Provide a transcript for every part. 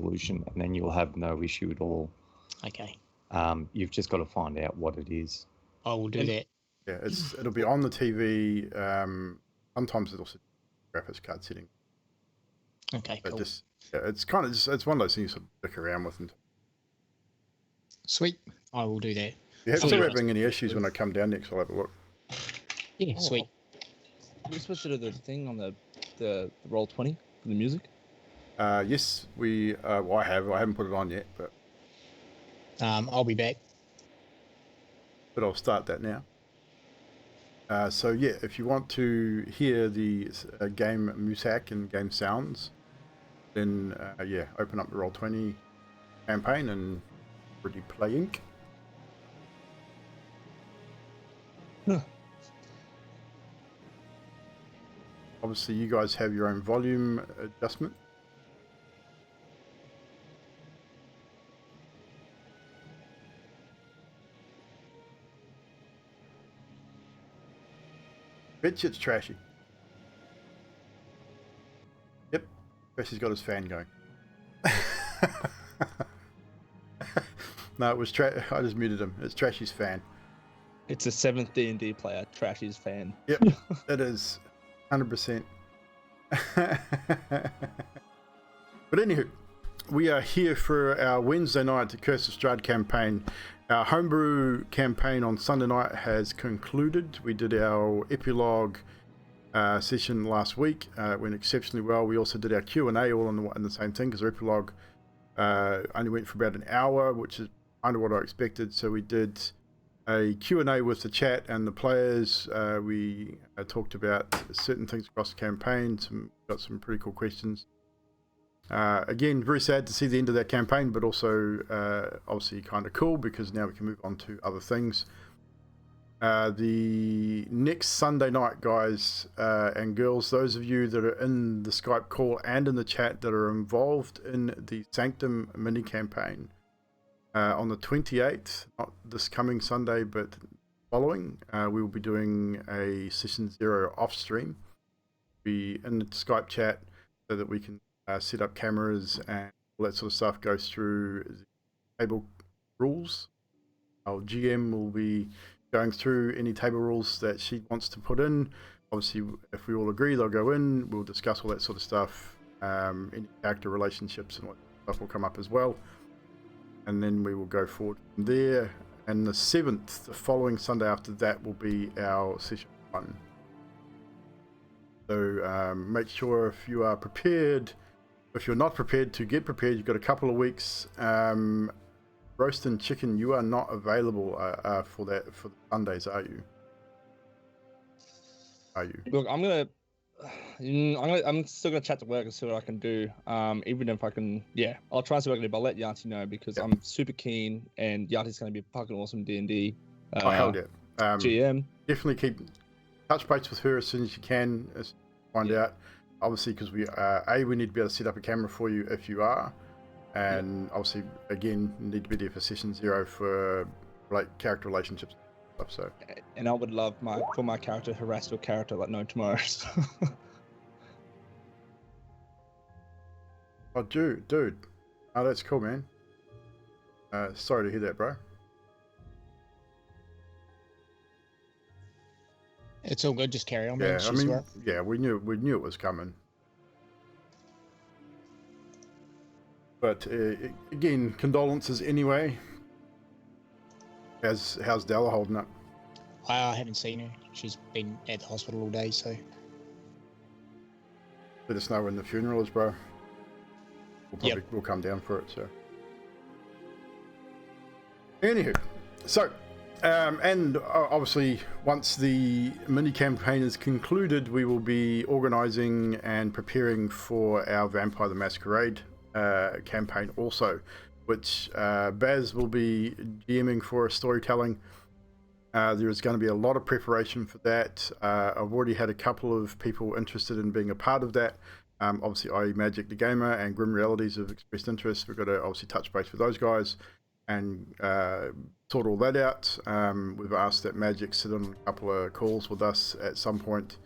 solution, and then you'll have no issue at all. Okay. You've just got to find out what it is. I will do that. Yeah, it'll be on the TV. Sometimes it'll also graphics card setting. Okay, cool. It's kind of it's one of those things you sort of stick around with. Sweet. I will do that. If you're having any issues when I come down next, I'll have a look. Yeah, sweet. We supposed to do the thing on the Roll20 for the music? Yes, we. Well, I haven't put it on yet, but I'll be back. But I'll start that now. So yeah, if you want to hear the game music and game sounds, then yeah, open up the Roll20 campaign and already playing. Huh. Obviously, you guys have your own volume adjustment. Bet you it's Trashy. Yep, Trashy's got his fan going. No, it was I just muted him. It's Trashy's fan. It's a 7th D&D player, Trashy's fan. Yep, it is 100%. But anywho, we are here for our Wednesday night Curse of Strahd campaign. Our homebrew campaign on Sunday night has concluded. We did our epilogue session last week. It went exceptionally well. We also did our Q&A all in the same thing, because our epilogue only went for about an hour, which is kind of what I expected. So we did a Q&A with the chat and the players. We talked about certain things across the campaign. Got some pretty cool questions. Again, very sad to see the end of that campaign, but also obviously kind of cool, because now we can move on to other things. The next Sunday night, guys and girls, those of you that are in the Skype call and in the chat that are involved in the Sanctum mini campaign, on the 28th, not this coming Sunday, but following, we will be doing a Session 0 off stream. Be in the Skype chat so that we can set up cameras and all that sort of stuff, goes through the table rules. Our GM will be going through any table rules that she wants to put in. Obviously, if we all agree, they'll go in. We'll discuss all that sort of stuff. Any character relationships and what stuff will come up as well. And then we will go forward from there. And the 7th, the following Sunday after that, will be our Session 1. So make sure if you are prepared. If you're not prepared to get prepared, you've got a couple of weeks. Roast and chicken, you are not available for the Sundays, are you? Look, I'm still gonna chat to work and see what I can do. Even if I can, yeah, I'll try to work it, but I'll let Yanti know, because I'm super keen, and Yanti's gonna be a fucking awesome D&D. Oh hell yeah! GM. Definitely keep touch base with her as soon as you can. Find out, obviously, because we need to be able to set up a camera for you if you are, and obviously again need to be there for Session 0 for like character relationships and stuff. So. And I would love for my character to harass your character like no tomorrow. Oh, dude. Oh, that's cool, man. Sorry to hear that, bro. It's all good. Just carry on. Yeah, I mean, yeah, we knew it was coming. But again, condolences anyway. How's Della holding up? I haven't seen her. She's been at the hospital all day, so. Let us know when the funeral is, bro. We'll come down for it. So. Anywho, so. And obviously, once the mini campaign is concluded, we will be organising and preparing for our Vampire the Masquerade campaign also, which Baz will be GMing for storytelling. There is going to be a lot of preparation for that. I've already had a couple of people interested in being a part of that. Obviously, Magic the Gamer and Grim Realities have expressed interest. We've got to obviously touch base with those guys and sort all that out. We've asked that Magic sit on a couple of calls with us at some point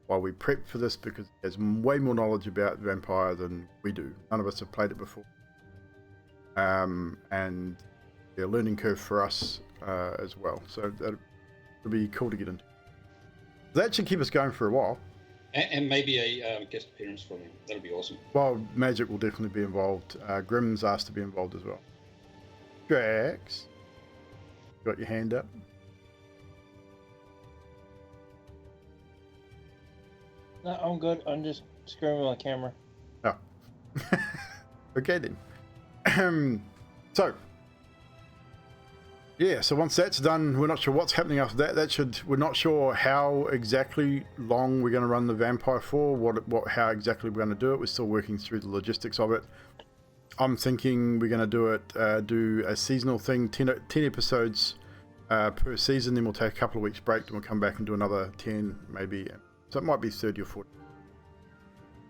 while we prep for this, because he has way more knowledge about Vampire than we do. None of us have played it before. and a learning curve for us as well. So that'll be cool to get into. That should keep us going for a while. And maybe a guest appearance from him. That'll be awesome. Well, Magic will definitely be involved. Grimm's asked to be involved as well. Drax, got your hand up. No, I'm good. I'm just screwing with my camera. Oh. Okay then. So once that's done, we're not sure what's happening after that. We're not sure how exactly long we're going to run the vampire for, how exactly we're going to do it. We're still working through the logistics of it. I'm thinking we're going to do a seasonal thing, 10 episodes per season, then we'll take a couple of weeks break, then we'll come back and do another 10 maybe. So it might be 30 or 40.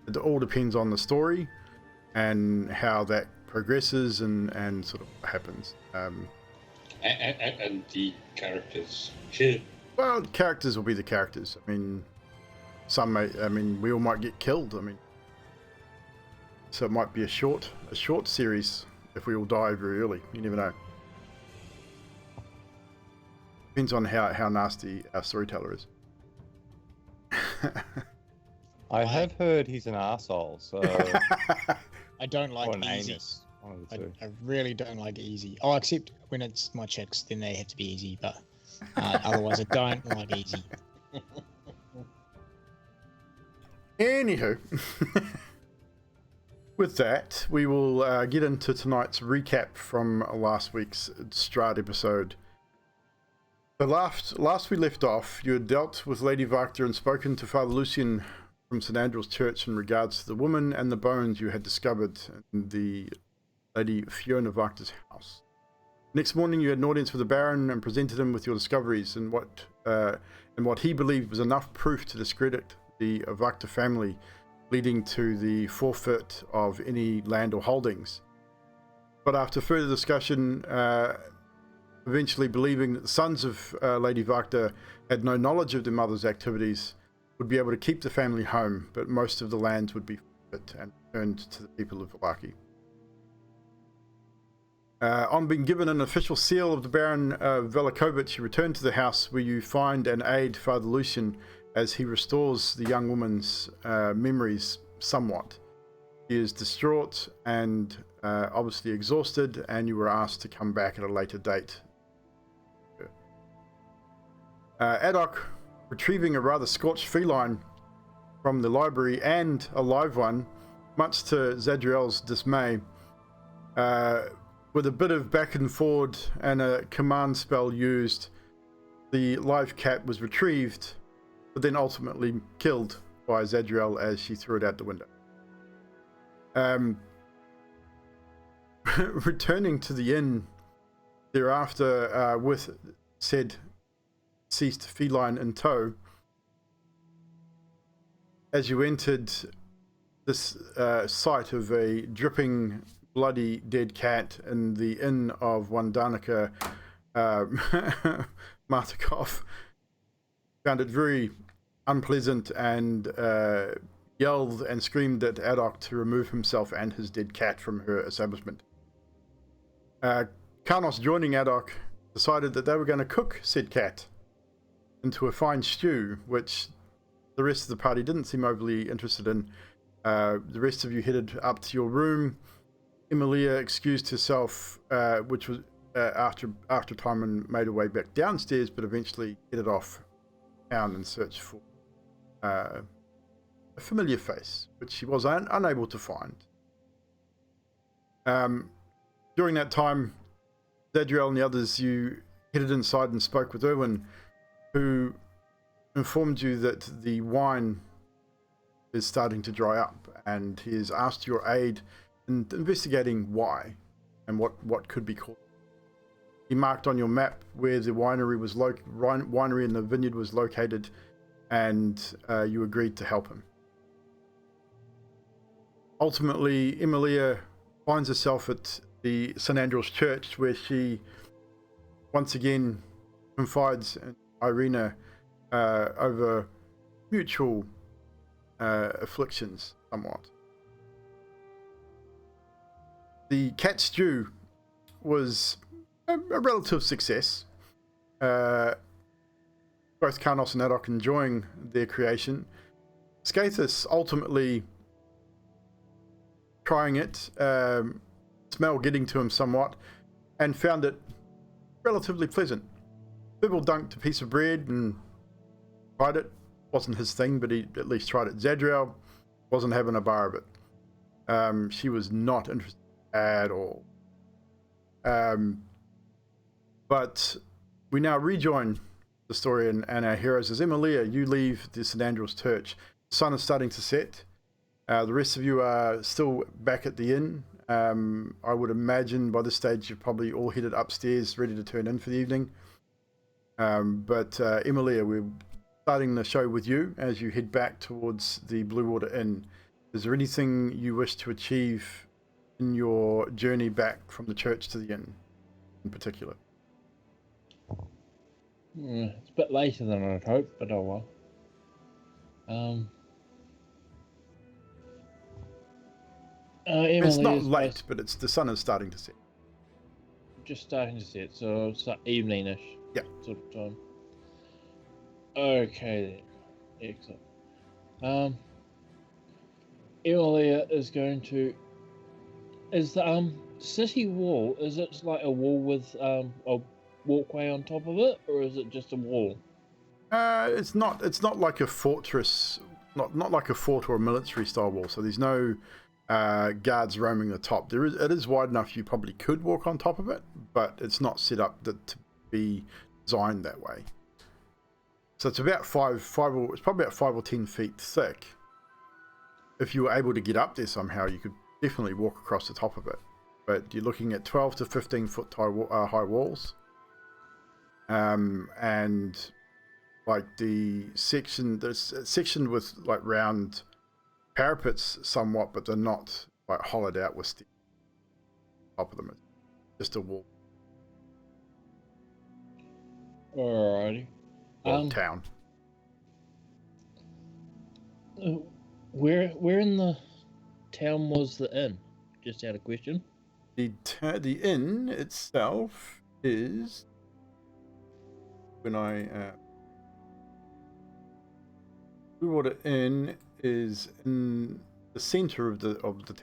It all depends on the story and how that progresses and sort of happens. And the characters. Well, characters will be the characters. I mean, we all might get killed. I mean, so it might be a short series if we all die very early. You never know. Depends on how nasty our storyteller is. I have heard he's an arsehole, so I don't like or an easy. anus. One of the two. I really don't like easy. Oh, except when it's my chicks, then they have to be easy. But otherwise, I don't like easy. Anywho, with that, we will get into tonight's recap from last week's Strahd episode. So last we left off, you had dealt with Lady Varkta and spoken to Father Lucian from St. Andrew's Church in regards to the woman and the bones you had discovered in the Lady Fiona Varkta's house. Next morning, you had an audience with the Baron and presented him with your discoveries and what he believed was enough proof to discredit the Varkta family, leading to the forfeit of any land or holdings. But after further discussion, eventually believing that the sons of Lady Varkta had no knowledge of their mother's activities, would be able to keep the family home, but most of the lands would be forfeit and returned to the people of Vallaki. On being given an official seal of the Baron Velikovich, you return to the house where you find and aid Father Lucian as he restores the young woman's memories somewhat. He is distraught and obviously exhausted, and you were asked to come back at a later date. Adok, retrieving a rather scorched feline from the library and a live one, much to Zadriel's dismay, with a bit of back and forward and a command spell used, the live cat was retrieved, but then ultimately killed by Zadriel as she threw it out the window. Returning to the inn thereafter with said ceased feline in tow, as you entered this site of a dripping, bloody dead cat in the inn of Wandanica, Martikov found it very unpleasant and yelled and screamed at Adok to remove himself and his dead cat from her establishment. Karnos, joining Adok, decided that they were going to cook said cat into a fine stew, which the rest of the party didn't seem overly interested in. The rest of you headed up to your room. Emilia excused herself, which was after time, and made her way back downstairs, but eventually headed off town in search for a familiar face, which she was unable to find. During that time, Zadriel and the others, you headed inside and spoke with Erwin, who informed you that the wine is starting to dry up, and he has asked your aid in investigating why and what could be caused. He marked on your map where the winery and the vineyard was located, and you agreed to help him. Ultimately, Emilia finds herself at the St. Andrew's Church, where she once again confides in Irina over mutual afflictions somewhat. The cat stew was a relative success. Both Karnos and Adok enjoying their creation. Skathis ultimately trying it, smell getting to him somewhat, and found it relatively pleasant. Bibble dunked a piece of bread and tried it. Wasn't his thing, but he at least tried it. Zadriel wasn't having a bar of it. She was not interested at all. But we now rejoin the story and our heroes as Emilia, you leave the St. Andrew's Church. The sun is starting to set. The rest of you are still back at the inn. I would imagine by this stage you're probably all headed upstairs, ready to turn in for the evening. But Emilia, we're starting the show with you as you head back towards the Blue Water Inn. Is there anything you wish to achieve in your journey back from the church to the inn in particular? It's a bit later than I'd hoped, but oh well. It's not Emily late, but the sun is starting to set. just starting to set, so it's like evening-ish. Yeah. Sort of time. Okay then. Excellent. Emilia is going to. Is the city wall? Is it like a wall with a walkway on top of it, or is it just a wall? It's not like a fortress, not like a fort or a military style wall. So there's no guards roaming the top. It is wide enough you probably could walk on top of it, but it's not set up to be designed that way. So it's about it's probably about 5 or 10 feet thick. If you were able to get up there somehow, you could definitely walk across the top of it. But you're looking at 12 to 15 foot high walls. And like there's section with like round parapets somewhat, but they're not like hollowed out with steel. Top of them, it's just a wall. Alrighty. Town. Where in the town was the inn? Just out of question. The inn itself is Blue Water Inn is in the center of the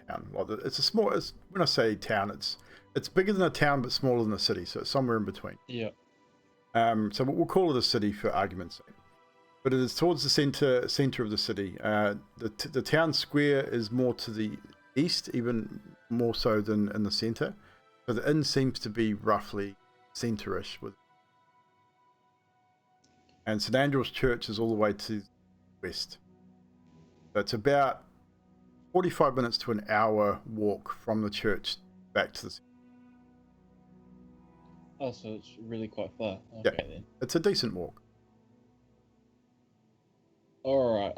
town. Well, when I say town, it's bigger than a town but smaller than a city, so it's somewhere in between. Yeah. So we'll call it a city for argument's sake. But it is towards the center of the city. The town square is more to the east, even more so than in the center. So the inn seems to be roughly center-ish. And St. Andrew's Church is all the way to the west. So it's about 45 minutes to an hour walk from the church back to the city. Oh, so it's really quite far. Okay, Yeah. then. It's a decent walk. Alright,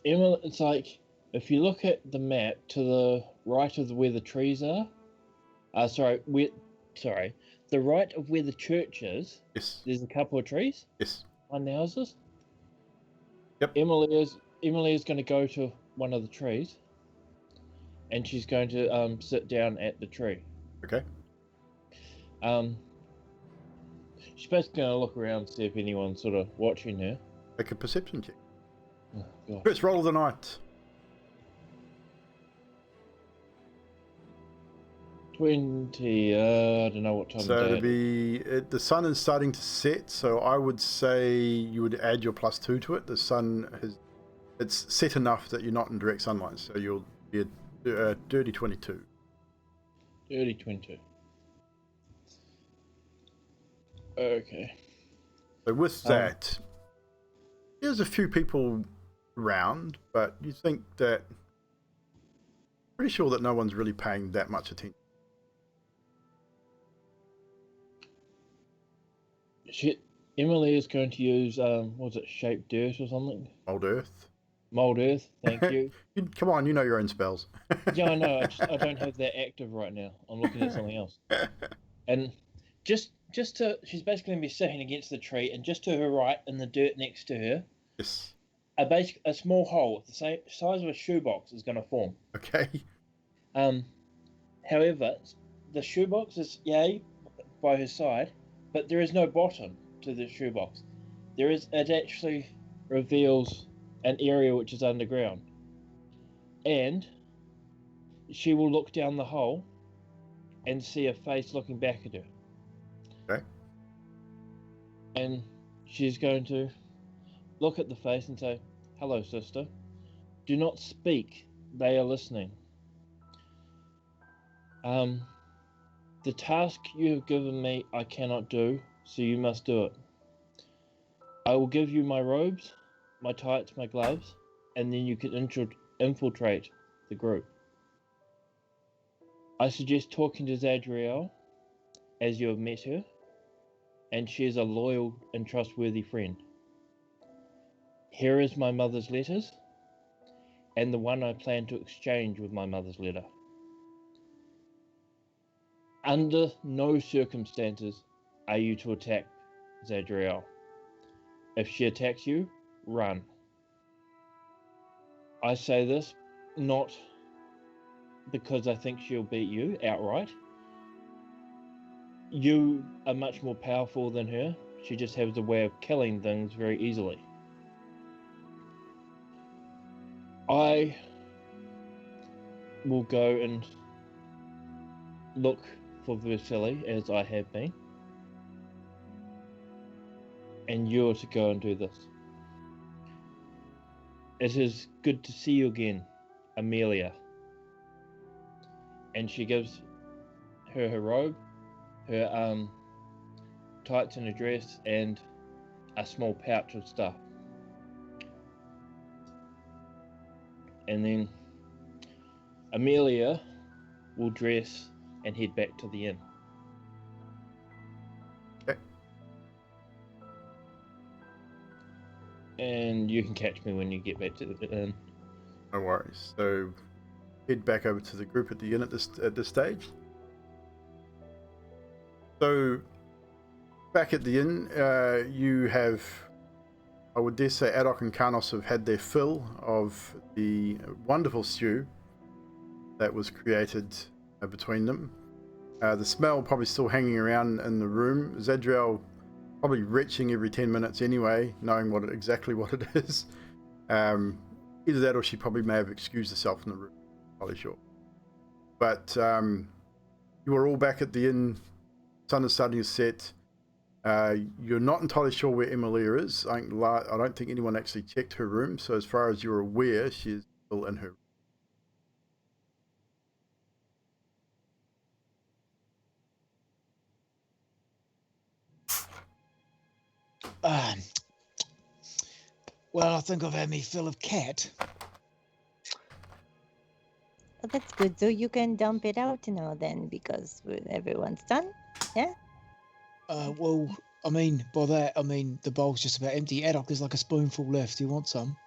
Emma, it's like, if you look at the map to the right of where the trees are, the right of where the church is, Yes. there's a couple of trees Yes. on the houses. Yep. Emily is going to go to one of the trees, and she's going to sit down at the tree. Okay. She's basically going to look around, see if anyone's sort of watching her. Make a perception check. Oh, God. First roll of the night. 20, I don't know what time So of it'd day. the sun is starting to set, so I would say you would add your +2 to it. The sun it's set enough that you're not in direct sunlight, so you'll be a dirty 22. Dirty 22. Okay. So with that, there's a few people around, but you think that pretty sure that no one's really paying that much attention. Emily is going to use, shaped dirt or something? Old Earth. Mold earth, thank you. Come on, you know your own spells. Yeah, I know. I don't have that active right now. I'm looking at something else. And she's basically going to be sitting against the tree, and just to her right, in the dirt next to her, Yes. a small hole the same size of a shoebox is going to form. Okay. However, the shoebox is by her side, but there is no bottom to the shoebox. It actually reveals an area which is underground, and she will look down the hole and see a face looking back at her. Okay. And she's going to look at the face and say, "Hello, sister. Do not speak. They are listening. The task you have given me I cannot do, so you must do it. I will give you my robes, my tights, my gloves, and then you can infiltrate the group. I suggest talking to Zadriel, as you have met her, and she is a loyal and trustworthy friend. Here is my mother's letters, and the one I plan to exchange with my mother's letter. Under no circumstances are you to attack Zadriel. If she attacks you, run. I say this not because I think she'll beat you outright. You are much more powerful than her. She just has a way of killing things very easily. I will go and look for Versili, as I have been. And you're to go and do this. It is good to see you again, Amelia. And she gives her robe, her tights and a dress, and a small pouch of stuff. And then Amelia will dress and head back to the inn. Okay. And you can catch me when you get back to the inn. No worries. So head back over to the group at the inn at this stage. So back at the inn, you have, I would dare say, Adok and Karnos have had their fill of the wonderful stew that was created between them. The smell probably still hanging around in the room. Zadriel probably retching every 10 minutes anyway, knowing exactly what it is. Either that or she probably may have excused herself in the room. Probably sure. But you are all back at the inn. Sun is starting to set. You're not entirely sure where Emilia is. I don't think anyone actually checked her room. So as far as you're aware, she's still in her room. Well, I think I've had me fill of cat. Oh, that's good. So you can dump it out now then, because everyone's done. Yeah. Well, I mean, by that, I mean the bowl's just about empty. Adok, there's like a spoonful left. Do you want some?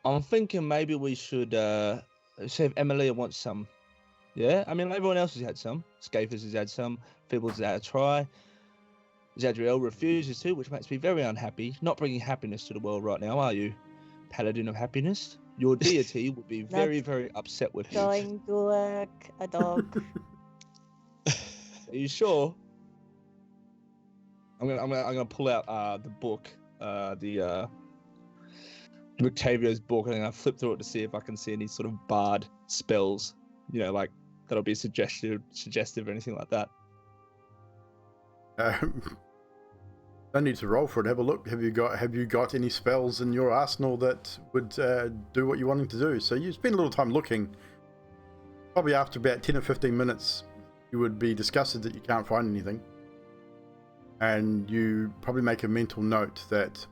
I'm thinking maybe we should see if Emilia wants some. Yeah, I mean everyone else has had some. Scafers has had some. Fibbles has had a try. Zadriel refuses to, which makes me very unhappy. Not bringing happiness to the world right now, are you, Paladin of Happiness? Your deity would be very, very upset with you. Going to work, a dog. Are you sure? I'm gonna pull out the book, the Octavio's book, and I'm gonna flip through it to see if I can see any sort of bard spells. You know, like that'll be suggestive or anything like that. No need to roll for it. Have a look. Have you got any spells in your arsenal that would do what you're wanting to do? So you spend a little time looking. Probably after about 10 or 15 minutes, you would be disgusted that you can't find anything. And you probably make a mental note that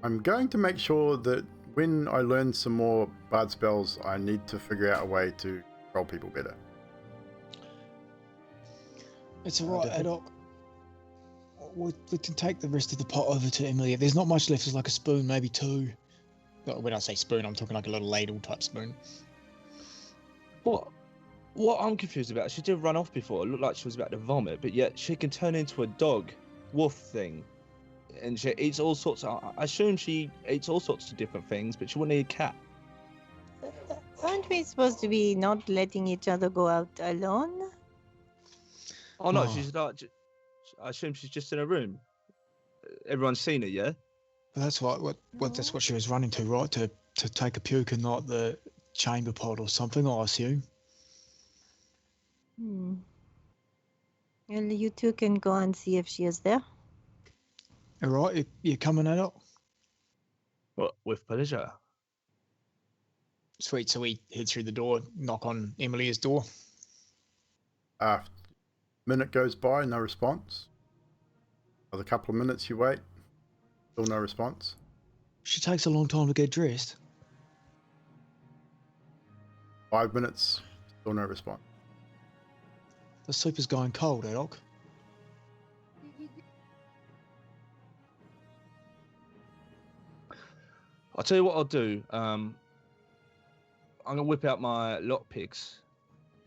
I'm going to make sure that when I learn some more bard spells, I need to figure out a way to control people better. It's alright, Adok. We can take the rest of the pot over to Emilia. There's not much left. There's like a spoon, maybe two. When I say spoon, I'm talking like a little ladle type spoon. What I'm confused about, she did run off before. It looked like she was about to vomit, but yet she can turn into a dog, wolf thing. and she eats all sorts of. I assume she eats all sorts of different things, but she wouldn't eat a cat. Aren't we supposed to be not letting each other go out alone? Oh no, Oh. she's not. I assume she's just in a room. Everyone's seen it, yeah. But that's that's what she was running to, right? To take a puke in like the chamber pod or something, I assume. Hmm. Well, you two can go and see if she is there. All right, you coming out? Well, with pleasure. Sweet. So we head through the door, knock on Emilia's door. Minute goes by, no response. Another couple of minutes you wait, still no response. She takes a long time to get dressed. 5 minutes, still no response. The soup is going cold, Adok. I'll tell you what I'll do. I'm gonna whip out my lockpicks,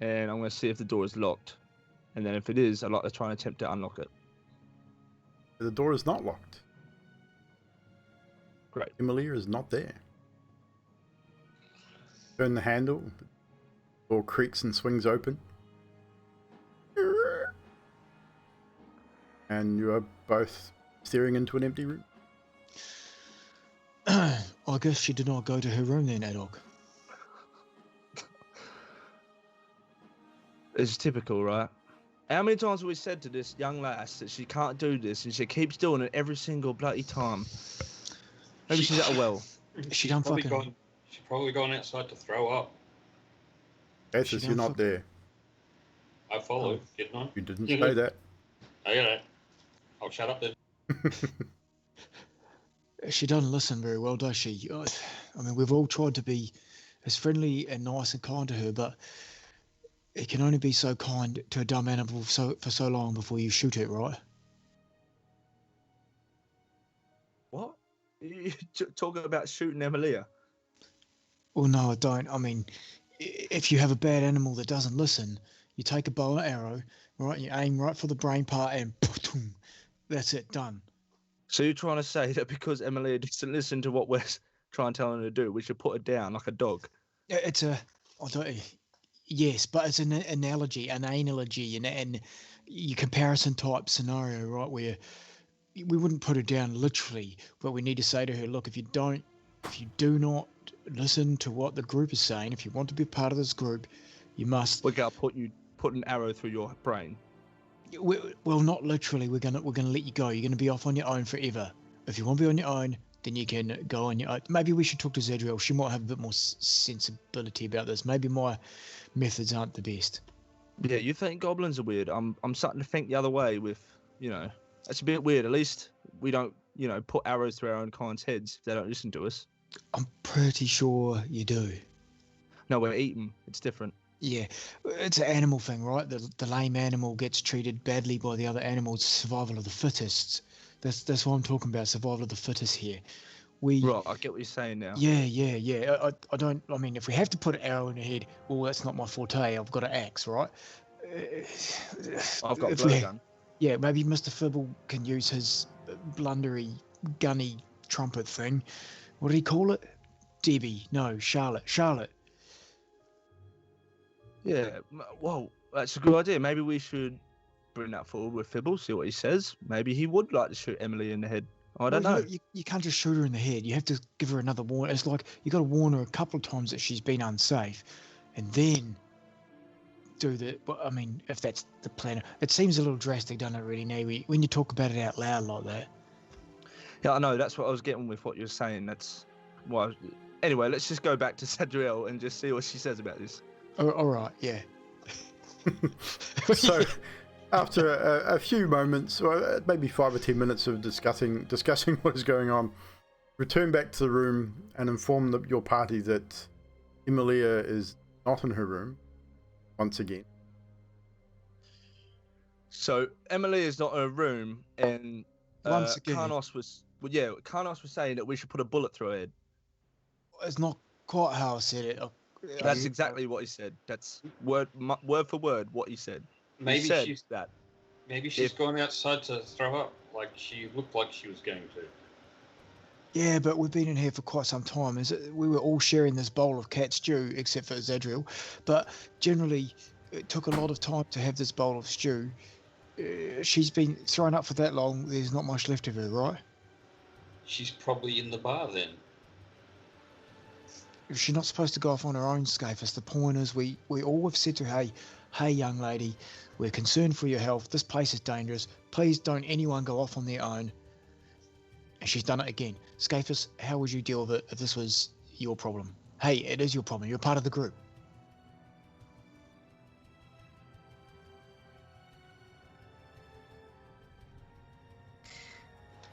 and I'm gonna see if the door is locked. And then if it is, I'd like to try and attempt to unlock it. The door is not locked. Great. Emilia is not there. Turn the handle, the door creaks and swings open. And you are both staring into an empty room. I guess she did not go to her room then, Adok. It's typical, right? How many times have we said to this young lass that she can't do this, and she keeps doing it every single bloody time? Maybe she's at a well. She done Probably fucking. she's probably gone outside to throw up. Yes, you're not there. I followed, didn't I? You didn't say that. I got it. I'll shut up then. She doesn't listen very well, does she? I mean, we've all tried to be as friendly and nice and kind to her, but it can only be so kind to a dumb animal for so long before you shoot it, right? What? You talking about shooting Emilia? Well, no, I don't. I mean, if you have a bad animal that doesn't listen, you take a bow and arrow, right? You aim right for the brain part, and that's it, done. So you're trying to say that because Emilia doesn't listen to what we're trying to tell her to do, we should put her down like a dog? It's a, I don't. Yes, but it's an analogy, and your comparison type scenario, right? Where we wouldn't put her down literally, but we need to say to her, look, if you do not listen to what the group is saying, if you want to be part of this group, you must. We're gonna put an arrow through your brain. Well, not literally. We're gonna let you go. You're gonna be off on your own forever. If you want to be on your own, then you can go on your own. Maybe we should talk to Zadriel. She might have a bit more sensibility about this. Maybe my methods aren't the best. Yeah, you think goblins are weird? I'm starting to think the other way. With that's a bit weird. At least we don't put arrows through our own kind's heads if they don't listen to us. I'm pretty sure you do. No, we're eating. It's different. Yeah, it's an animal thing, right? The lame animal gets treated badly by the other animals. Survival of the fittest. That's what I'm talking about. Survival of the fittest here. Right, I get what you're saying now. Yeah. I don't. I mean, if we have to put an arrow in the head, well, that's not my forte. I've got an axe, right? I've got a blowgun. Yeah, maybe Mr. Fibble can use his blundery, gunny trumpet thing. What did he call it? Debbie? No, Charlotte. Yeah, well, that's a good idea. Maybe we should bring that forward with Fibble, see what he says. Maybe he would like to shoot Emily in the head. I don't know. You can't just shoot her in the head. You have to give her another warning. It's like you got to warn her a couple of times that she's been unsafe, and then do the. But I mean, if that's the plan, it seems a little drastic, doesn't it? Really, Navy, when you talk about it out loud like that. Yeah, I know. That's what I was getting with what you're saying. That's why. Anyway, let's just go back to Sadriel and just see what she says about this. All right, yeah. So, after a few moments, or maybe 5 or 10 minutes of discussing what is going on, return back to the room and inform your party that Emilia is not in her room once again. So Emily is not in her room, and Once again. Karnos was saying that we should put a bullet through her head. It's not quite how I said it. That's exactly what he said. That's word for word what he said. Maybe he said she's that. Maybe she's gone outside to throw up. Like she looked like she was going to. Yeah, but we've been in here for quite some time. We were all sharing this bowl of cat stew, except for Zadriel. But generally, it took a lot of time to have this bowl of stew. She's been thrown up for that long. There's not much left of her, right? She's probably in the bar then. She's not supposed to go off on her own, Scafus. The point is, we all have said to her, hey, young lady, we're concerned for your health. This place is dangerous. Please don't anyone go off on their own. And she's done it again. Scafus, how would you deal with it if this was your problem? Hey, it is your problem. You're part of the group.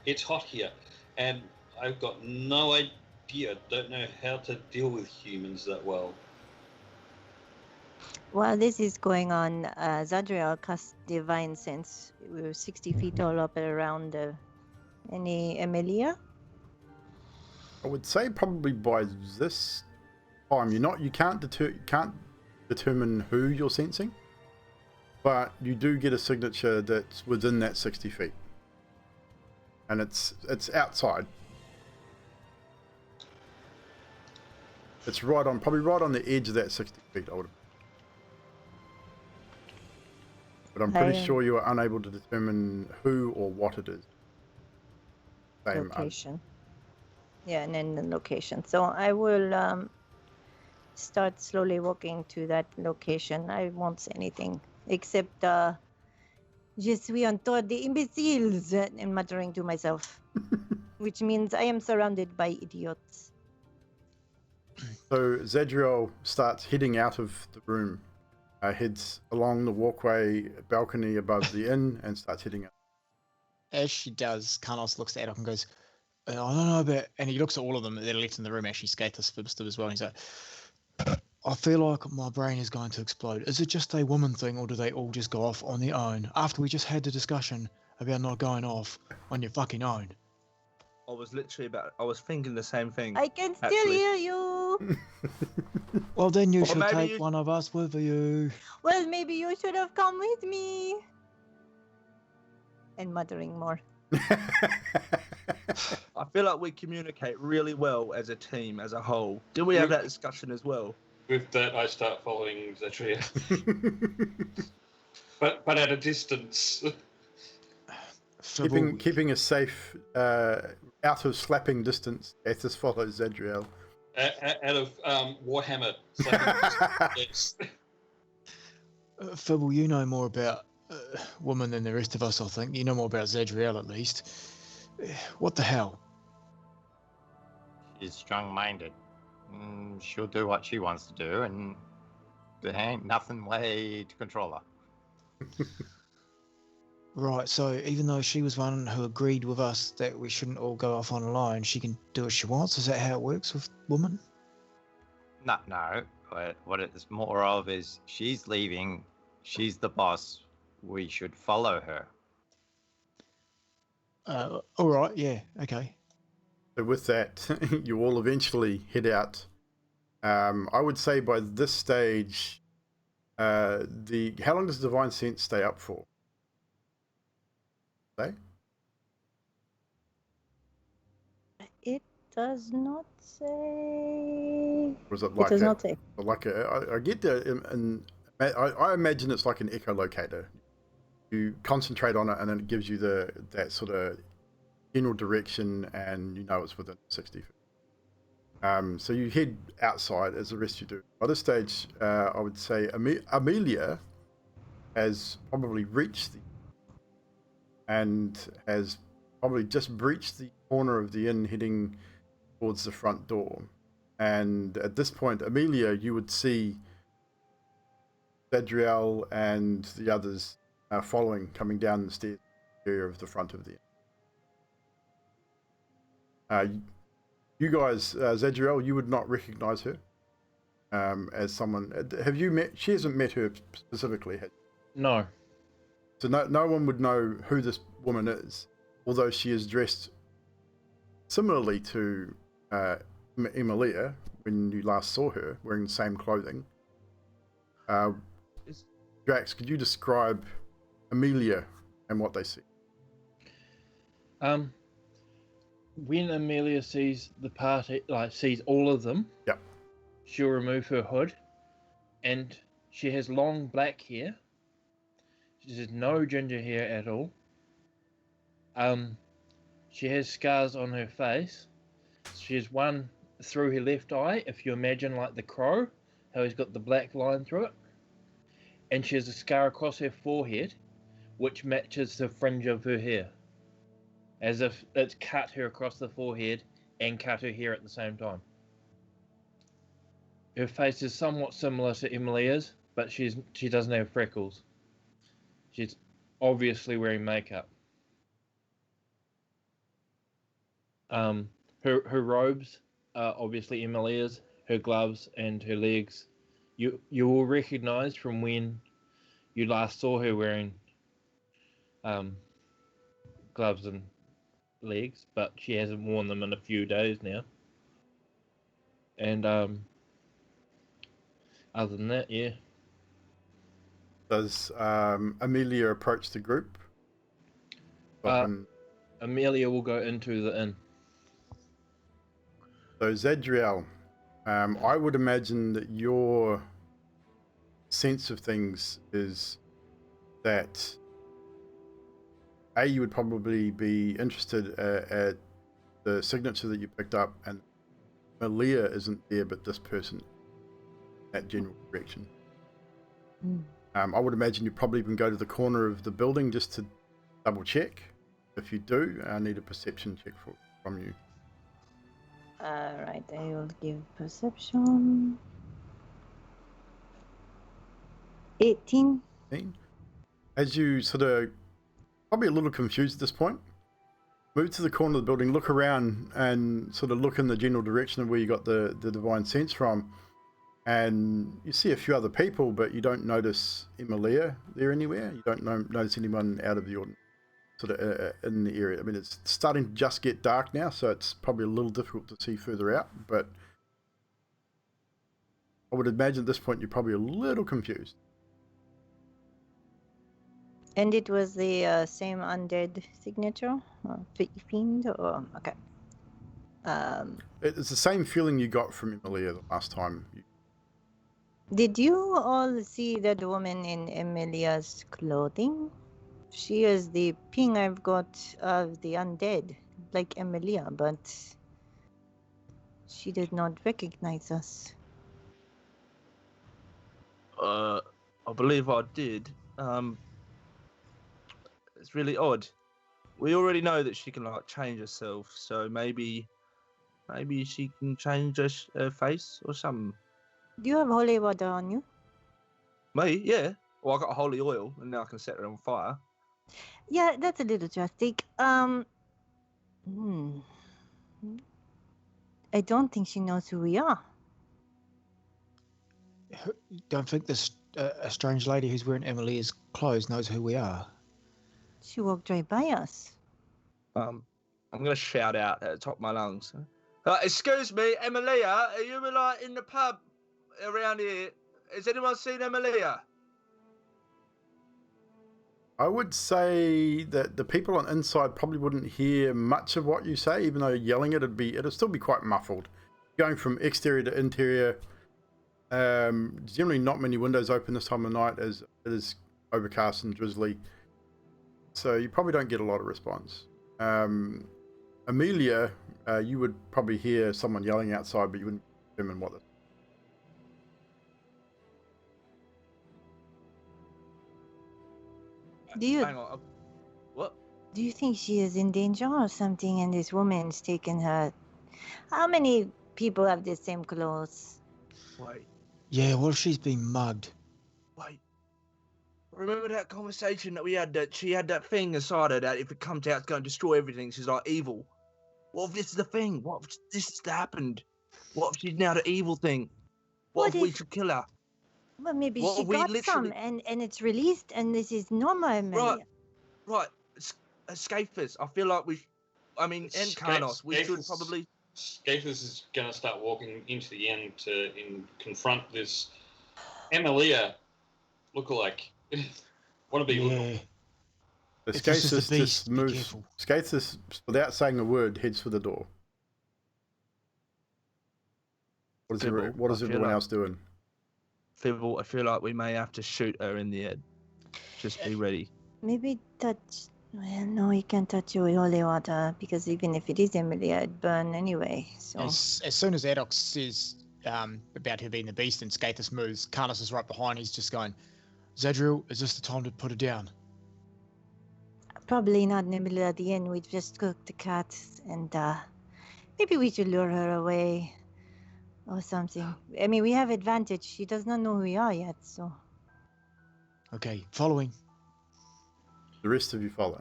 It's hot here, and I've got no idea. Don't know how to deal with humans that well. While this is going on, Zadriel cast Divine Sense. We were 60 feet all up and around. Any Amelia? I would say probably by this time you can't determine who you're sensing, but you do get a signature that's within that 60 feet, and it's outside. It's probably right on the edge of that 60 feet. But I'm pretty sure you are unable to determine who or what it is. Same Location. Yeah, and then the location. So I will start slowly walking to that location. I won't say anything except Je suis entouré d'imbéciles, and muttering to myself, which means I am surrounded by idiots. So Zadriel starts heading out of the room, heads along the walkway balcony above the inn, and starts heading out. As she does, Carlos looks at Adok and goes, I don't know about... And he looks at all of them that are left in the room. Actually, Skatus Fibsted as well. And he's like, I feel like my brain is going to explode. Is it just a woman thing, or do they all just go off on their own? After we just had the discussion about not going off on your fucking own. I was thinking the same thing. I can still actually. hear you. Well, then you Or should maybe take you- one of us with you. Well, maybe you should have come with me. And muttering more. I feel like we communicate really well as a team, as a whole. Did we have that discussion as well? With that, I start following Zatria, but at a distance. keeping a safe, out of slapping distance. Athos follows Zadriel. Out of Warhammer. Yes. Fibble, you know more about women than the rest of us, I think. You know more about Zadriel, at least. What the hell? She's strong-minded. She'll do what she wants to do, and there ain't nothing way to control her. Right, so even though she was one who agreed with us that we shouldn't all go off on alone, she can do what she wants? Is that how it works with women? No. But what it's more of is she's leaving. She's the boss. We should follow her. All right, yeah, okay. So with that, you all eventually head out. I would say by this stage, how long does Divine Sense stay up for? Say? It does not say. Or is it It like does not say. I get I imagine it's like an echolocator. You concentrate on it, and then it gives you that sort of general direction, and you know it's within 60 feet. So you head outside as the rest of you do. By this stage, I would say Amelia has probably reached and has probably just breached the corner of the inn, heading towards the front door. And at this point, Amelia, you would see Zadriel and the others following, coming down the stairs area of the front of the inn. You guys, Zadriel, you would not recognize her as someone. Have you met? She hasn't met her specifically. No. So no one would know who this woman is, although she is dressed similarly to Emilia when you last saw her, wearing the same clothing. Drax, could you describe Amelia and what they see? When Amelia sees the party, sees all of them, Yep. she'll remove her hood, and she has long black hair. She has no ginger hair at all. She has scars on her face. She has one through her left eye, if you imagine like the crow, how he's got the black line through it. And she has a scar across her forehead, which matches the fringe of her hair. As if it's cut her across the forehead and cut her hair at the same time. Her face is somewhat similar to Emilia's, but she doesn't have freckles. She's obviously wearing makeup. Her robes are obviously Emilia's. Her gloves and her legs, you will recognise from when you last saw her wearing gloves and legs, but she hasn't worn them in a few days now. And other than that, yeah. Does Amelia approach the group? Amelia will go into the inn. So Zadriel, I would imagine that your sense of things is that you would probably be interested at the signature that you picked up, and Amelia isn't there, but this person, that general direction. I would imagine you'd probably even go to the corner of the building just to double check. If you do, I need a perception check from you. Alright, I will give perception. 18. As you sort of, probably a little confused at this point, move to the corner of the building, look around and sort of look in the general direction of where you got the divine sense from, and you see a few other people, but you don't notice Emilia there anywhere. You don't notice anyone out of the ordinary sort of in the area. I mean, it's starting to just get dark now, so it's probably a little difficult to see further out, but I would imagine at this point you're probably a little confused. And it was the same undead signature? Or fiend? Or, okay. It's the same feeling you got from Emilia the last time. Did you all see that woman in Emilia's clothing? She is the ping I've got of the undead, like Emilia, but she did not recognize us. I believe I did. It's really odd. We already know that she can like change herself, so maybe she can change her face or something. Do you have holy water on you? Me, yeah. Well, I got holy oil, and now I can set her on fire. Yeah, that's a little drastic. I don't think she knows who we are. Don't think this a strange lady who's wearing Emilia's clothes knows who we are. She walked right by us. I'm gonna shout out at the top of my lungs. Excuse me, Emilia, are you like in the pub around here? Has anyone seen Emilia? I would say that the people on inside probably wouldn't hear much of what you say, even though you're yelling it, it'd still be quite muffled. Going from exterior to interior, generally not many windows open this time of night as it is overcast and drizzly. So you probably don't get a lot of response. Amelia, you would probably hear someone yelling outside, but you wouldn't determine what it. Hang on. What? Do you think she is in danger or something, and this woman's taken her? How many people have the same clothes? Wait. Yeah, what if she's been mugged? Wait. Remember that conversation that we had, that she had that thing inside her that if it comes out, it's going to destroy everything. She's like evil. What if this is the thing? What if this has happened? What if she's now the evil thing? What if we should kill her? Well, maybe What she if we got some literally- and it's released and this is normal, Amelia. Right. Escapists. I feel like Encarnos, we should probably... Scapus is going to start walking into the inn to confront this Emilia lookalike. Wanna be Yeah. So If this is the Skathis beast, just be moves. careful. Skathis, without saying a word, heads for the door. Fibble, What is I feel everyone like- else doing? Fibble, I feel like we may have to shoot her in the head. Just be ready. Maybe touch. Well, no, you can't touch your holy water because even if it is Emilia, it'd burn anyway. So As soon as Addox says about her being the beast and Skathis moves, Karnas is right behind. He's just going, Zadriel, is this the time to put her down? probably not Emilia at the end. We've just cooked the cat, and maybe we should lure her away or something. I mean, we have advantage. She does not know who we are yet, so. Okay, following. The rest of you follow.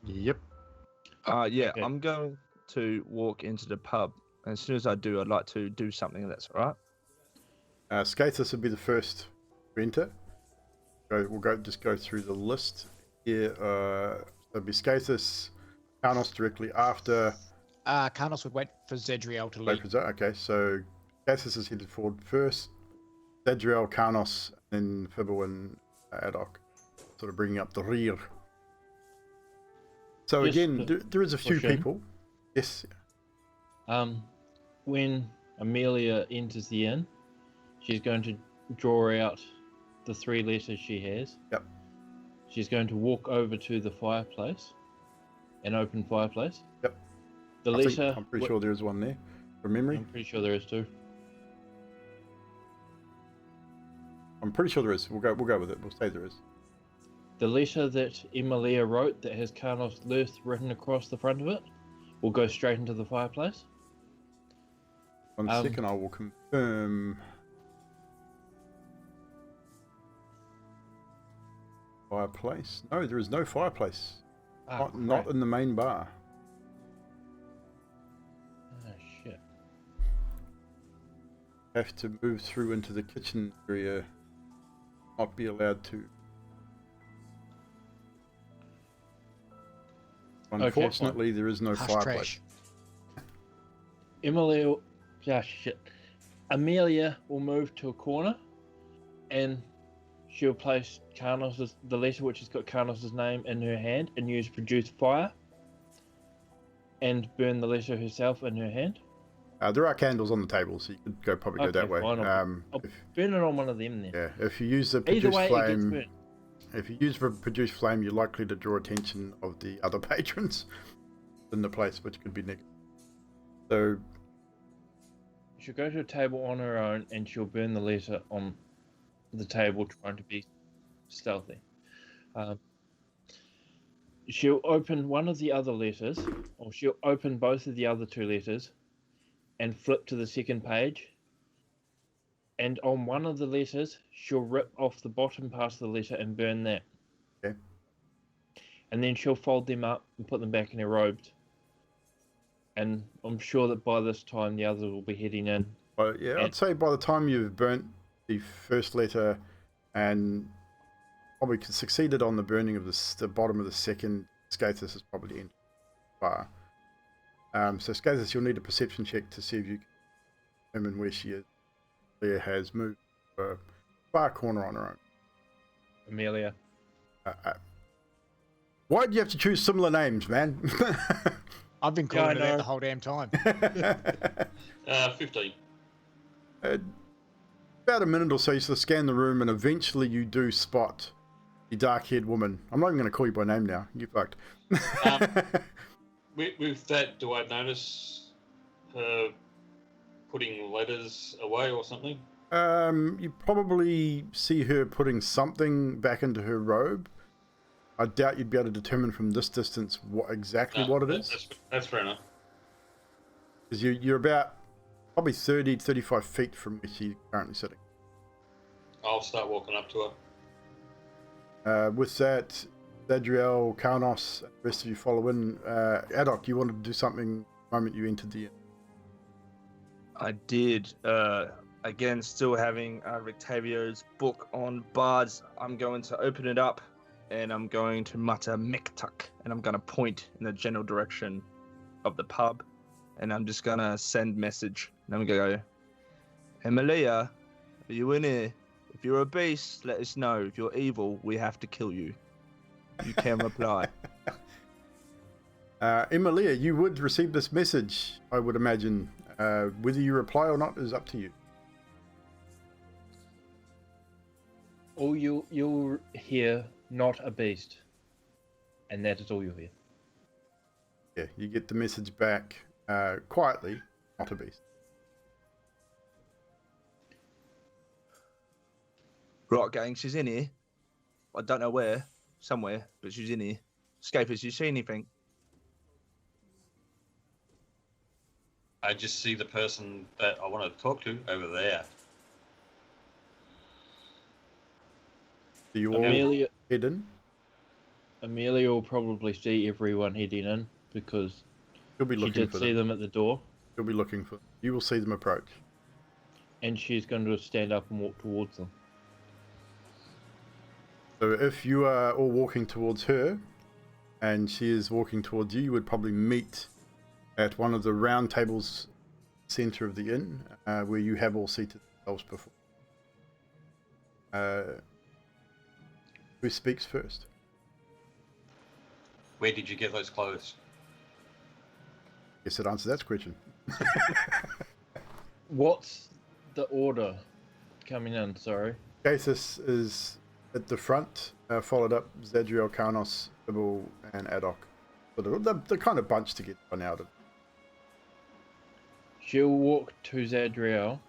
Yep. Yeah, Okay. I'm going to walk into the pub. And as soon as I do, I'd like to do something that's all right. Skathis would be the first to enter. We'll just go through the list here. There'll be Skathis, Karnos directly after. Karnos would wait for Zadriel to leave. Okay, so Skathis is headed forward first. Zadriel, Karnos, then Fibble and Addoc, sort of bringing up the rear. So Just again, to there is a few push in. people. Yes. When Amelia enters the inn, she's going to draw out the 3 letters she has. Yep. She's going to walk over to the fireplace, an open fireplace. Yep. The I think- letter. I'm pretty sure there is one there, from memory. I'm pretty sure there is too. I'm pretty sure there is. We'll go with it. We'll say there is. The letter that Emilia wrote that has Karnos Lurth written across the front of it will go straight into the fireplace. One second, I will confirm. Fireplace? No, there is no fireplace. Not in the main bar. Oh shit. Have to move through into the kitchen area. Not be allowed to. Unfortunately, there is no Hush fireplace. trash. Emilia, shit. Amelia will move to a corner, and she'll place the letter which has got Karnos' name in her hand, and use produce fire, and burn the letter herself in her hand. There are candles on the table, so you could probably go that way. Fine, I'll burn it on one of them then. Yeah, if you use the Either produce way, it gets flame, burnt. if you use the produce flame, you're likely to draw attention of the other patrons in the place, which could be negative. So She'll go to a table on her own, and she'll burn the letter on the table, trying to be stealthy. She'll open one of the other letters, or she'll open both of the other 2 letters, and flip to the second page. And on one of the letters, she'll rip off the bottom part of the letter and burn that. Okay. And then she'll fold them up and put them back in her robes. And I'm sure that by this time the others will be heading in. yeah, I'd say by the time you've burnt the first letter and probably succeeded on the burning of the bottom of the second, Skathis is probably in far. So Skathis, you'll need a perception check to see if you can determine where she is. Leah has moved to a far corner on her own. Amelia. Why do you have to choose similar names, man? I've been Yeah, I calling it that know. the whole damn time. 15. About a minute or so, you sort of scan the room, and eventually you do spot the dark-haired woman. I'm not even going to call you by name now. You fucked. With that, do I notice her putting letters away or something? You probably see her putting something back into her robe. I doubt you'd be able to determine from this distance what it is. That's fair enough. Because you're about probably 30 to 35 feet from where she's currently sitting. I'll start walking up to her. With that, Zadriel, Karnos, the rest of you follow in. Addoc, you wanted to do something the moment you entered the inn. I did. Again, still having Rictavio's book on bards. I'm going to open it up, and I'm going to mutter Mektuk, and I'm going to point in the general direction of the pub, and I'm just going to send message. And I'm going to go, Emilia, are you in here? If you're a beast, let us know. If you're evil, we have to kill you. You can reply. Emilia, you would receive this message, I would imagine. Whether you reply or not is up to you. All you'll hear, not a beast. And that is all you'll hear. Yeah, you get the message back quietly, not a beast. Right, gang, she's in here. I don't know where, somewhere, but she's in here. Scapers, you see anything? I just see the person that I want to talk to over there. Do you all Amelia, head in? Amelia will probably see everyone heading in because She'll be she looking did for see them. them at the door, She'll be looking for them. You will see them approach. and she's going to stand up and walk towards them. So if you are all walking towards her, and she is walking towards you, you would probably meet at one of the round tables center of the inn, where you have all seated yourselves before. Who speaks first? Where did you get those clothes? Guess it answers that question. What's the order coming in? Sorry. Gathis is at the front, followed up Zadriel, Karnos, Sybil, and Adok. So they're kind of bunched together by now. She'll walk to Zadriel,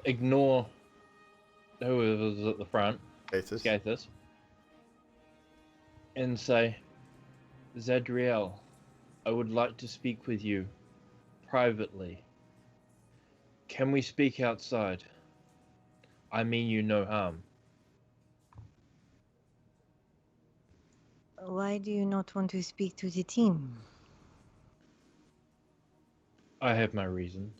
ignore whoever's at the front, Gathis, and say, Zadriel, I would like to speak with you privately. Can we speak outside? I mean you no harm. Why do you not want to speak to the team? I have my reasons.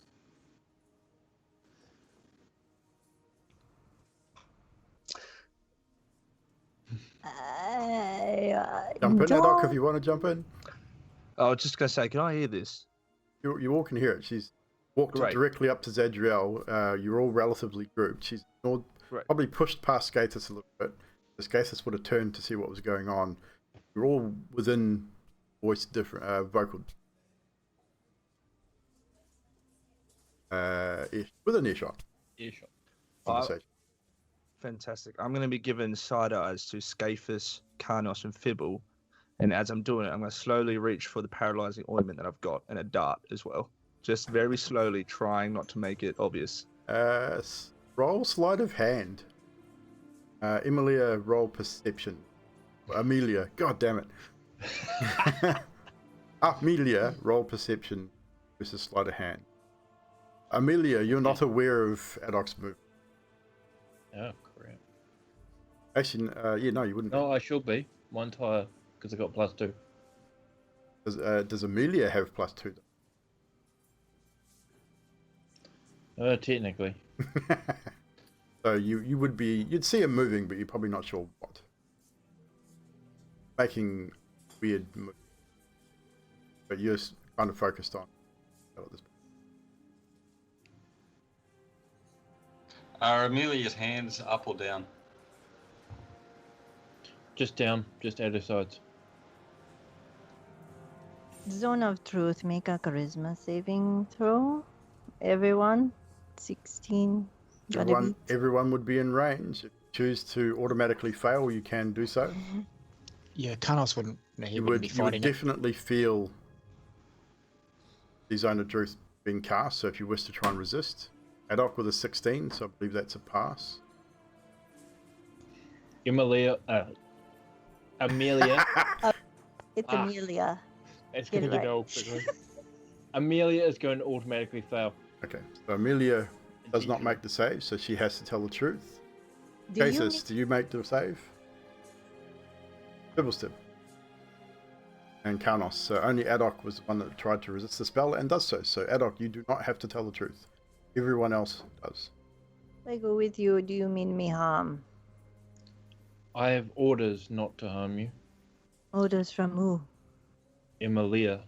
Jump in, don't- Adok, if you want to jump in. I was just going to say, can I hear this? You all can hear it. She's walked Great. directly up to Zadriel. You're all relatively grouped. She's ignored, Great. probably pushed past Gathis a little bit. Gathis would have turned to see what was going on. You're all within vocal. Within earshot. Earshot. Conversation. Fantastic. I'm going to be giving side eyes to Scapus, Karnos, and Fibble. And as I'm doing it, I'm going to slowly reach for the paralyzing ointment that I've got and a dart as well. Just very slowly, trying not to make it obvious. Roll sleight of hand. Emilia, roll perception. Amelia, god damn it. Amelia, roll perception versus sleight of hand. Amelia, you're not aware of Adok's move. Oh, correct. Actually, no, you wouldn't. No, I should be. One tire, because I got +2. Does Amelia have +2? Technically. So you'd see him moving, but you're probably not sure what. Making weird moves. But you're kind of focused on at this point. Are Amelia's hands up or down? Just down, just at her sides. Zone of Truth, make a charisma saving throw. Everyone, 16. Gotta beat. Everyone would be in range. If you choose to automatically fail, you can do so. Yeah, Karnos wouldn't. No, he You wouldn't be would fighting it. definitely feel the Zone of Truth being cast, so if you wish to try and resist. Adok with a 16, so I believe that's a pass. Amelia. It's Ah. Amelia. It's Get going it to get right. old quickly. Amelia is going to automatically fail. Okay, so Amelia does not make the save, so she has to tell the truth. Do you Jesus, do you make the save? Bibblestib. And Karnos. So only Adok was the one that tried to resist the spell and does so. So Adok, you do not have to tell the truth. Everyone else does. I go with you. Do you mean me harm? I have orders not to harm you. Orders from who? Emilia.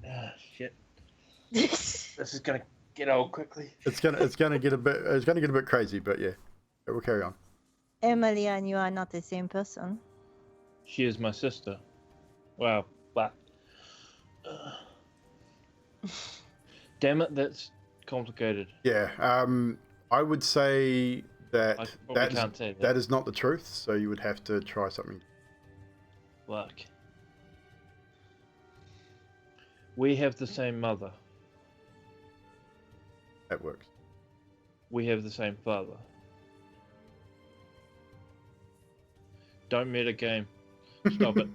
Ah, shit. This is going to get old quickly. It's gonna get a bit crazy, but yeah, we'll carry on. Emily and you are not the same person. She is my sister. Wow, but damn it, that's complicated. Yeah, I would say I that probably can't say that is not the truth. So you would have to try something. Look, we have the same mother. That works. We have the same father. Don't meta game. Stop it.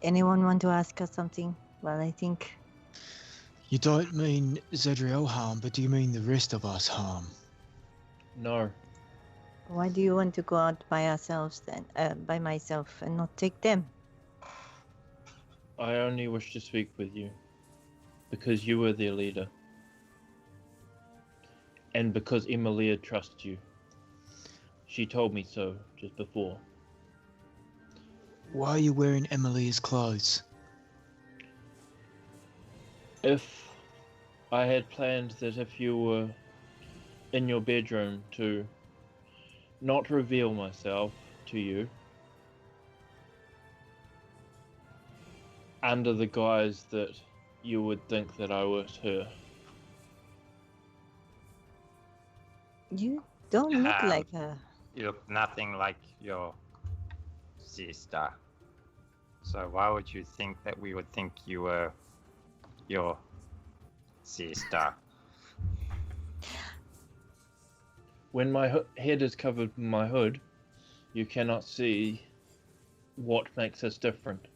Anyone want to ask us something? Well, I think You don't mean Zadriel harm, but do you mean the rest of us harm? No. why do you want to go out by ourselves then? By myself and not take them? I only wish to speak with you because you were their leader. And because Emilia trusts you. She told me so just before. Why are you wearing Emilia's clothes? If I had planned that if you were in your bedroom to not reveal myself to you under the guise that you would think that I was her. You don't look like her. You look nothing like your sister. So why would you think that we would think you were your sister? When my head is covered with my hood, you cannot see what makes us different.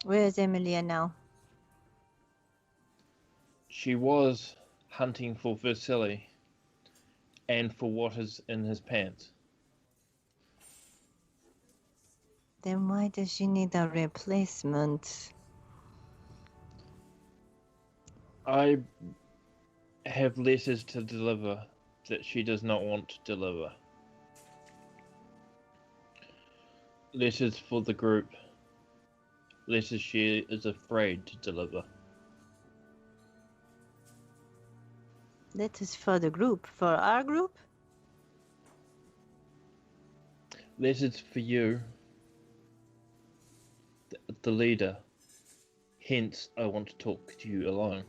Where is Emilia now? She was hunting for Vasily and for what is in his pants. Then why does she need a replacement? I have letters to deliver that she does not want to deliver. Letters for the group. Letters she is afraid to deliver. That is for the group. For our group? Letters for you, the leader. Hence, I want to talk to you alone.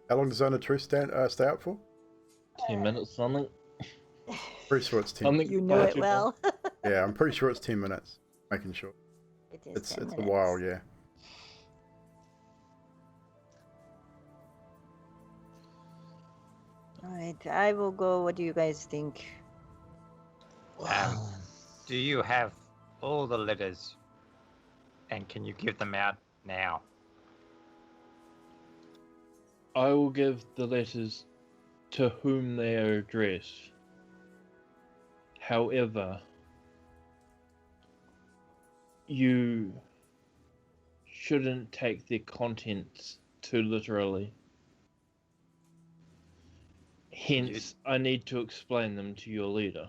How long does Zone of Truth stay out for? 10 minutes, something. Pretty sure it's 10. Something You know it well. Yeah, I'm pretty sure it's 10 minutes. Making sure. It is It's 10 a minutes. while, yeah. Alright, I will go. What do you guys think? Do you have all the letters? And can you give them out now? I will give the letters to whom they are addressed. However, you shouldn't take their contents too literally. Hence, I need to explain them to your leader.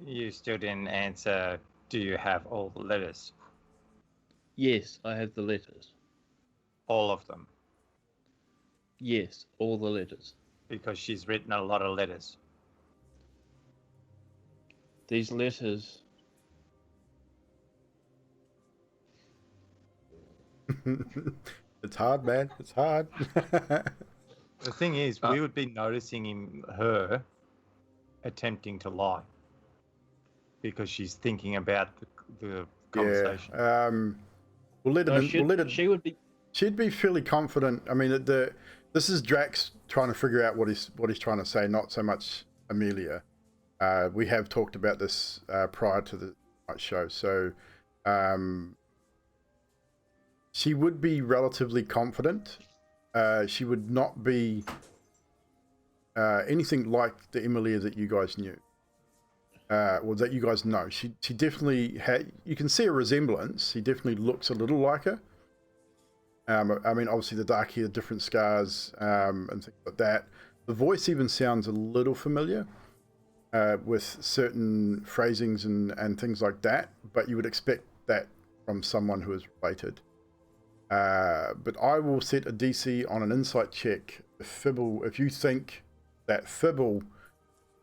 You still didn't answer, do you have all the letters? Yes, I have the letters. All of them. Yes, all the letters. Because she's written a lot of letters. These letters... It's hard, man. It's hard. The thing is, we would be noticing her attempting to lie. Because she's thinking about the conversation. Yeah. We'll let it. She would be... She'd be fairly confident. I mean, this is Drax trying to figure out what he's trying to say, not so much Amelia. We have talked about this prior to the show, so she would be relatively confident. She would not be anything like the Emilia that you guys knew, or that you guys know. She definitely had. You can see a resemblance. He definitely looks a little like her. I mean, obviously the dark hair, different scars, and things like that. The voice even sounds a little familiar. with certain phrasings and things like that, but you would expect that from someone who is related. But I will set a DC on an insight check if you think that Fibble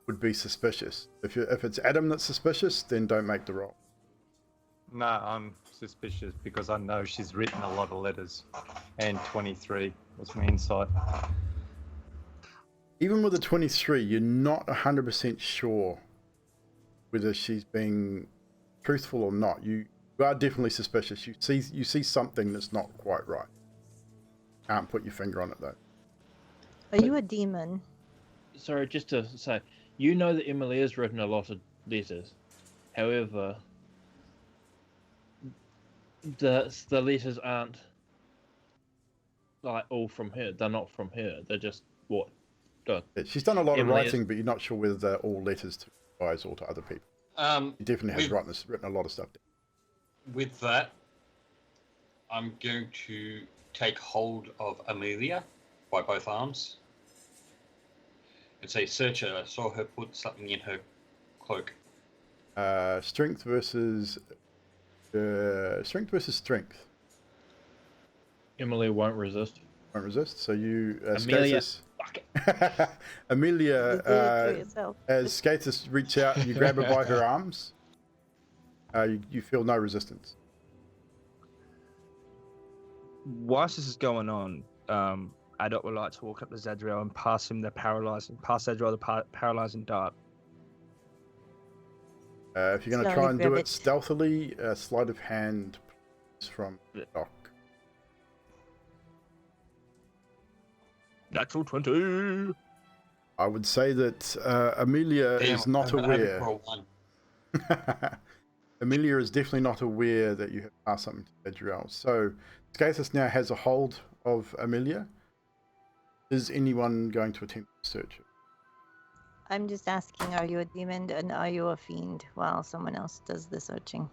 would be suspicious. If it's Adam that's suspicious, then don't make the roll. No, I'm suspicious because I know she's written a lot of letters, and 23 was my insight. Even with a 23, you're not 100% sure whether she's being truthful or not. You are definitely suspicious. You see something that's not quite right. Can't put your finger on it though. Are you a demon? Sorry, just to say, you know that Emily has written a lot of letters. However, the letters aren't like all from her. They're not from her. They're just what. Yeah, she's done a lot Emily of writing, but you're not sure whether they're all letters to you guys or to other people. She definitely has written a lot of stuff down. With that, I'm going to take hold of Amelia by both arms and say, "Search her. I saw her put something in her cloak." Strength versus strength. Emily won't resist. Won't resist. So you, Amelia. Skathis, Fuck it. Amelia, You do it to yourself. as Skathis reach out and you grab her by her arms, you feel no resistance. Whilst this is going on, Adot would like to walk up to Zadriel and pass Zadriel the paralyzing dart. If you're going to Slowly try and do grab it it. stealthily, sleight of hand from Doc. Natural 20. I would say that Amelia is not I'm hoping aware. for a 1. Amelia is definitely not aware that you have passed something to Zadriel. So Skathis now has a hold of Amelia. Is anyone going to attempt to search her? I'm just asking, are you a demon and are you a fiend while someone else does the searching?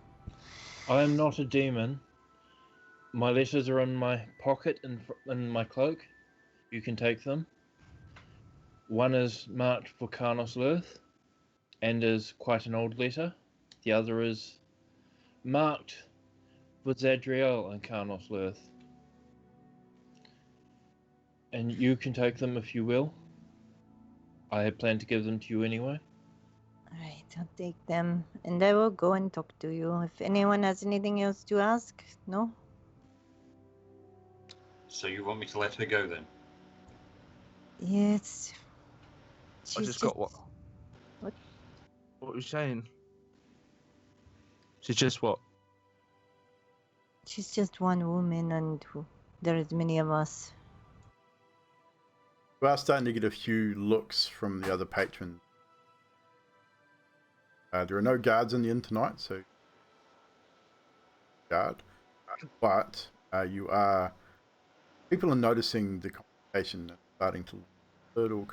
I am not a demon. My letters are in my pocket in my cloak. You can take them. One is marked for Carnos Lurth and is quite an old letter. The other is marked for Zadriel and Carnos Lurth. And you can take them if you will. I had planned to give them to you anyway. Alright, I'll take them and I will go and talk to you. If anyone has anything else to ask, no? So you want me to let her go then? Yes. I just got what? What? What were you saying? She's just what? She's just one woman and there is many of us. We are starting to get a few looks from the other patrons. There are no guards in the inn tonight, so guard. But people are noticing the conversation starting to little.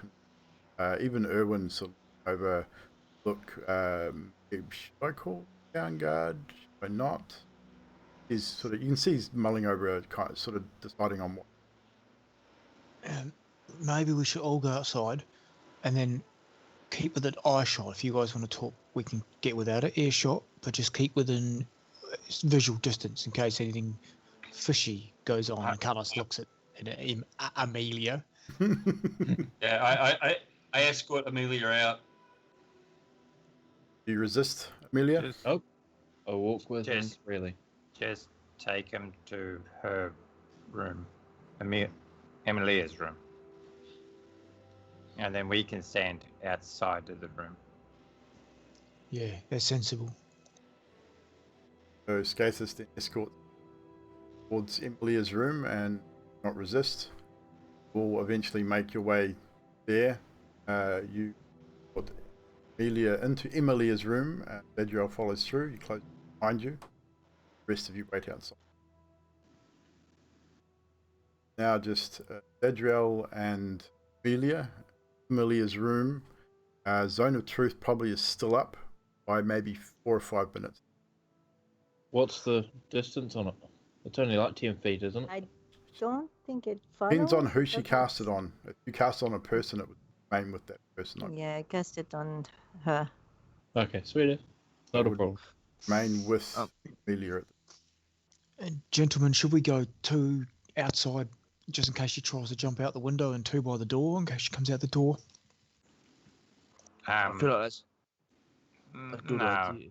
Even Erwin sort of overlook. Should I call down guard? Should I not? He's sort of, you can see he's mulling over a kind of, sort of deciding on what. Maybe we should all go outside and then keep within eye shot. If you guys want to talk, we can get without it, earshot, but just keep within visual distance in case anything fishy goes on. And Carlos looks at Amelia. Yeah, I escort Amelia out. Do you resist, Amelia? Just, Oh, I walk with him Just- freely. just take him to her room, Amelia's room. And then we can stand outside of the room. Yeah, that's sensible. So Skathis then escorts towards Amelia's room and not resist. Will eventually make your way there. You put Amelia into Amelia's room. Zadriel follows through. You close behind you. The rest of you wait outside. Now just Zadriel and Amelia. Amelia's room. Zone of Truth probably is still up by maybe 4 or 5 minutes. What's the distance on it? It's only like 10 feet, isn't it? I don't think it follows. Depends on who she does it? cast it on. If you cast it on a person, it would remain with that person. Yeah, I cast it on her. Okay, sweet. Not a would- problem. Remain with Um, Amelia. Gentlemen, should we go 2 outside just in case she tries to jump out the window and 2 by the door in case she comes out the door? I feel like that's a good No. idea.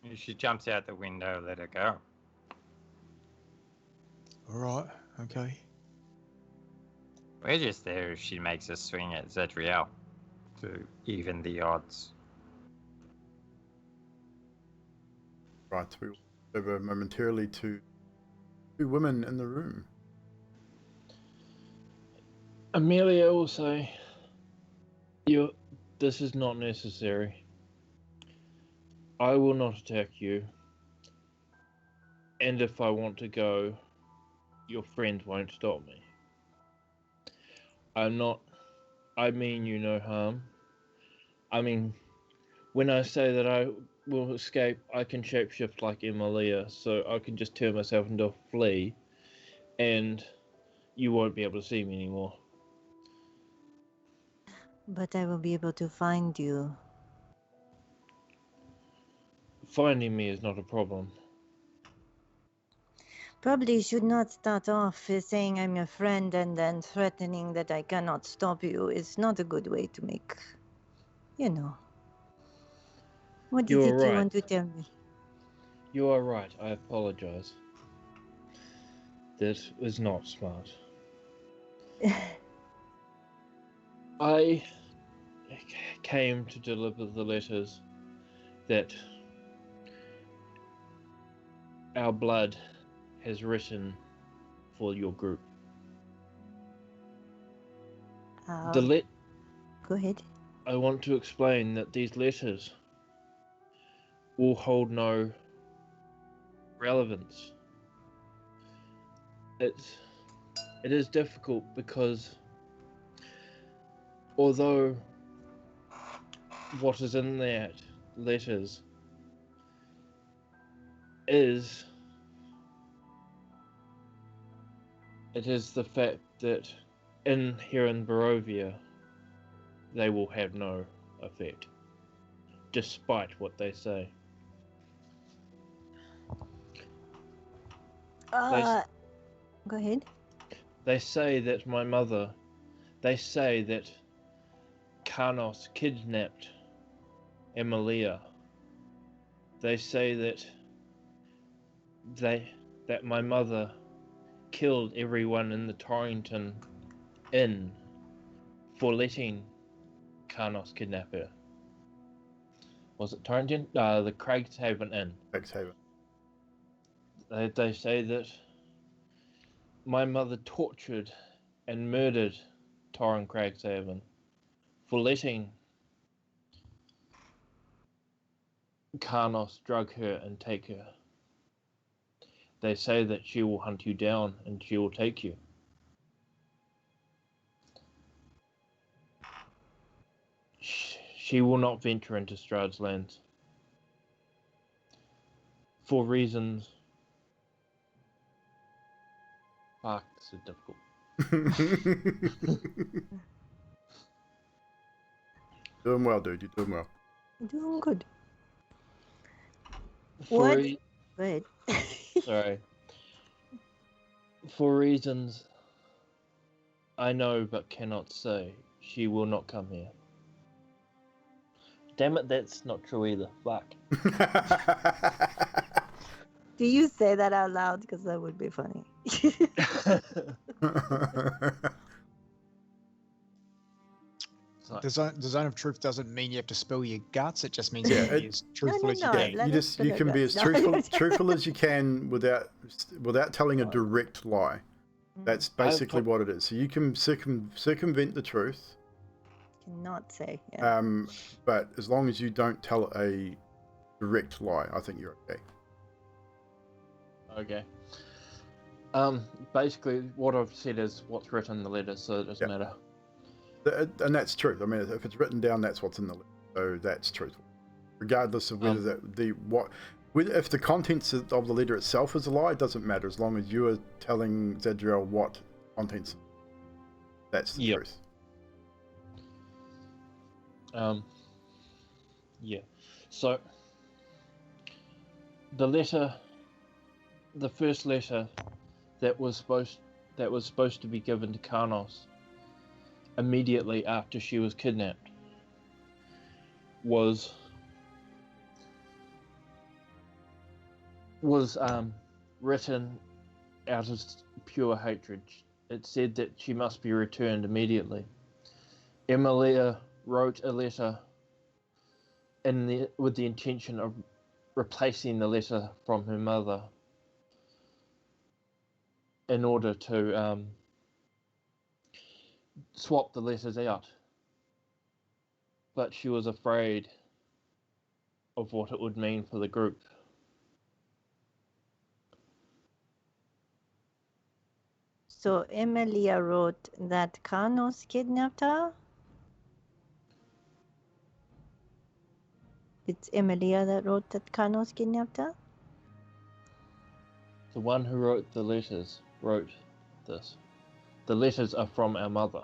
If she jumps out the window, let her go. All right. Okay. We're just there if she makes a swing at Zedriel to even the odds. Right, we will over momentarily to 2 women in the room. Amelia will say, this is not necessary. I will not attack you. And if I want to go, your friends won't stop me. I mean you no harm. I mean, when I say that I will escape, I can shapeshift like Emilia, so I can just turn myself into a flea, and you won't be able to see me anymore. But I will be able to find you. Finding me is not a problem. Probably should not start off with saying I'm your friend and then threatening that I cannot stop you. It's not a good way to make, you know. What You is are it you right. want to tell me? You are right, I apologize. That was not smart. I came to deliver the letters that our blood has written for your group. Go ahead. I want to explain that these letters will hold no relevance. It is difficult because although what is in that letters is the fact that here in Barovia they will have no effect, despite what they say. Go ahead. They say that my mother, they say that Karnos kidnapped Emilia. They say that my mother killed everyone in the Torrington Inn for letting Karnos kidnap her. Was it Torrington? The Craighaven Inn. Craighaven. They say that my mother tortured and murdered Torrin Craighaven for letting Karnos drug her and take her. They say that she will hunt you down and she will take you. She will not venture into Strahd's lands. For reasons... Fuck, this is difficult. Doing well, dude. You're doing well. Doing good. For What? Go ahead. Sorry. For reasons I know but cannot say, she will not come here. Damn it, that's not true either. Fuck. Do you say that out loud? Because that would be funny. The zone of truth doesn't mean you have to spill your guts. It just means Yeah, you can be as truthful as you no, can. let you us just spill you our can be as guts. No. truthful as you can without telling a direct lie. That's basically what it is. So you can circumvent the truth. Cannot say. Yeah. But as long as you don't tell a direct lie, I think you're okay. Okay. Basically, what I've said is what's written in the letter, so it doesn't matter. And that's truth. I mean, if it's written down, that's what's in the letter. So that's truthful, regardless of whether if the contents of the letter itself is a lie. It doesn't matter as long as you are telling Zadriel what contents. That's the truth. Yeah. So the first letter that was supposed to be given to Karnos immediately after she was kidnapped was written out of pure hatred. It said that she must be returned immediately. Emilia wrote a letter with the intention of replacing the letter from her mother in order to swap the letters out. But she was afraid of what it would mean for the group. So Emilia wrote that Carlos kidnapped her? It's Emilia that wrote that Carlos kidnapped her? The one who wrote the letters wrote this. The letters are from our mother.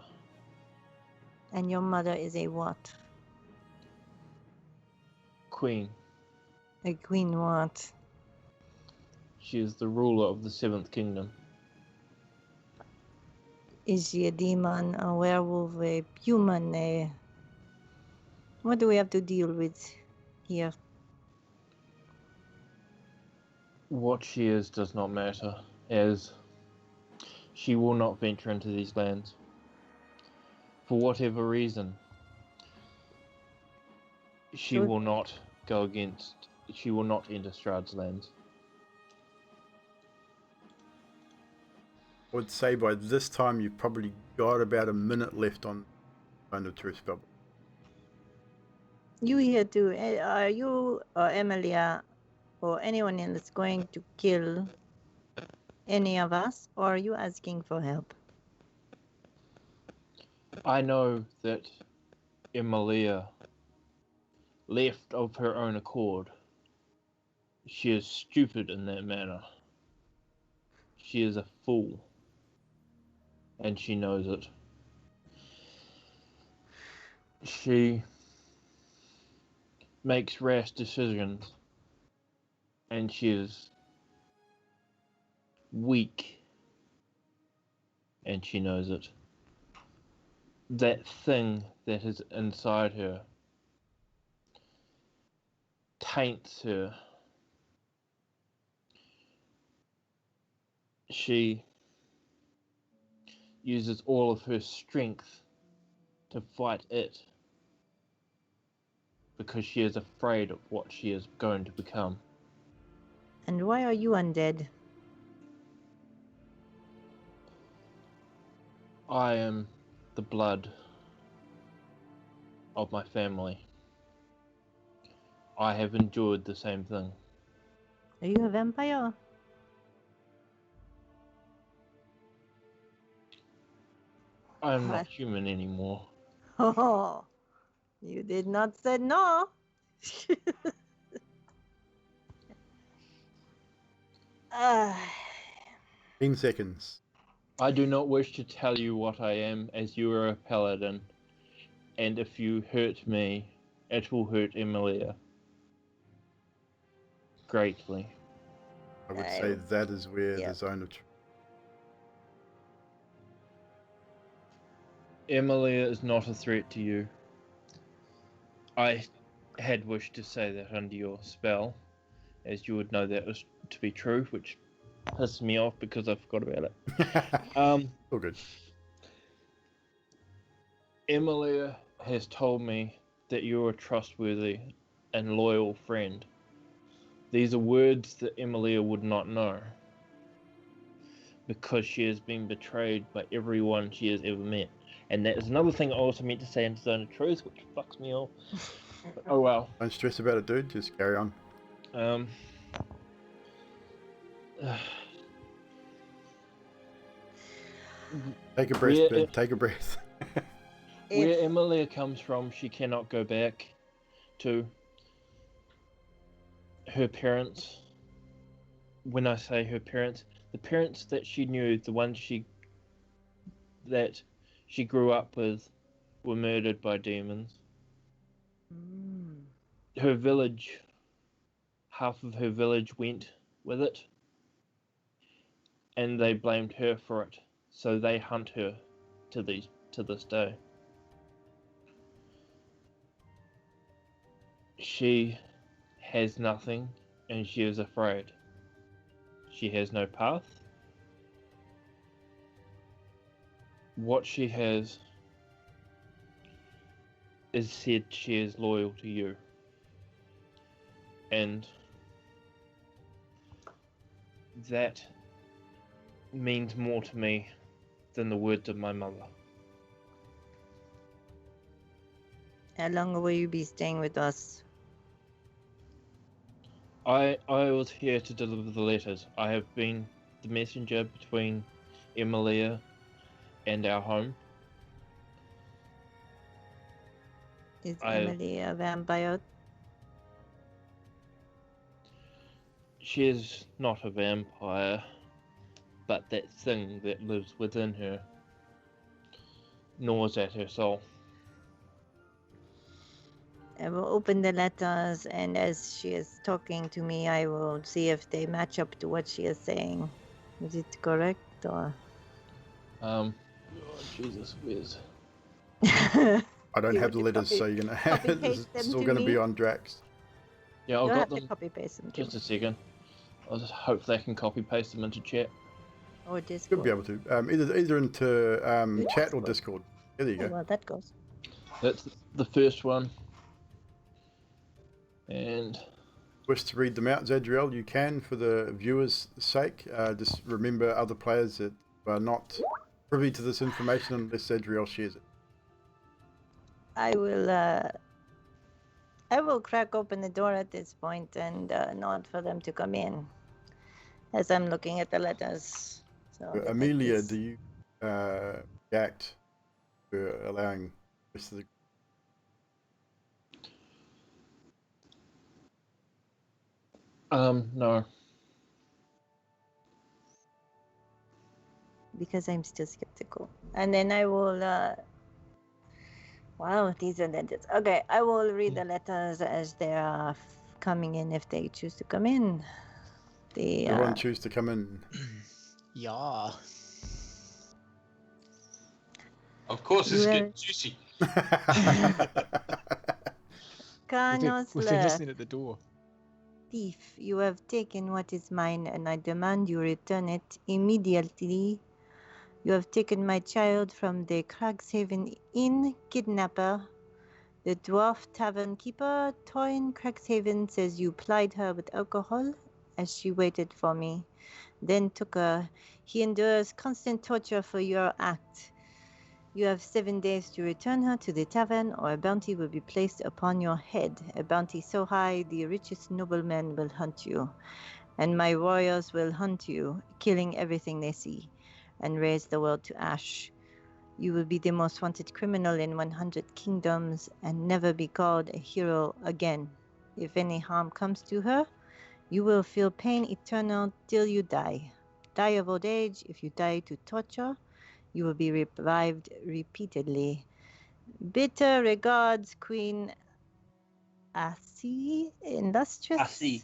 And your mother is a what? Queen. A queen what? She is the ruler of the Seventh Kingdom. Is she a demon, a werewolf, a human? What do we have to deal with here? What she is does not matter, as she will not venture into these lands. For whatever reason, she will not enter Strahd's lands. I would say by this time you've probably got about a minute left on the truth bubble. You here too. Are you or Emilia or anyone else going to kill any of us, or are you asking for help? I know that Emilia left of her own accord. She is stupid in that manner. She is a fool. And she knows it. She makes rash decisions. And she is weak. And she knows it. That thing that is inside her taints her. She uses all of her strength to fight it because she is afraid of what she is going to become. And why are you undead? I am the blood of my family. I have endured the same thing. Are you a vampire? I am not human anymore. Oh, you did not say no. 10 seconds. I do not wish to tell you what I am, as you are a paladin, and if you hurt me, it will hurt Emilia greatly. I would say that is where the zone of truth. Emilia is not a threat to you. I had wished to say that under your spell, as you would know that was to be true, which pissed me off because I forgot about it. All good. Emilia has told me that you're a trustworthy and loyal friend. These are words that Emilia would not know, because she has been betrayed by everyone she has ever met. And that is another thing I also meant to say in Zone of Truth, which fucks me off. But, oh well. Don't stress about it, dude. Just carry on. Take a breath, Ben. Take a breath. Where Emilia comes from, she cannot go back to. Her parents. When I say her parents, the parents that she knew, the ones that she grew up with, were murdered by demons. her village, half of her village went with it, and they blamed her for it. So they hunt her to this day. She has nothing, and she is afraid. She has no path. What she has is said she is loyal to you. And that means more to me than the words of my mother. How long will you be staying with us? I was here to deliver the letters. I have been the messenger between Emilia and our home. Is Emily a vampire? She is not a vampire, but that thing that lives within her gnaws at her soul. I will open the letters, and as she is talking to me, I will see if they match up to what she is saying. Is it correct, or? Oh, Jesus, where's... I don't You have want the to letters, so you're gonna have copy-paste it's them still to gonna be me? on Drax. Yeah, I've You'll got have to them. copy paste them. Just a second. I'll just hope they can copy paste them into chat. Or Should Discord. be able to. Either into chat or Discord. Discord. Yeah, there you Oh, go. well, that goes. That's the first one. And Wish to read them out, Zadriel, you can for the viewers' sake. Just remember other players that are not privy to this information unless Zadriel shares it. I will crack open the door at this point and nod for them to come in as I'm looking at the letters. So they Amelia, like this. do you react to allowing the rest of the... no. Because I'm still skeptical. And then I will wow, these are letters. Okay, I will read the letters as they are coming in if they choose to come in. Everyone choose to come in. Yeah. Of course, it's You getting have- juicy. Carlos We've been listening at the door. thief, you have taken what is mine, and I demand you return it immediately. You have taken my child from the Cragshaven Inn kidnapper. The dwarf tavern keeper, Toyn Cragshaven, says you plied her with alcohol as she waited for me, then took her. He endures constant torture for your act. You have 7 days to return her to the tavern, or a bounty will be placed upon your head. A bounty so high the richest noblemen will hunt you, and my warriors will hunt you, killing everything they see, and raise the world to ash. You will be the most wanted criminal in 100 kingdoms, and never be called a hero again. If any harm comes to her, you will feel pain eternal till you die. Die of old age if you die to torture. You will be revived repeatedly. Bitter regards, Queen Asi Illustrious, Asi.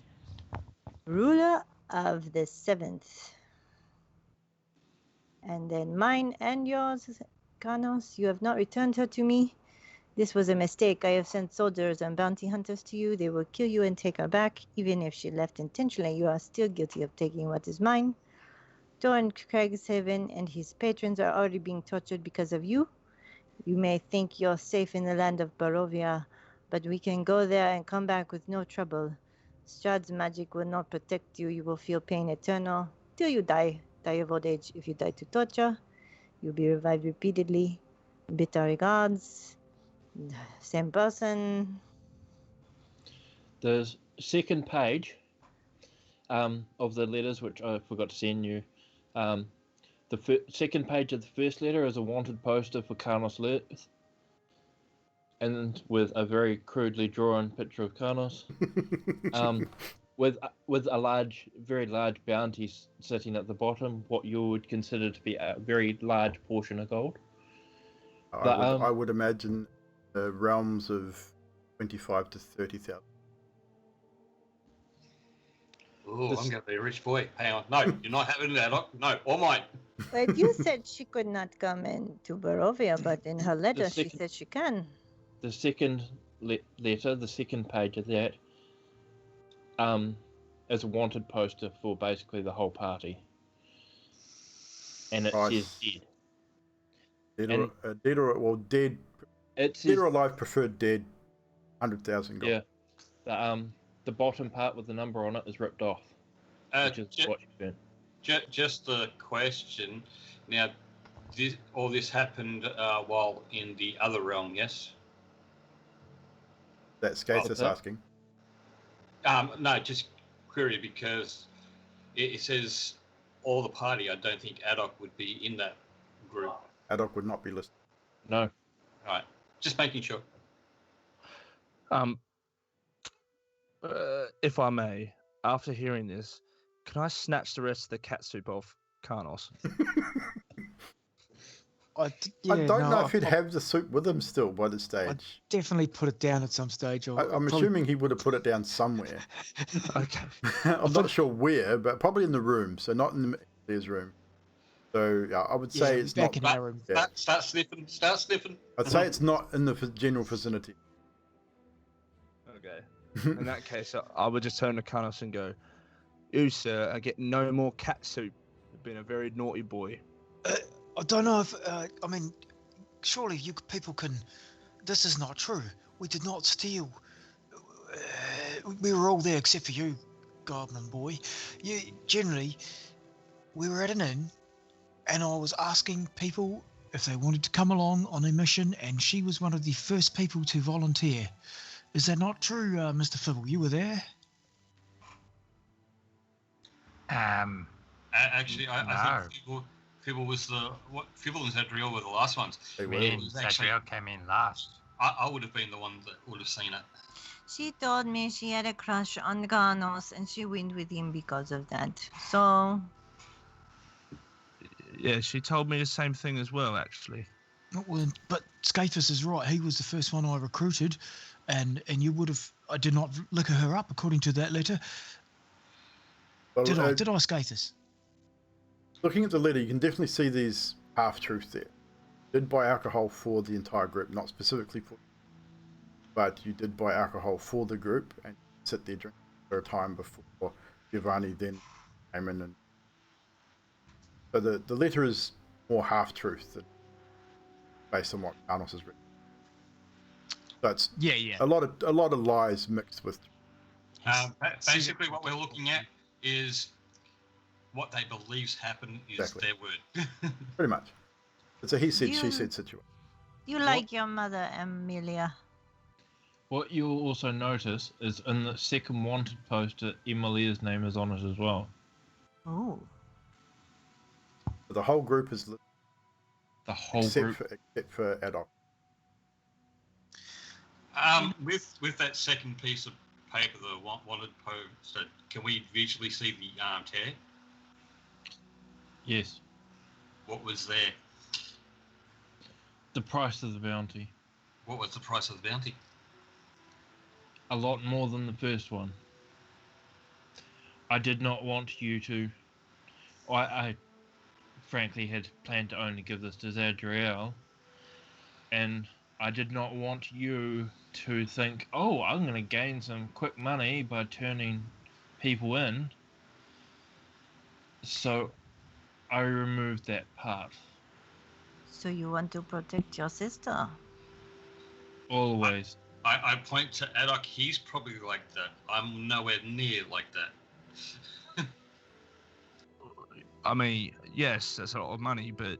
ruler of the 7th. And then mine and yours, Carnos, you have not returned her to me. This was a mistake. I have sent soldiers and bounty hunters to you. They will kill you and take her back. Even if she left intentionally, you are still guilty of taking what is mine. Doran Cragshaven and his patrons are already being tortured because of you. You may think you're safe in the land of Barovia, but we can go there and come back with no trouble. Strahd's magic will not protect you. You will feel pain eternal till you die. Die of old age if you die to torture. You'll be revived repeatedly. Bitter regards. Same person. The second page of the letters, which I forgot to send you, the second page of the first letter is a wanted poster for Carnos Lurth, and with a very crudely drawn picture of Carnos, with a very large bounty sitting at the bottom, what you would consider to be a very large portion of gold. I would imagine the realms of 25 to 30,000. Oh, This- I'm going to be a rich boy. Hang on. No, you're not having that. No, all mine. But you said she could not come into Barovia, but in her letter she second- said she can. The second letter, the second page of that, is a wanted poster for basically the whole party, and it Right. says dead. Dead or dead. It Dead says or alive, preferred dead. 100,000 gold. yeah. The bottom part with the number on it is ripped off, which is what you burnt. Just a question. Now, all this happened while in the other realm, yes? That's Skathis that? asking. No, just query because it says all the party. I don't think Adok would be in that group. Adok would not be listed. No. Right. Just making sure. If I may, after hearing this, can I snatch the rest of the cat soup off Karnos? I don't know if he'd have the soup with him still by this stage. Definitely put it down at some stage. I'm assuming he would have put it down somewhere. Okay. I'm not sure where, but probably in the room. So not in his room. So yeah, I would say it's back not. in our room. Yeah. Start sniffing. Start sniffing. I'd say it's not in the general vicinity. Okay. In that case, I would just turn to Karnos and go, "You, sir, I get no more cat soup. You've been a very naughty boy." I don't know if I mean, surely you people can. This is not true. We did not steal. We were all there except for you, Goblin boy. You generally, we were at an inn, and I was asking people if they wanted to come along on a mission, and she was one of the first people to volunteer. Is that not true, Mr. Fibble? You were there. Actually, I think Fibble was Fibble and Zadriel were the last ones. Me and Zadriel came in last. I would have been the one that would have seen it. She told me she had a crush on Ganos and she went with him because of that. So, Yeah, she told me the same thing as well, actually. Well, but Skathis is right. He was the first one I recruited, and you would have. I did not liquor her up according to that letter. Well, Did I, Skathis? Looking at the letter, you can definitely see these half-truths there. You did buy alcohol for the entire group, not specifically for, but you did buy alcohol for the group and sit there drinking for a time before Giovanni then came in. And so the letter is more half-truth than based on what Karnos has written. So it's a lot of lies mixed with. Basically, what we're looking at is what they believe's happened is Exactly. their word. Pretty much. It's a he said, she You- said situation. you like your mother, Amelia. What you'll also notice is in the second wanted poster, Emilia's name is on it as well. Oh. The whole group is The whole except group. for Adok. With that second piece of paper, the wanted poster, can we visually see the tear? Yes. What was there? The price of the bounty. What was the price of the bounty? A lot more than the first one. I did not want you to. I frankly had planned to only give this to Zadriel, and I did not want you to think, oh, I'm going to gain some quick money by turning people in. So I removed that part. So you want to protect your sister? Always. I point to Adok, he's probably like that. I'm nowhere near like that. I mean, yes, that's a lot of money, but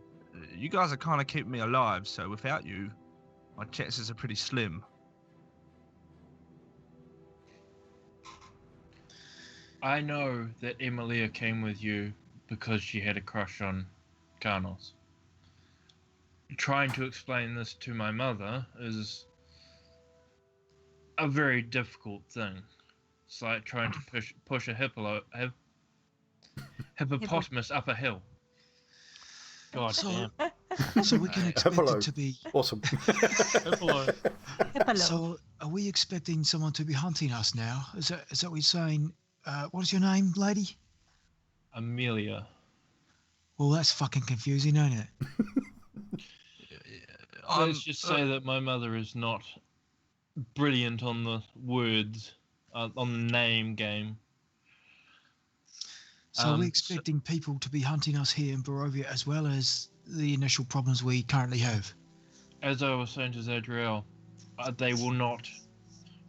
you guys are kind of keeping me alive, so without you, my chances are pretty slim. I know that Emilia came with you because she had a crush on Karnos. Trying to explain this to my mother is a very difficult thing. It's like trying to push a hippopotamus up a hill. God So- damn. So we can expect Hippolo. it to be. Awesome. Hippolo. So are we expecting someone to be hunting us now? Is that what you're saying, what is your name, lady? Amelia. Well, that's fucking confusing, isn't it? Let's just say that my mother is not brilliant on the words, on the name game. So we're expecting people to be hunting us here in Barovia as well as the initial problems we currently have. As I was saying to Zadriel, they will not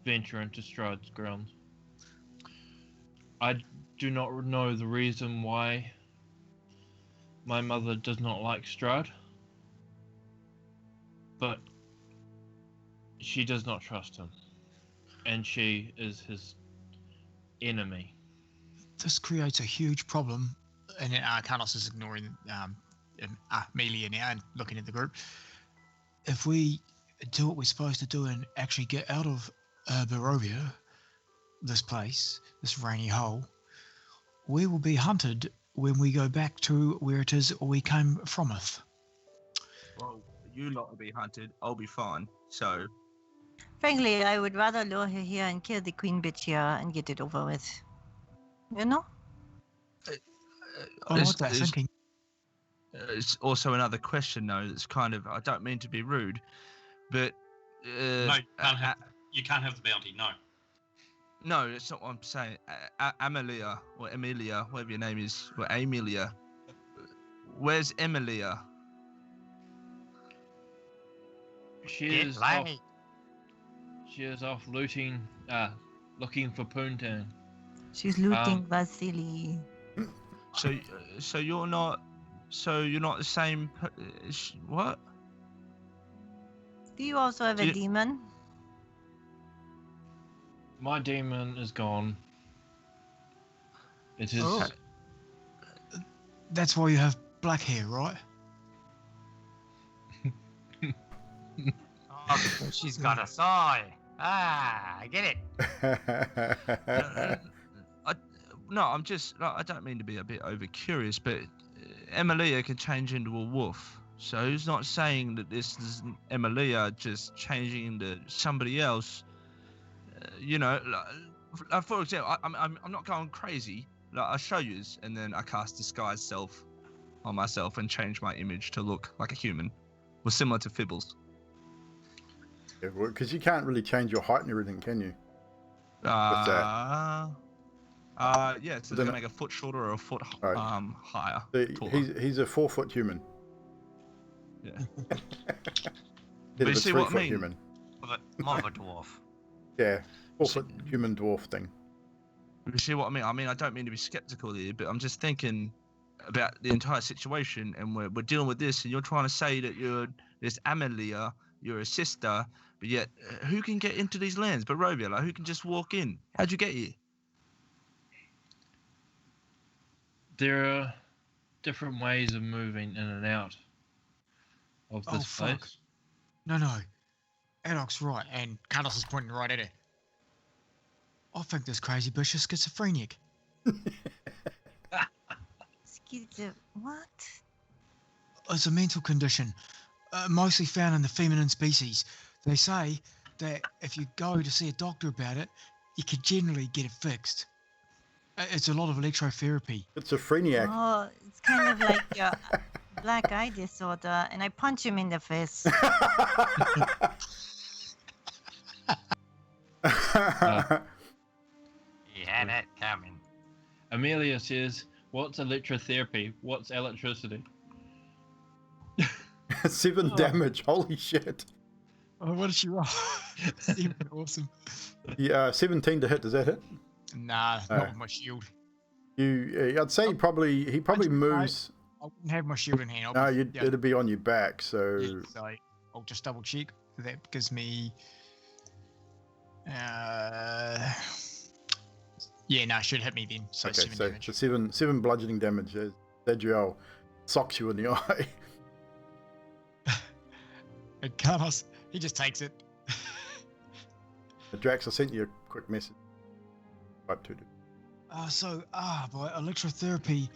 venture into Strahd's grounds. I do not know the reason why my mother does not like Strahd, but she does not trust him, and she is his enemy. This creates a huge problem, and Carlos is ignoring Amelia now and looking at the group. If we do what we're supposed to do and actually get out of Barovia, this place, this rainy hole, we will be hunted when we go back to where it is we came frometh. Well, you lot will be hunted. I'll be fine. So, Frankly, I would rather lure her here and kill the queen bitch here and get it over with. You know? I like that thinking. It's also another question, though. That's kind of, I don't mean to be rude, but No, you can't have the bounty. No. No, that's not what I'm saying. Amelia, or Emilia, whatever your name is, or Amelia. Where's Emilia? She is off looting, looking for Poontang. She's looting Vasily. So you're not the same. What? Do you also have a demon? My demon is gone. It is. Oh. That's why you have black hair, right? Oh, because she's got a thigh. Ah, I get it. No, I'm just. I don't mean to be a bit over curious, but Emilia can change into a wolf. So who's not saying that this is Emilia just changing into somebody else? You know, like, for example, I'm not going crazy. Like, I show you, and then I cast disguise self on myself and change my image to look like a human, or similar to Fibbles. Yeah, because you can't really change your height and everything, can you? Yeah, so they're gonna make a foot shorter or a foot higher. He's a 4 foot human. Yeah. But you see what I mean? Human. More of a dwarf. Yeah, 4 foot human dwarf thing. You see what I mean? I mean, I don't mean to be skeptical here, but I'm just thinking about the entire situation, and we're dealing with this, and you're trying to say that you're this Amelia, you're a sister, but yet who can get into these lands? Barovia, like, who can just walk in? How'd you get here? There are different ways of moving in and out of this place. Fuck. No. Adoc's right, and Carlos is pointing right at it. I think this crazy bitch is schizophrenic. What? It's a mental condition, mostly found in the feminine species. They say that if you go to see a doctor about it, you can generally get it fixed. It's a lot of electrotherapy. It's a freeniac. Oh, it's kind of like your black eye disorder, and I punch him in the face. He had it coming. Amelia says, "What's electrotherapy? What's electricity?" 7 damage. Holy shit. Oh, what did she roll? Awesome. Yeah, 17 to hit. Does that hit? Nah, not with my shield. I'd say he probably moves. I wouldn't have my shield in hand. No, it'd be on your back. So, yeah, so I'll just double check. That gives me. Should hit me then. So okay, 7 so damage. 7 bludgeoning damage. Zadriel socks you in the eye. And Carlos, he just takes it. Drax, I sent you a quick message. By electrotherapy,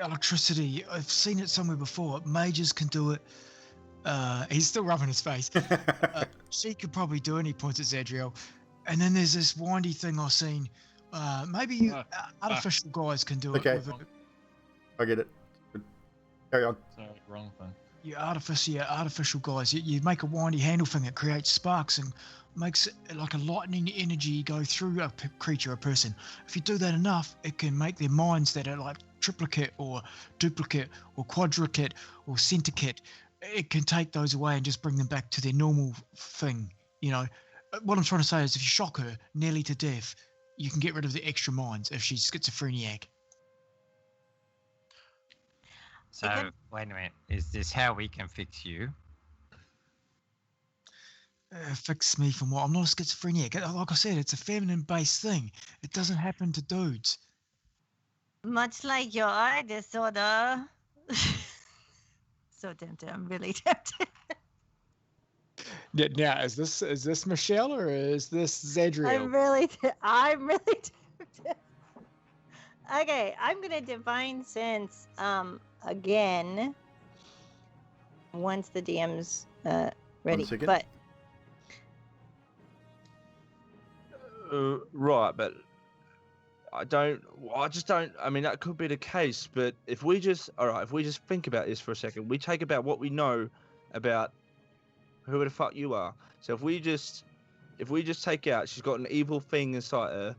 electricity. I've seen it somewhere before. Mages can do it. He's still rubbing his face. She could probably do it. And he points at Zadriel. And then there's this windy thing I've seen Maybe Fuck, artificial guys can do Okay. it. With I get it. Carry on. Sorry, wrong thing. you artificial guys. You make a windy handle thing. It creates sparks and makes it like a lightning energy go through a creature, a person. If you do that enough, it can make their minds that are like triplicate or duplicate or quadricate or centicate. It can take those away and just bring them back to their normal thing. You know, what I'm trying to say is, if you shock her nearly to death, you can get rid of the extra minds if she's schizophrenic. So, wait a minute. Is this how we can fix you? Fix me from what? I'm not a schizophrenic. Like I said, it's a feminine-based thing. It doesn't happen to dudes. Much like your eye disorder. So tempted. I'm really tempted. Now, is this Michelle or is this Zadriel? I'm really tempted. Okay, I'm gonna divine sense again once the DM's ready. second. But Right, but I just don't. I mean, that could be the case, but if we just think about this for a second, we take about what we know about who the fuck you are. So if we just take out, she's got an evil thing inside her.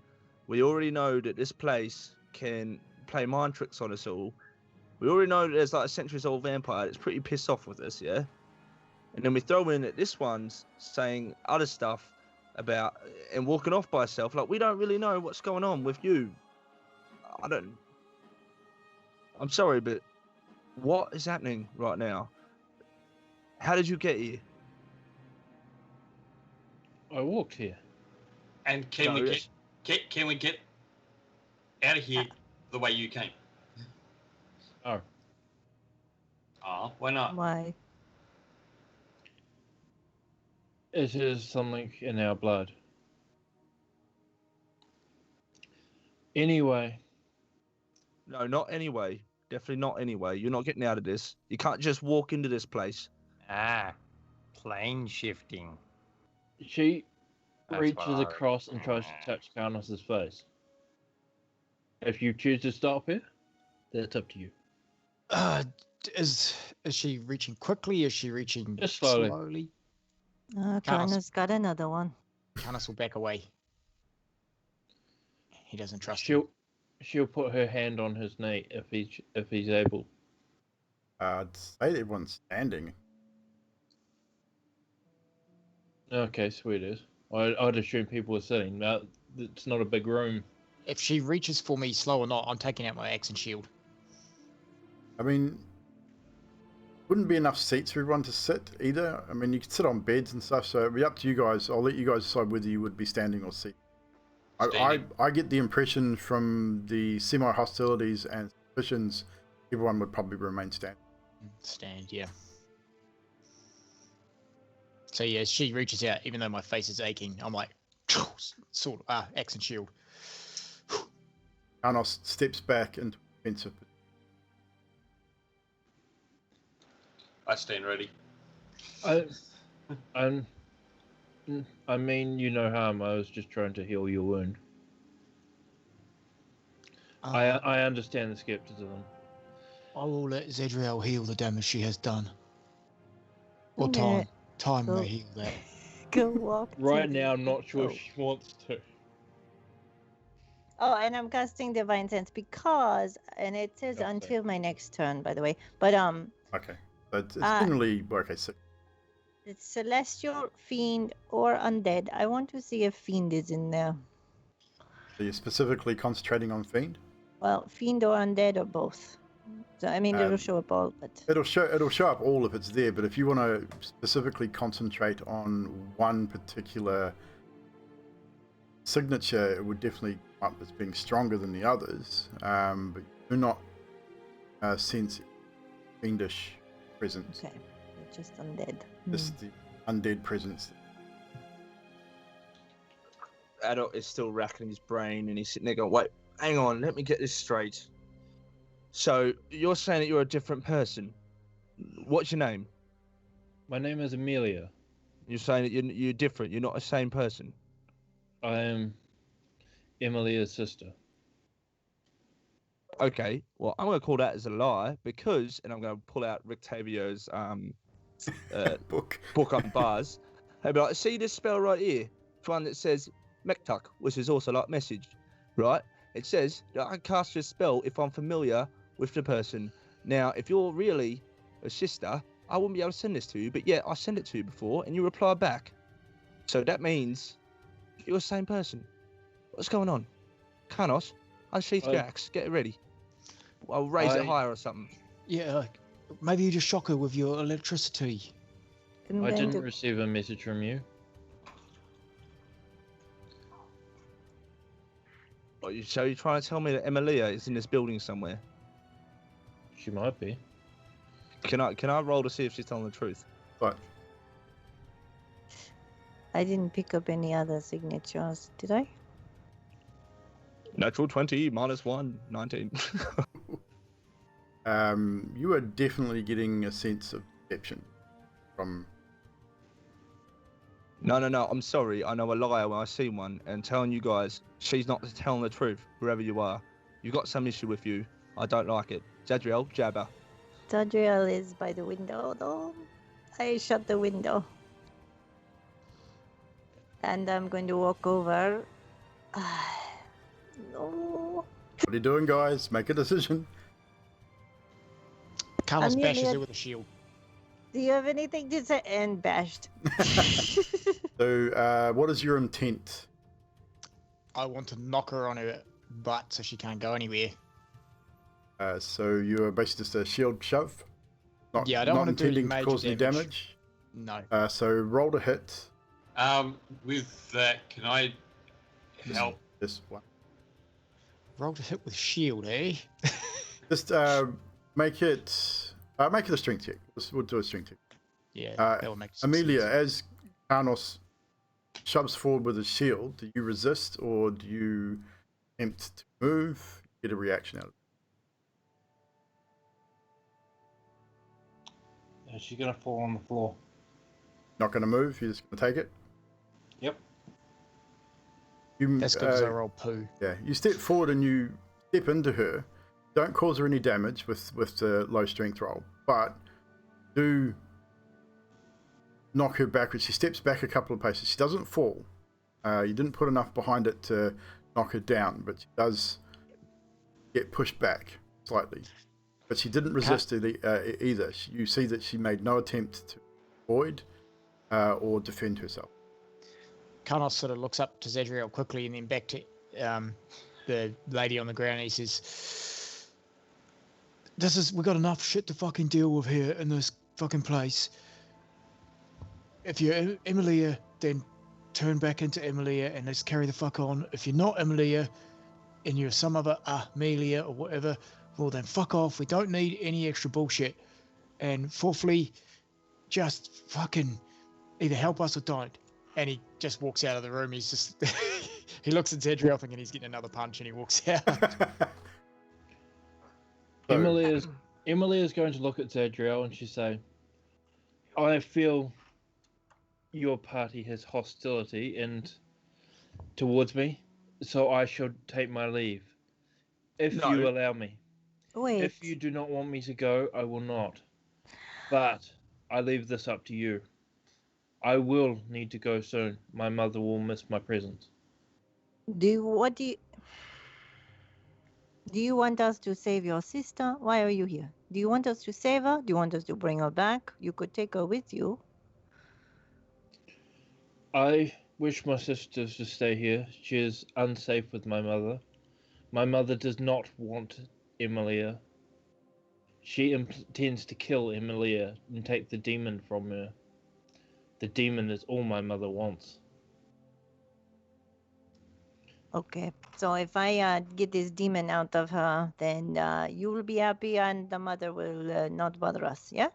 We already know that this place can play mind tricks on us all. We already know that there's like a centuries-old vampire that's pretty pissed off with us, yeah? And then we throw in that this one's saying other stuff about and walking off by herself. Like, we don't really know what's going on with you. I'm sorry, but what is happening right now? How did you get here? I walked here. And can we get out of here the way you came? Oh. Oh, why not? why? It is something in our blood. Anyway. No, not anyway. Definitely not anyway. You're not getting out of this. You can't just walk into this place. Plane shifting. She That's reaches what I across and tries to touch Carnos's face. If you choose to stop her, that's up to you. Is she reaching quickly? Is she reaching Just slowly. Karna's got another one. Carnos will back away. He doesn't trust you. She'll put her hand on his knee if he's able. I'd say everyone's standing. Okay, sweet as. I'd assume people are sitting. Now, it's not a big room. If she reaches for me, slow or not, I'm taking out my axe and shield. I mean, wouldn't be enough seats for everyone to sit either. I mean, you could sit on beds and stuff, so it'd be up to you guys. I'll let you guys decide whether you would be standing or sitting. I get the impression from the semi-hostilities and suspicions, everyone would probably remain standing. Stand, yeah. So yeah, she reaches out, even though my face is aching. I'm like, sort of, axe and shield. Carnos steps back into defensive. I stand ready. I mean, you no harm. I was just trying to heal your wound. I understand the skepticism. I will let Zadriel heal the damage she has done. Or Yeah. Time Go. may heal that. Go walk. Right to now, the- I'm not sure Oh. if she wants to. Oh, and I'm casting Divine Sense because, and it says Okay. until my next turn, by the way. But Okay, so it's generally okay. So it's Celestial, Fiend, or Undead. I want to see if Fiend is in there. you're specifically concentrating on Fiend. Well, Fiend or Undead or both. So I mean, it'll show up all, but It'll show up all if it's there, but if you want to specifically concentrate on one particular signature, it would definitely come up as being stronger than the others. But do not sense fiendish presence. okay, just Undead. Just the undead presence. Adult is still racking his brain and he's sitting there going, wait, hang on, let me get this straight. So, you're saying that you're a different person. What's your name? My name is Amelia. You're saying that you're different, you're not the same person. I am Emilia's sister. Okay, well, I'm going to call that as a lie because, and I'm going to pull out Rick Tavio's Book. book on bars. I'll be like, see this spell right here? The one that says Mektuk, which is also like message, right? It says that I can cast this spell if I'm familiar with the person. Now, if you're really a sister, I wouldn't be able to send this to you, but yet I sent it to you before and you reply back. So that means you're the same person. What's going on? Kanos, unsheath your axe, get it ready. I'll raise it higher or something. Yeah, maybe you just shock her with your electricity. And I then didn't receive a message from you. So you're trying to tell me that Emilia is in this building somewhere? She might be. Can I roll to see if she's telling the truth? But I didn't pick up any other signatures, did I? Natural 20 minus 1, 19. you are definitely getting a sense of deception from. No, I'm sorry. I know a liar when I see one, and telling you guys she's not telling the truth, whoever you are. You've got some issue with you. I don't like it. Zadriel, Jabba. Zadriel is by the window, though. I shut the window. And I'm going to walk over. No. What are you doing, guys? Make a decision. Carlos Amelia- bashes her with a shield. Do you have anything to say? And bashed. So, what is your intent? I want to knock her on her butt so she can't go anywhere. So you are basically just a shield shove. Not, Yeah, I don't not want to do any intending to major cause any damage. damage. No. So roll to hit. With that, can I help? This one. Roll to hit with shield, eh? Just make it a strength check. We'll do a strength check. Yeah, that will make sense. Amelia, as Carnos shoves forward with his shield, do you resist or do you attempt to move? Get a reaction out of it. She's gonna fall on the floor. Not going to move. You're just going to take it. Yep. You, That's good because I roll poo. Yeah, you step forward and you step into her. Don't cause her any damage with the low strength roll, but do knock her backwards. She steps back a couple of paces. She doesn't fall. You didn't put enough behind it to knock her down, but she does get pushed back slightly. But she didn't resist either. You see that she made no attempt to avoid or defend herself. Carlos sort of looks up to Zadriel quickly and then back to the lady on the ground. And he says, we've got enough shit to fucking deal with here in this fucking place. If you're Emilia, then turn back into Emilia and let's carry the fuck on. If you're not Emilia and you're some other Amelia or whatever, well then fuck off. We don't need any extra bullshit. And fourthly, just fucking either help us or don't. And he just walks out of the room. He's just he looks at Zadriel thinking he's getting another punch and he walks out. Emilia's going to look at Zadriel and she'll say, I feel your party has hostility towards me, so I should take my leave. If you allow me. Wait. If you do not want me to go, I will not. But I leave this up to you. I will need to go soon. My mother will miss my presence. Do you want us to save your sister? Why are you here? Do you want us to save her? Do you want us to bring her back? You could take her with you. I wish my sister to stay here. She is unsafe with my mother. My mother does not want Emilia. She intends to kill Emilia and take the demon from her. The demon is all my mother wants. Okay, so if I get this demon out of her, then you will be happy and the mother will not bother us, yeah?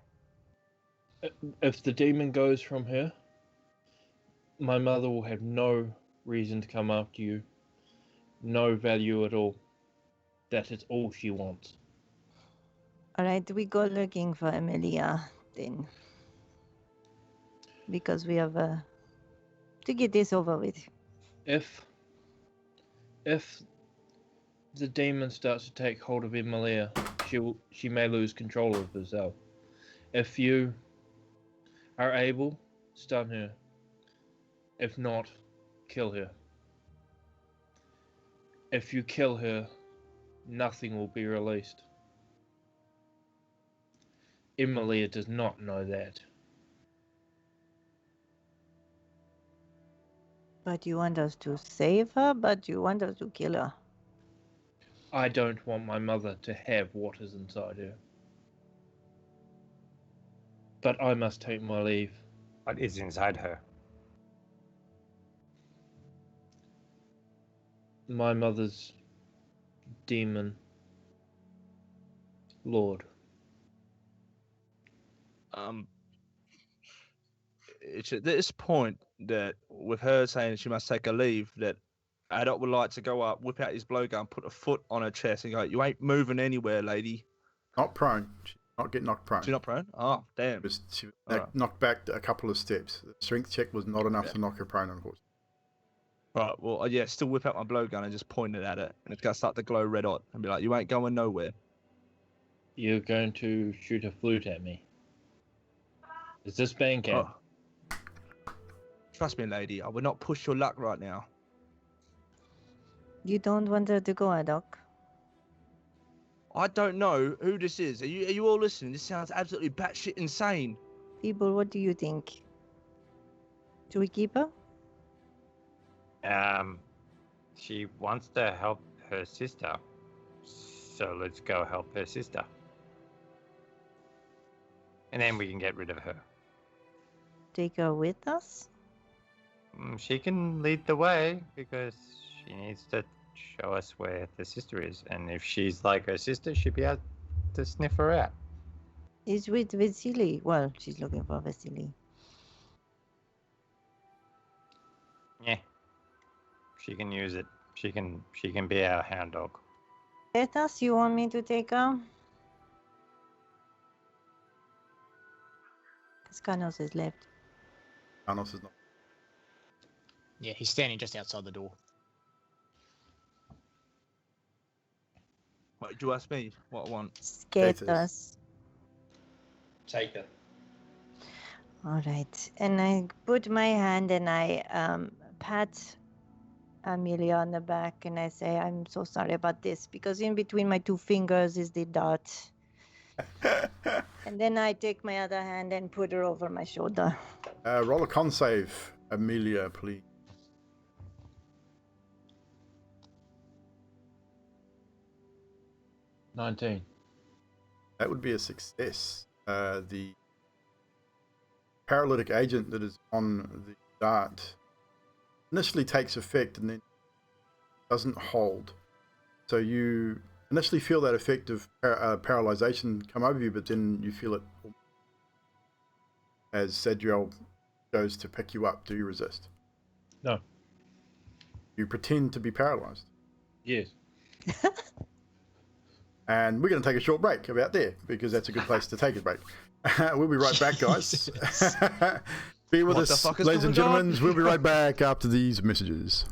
If the demon goes from her, my mother will have no reason to come after you. No value at all. That is all she wants. Alright, we go looking for Emilia then. Because we have to get this over with. If if the demon starts to take hold of Emilia, she may lose control of herself. If you are able, stun her. If not, kill her. If you kill her, nothing will be released. Emilia does not know that. But you want us to save her, but you want us to kill her. I don't want my mother to have what is inside her. But I must take my leave. What is inside her? My mother's demon lord. It's at this point that, with her saying she must take a leave, that Adult would like to go up, whip out his blowgun, put a foot on her chest, and go, "You ain't moving anywhere, lady." Not prone. She's not get knocked prone. She's not prone? Oh, damn. She was Alright. knocked back a couple of steps. The strength check was not enough to knock her prone, unfortunately. Right, well, yeah, still whip out my blowgun and just point it at it, and it's going to start to glow red hot, and be like, "You ain't going nowhere." You're going to shoot a flute at me. Is this Bandcamp? Oh. Trust me, lady, I would not push your luck right now. You don't want her to go, Adok? I don't know who this is. Are you all listening? This sounds absolutely batshit insane. People, what do you think? Do we keep her? She wants to help her sister, so let's go help her sister, and then we can get rid of her. Take her with us? She can lead the way because she needs to show us where the sister is, and if she's like her sister, she'll be able to sniff her out. Is with Vasily. Well, she's looking for Vasily. Yeah, she can use it. She can be our hound dog. Betas, you want me to take her? Because Carnos is left. Carnos is not. Yeah, he's standing just outside the door. What, do you ask me what I want? Sketas. Take her. All right. And I put my hand and I pat Amelia on the back and I say, "I'm so sorry about this," because in between my two fingers is the dart. And then I take my other hand and put her over my shoulder. Roll a con save, Amelia, please. 19. That would be a success. The paralytic agent that is on the dart initially takes effect and then doesn't hold. So you initially feel that effect of paralyzation come over you, but then you feel it as Sadriel goes to pick you up. Do you resist? No. You pretend to be paralyzed. Yes. And we're going to take a short break about there, because that's a good place to take a break. We'll be right back, guys. Be with us, ladies and gentlemen. We'll be right back after these messages.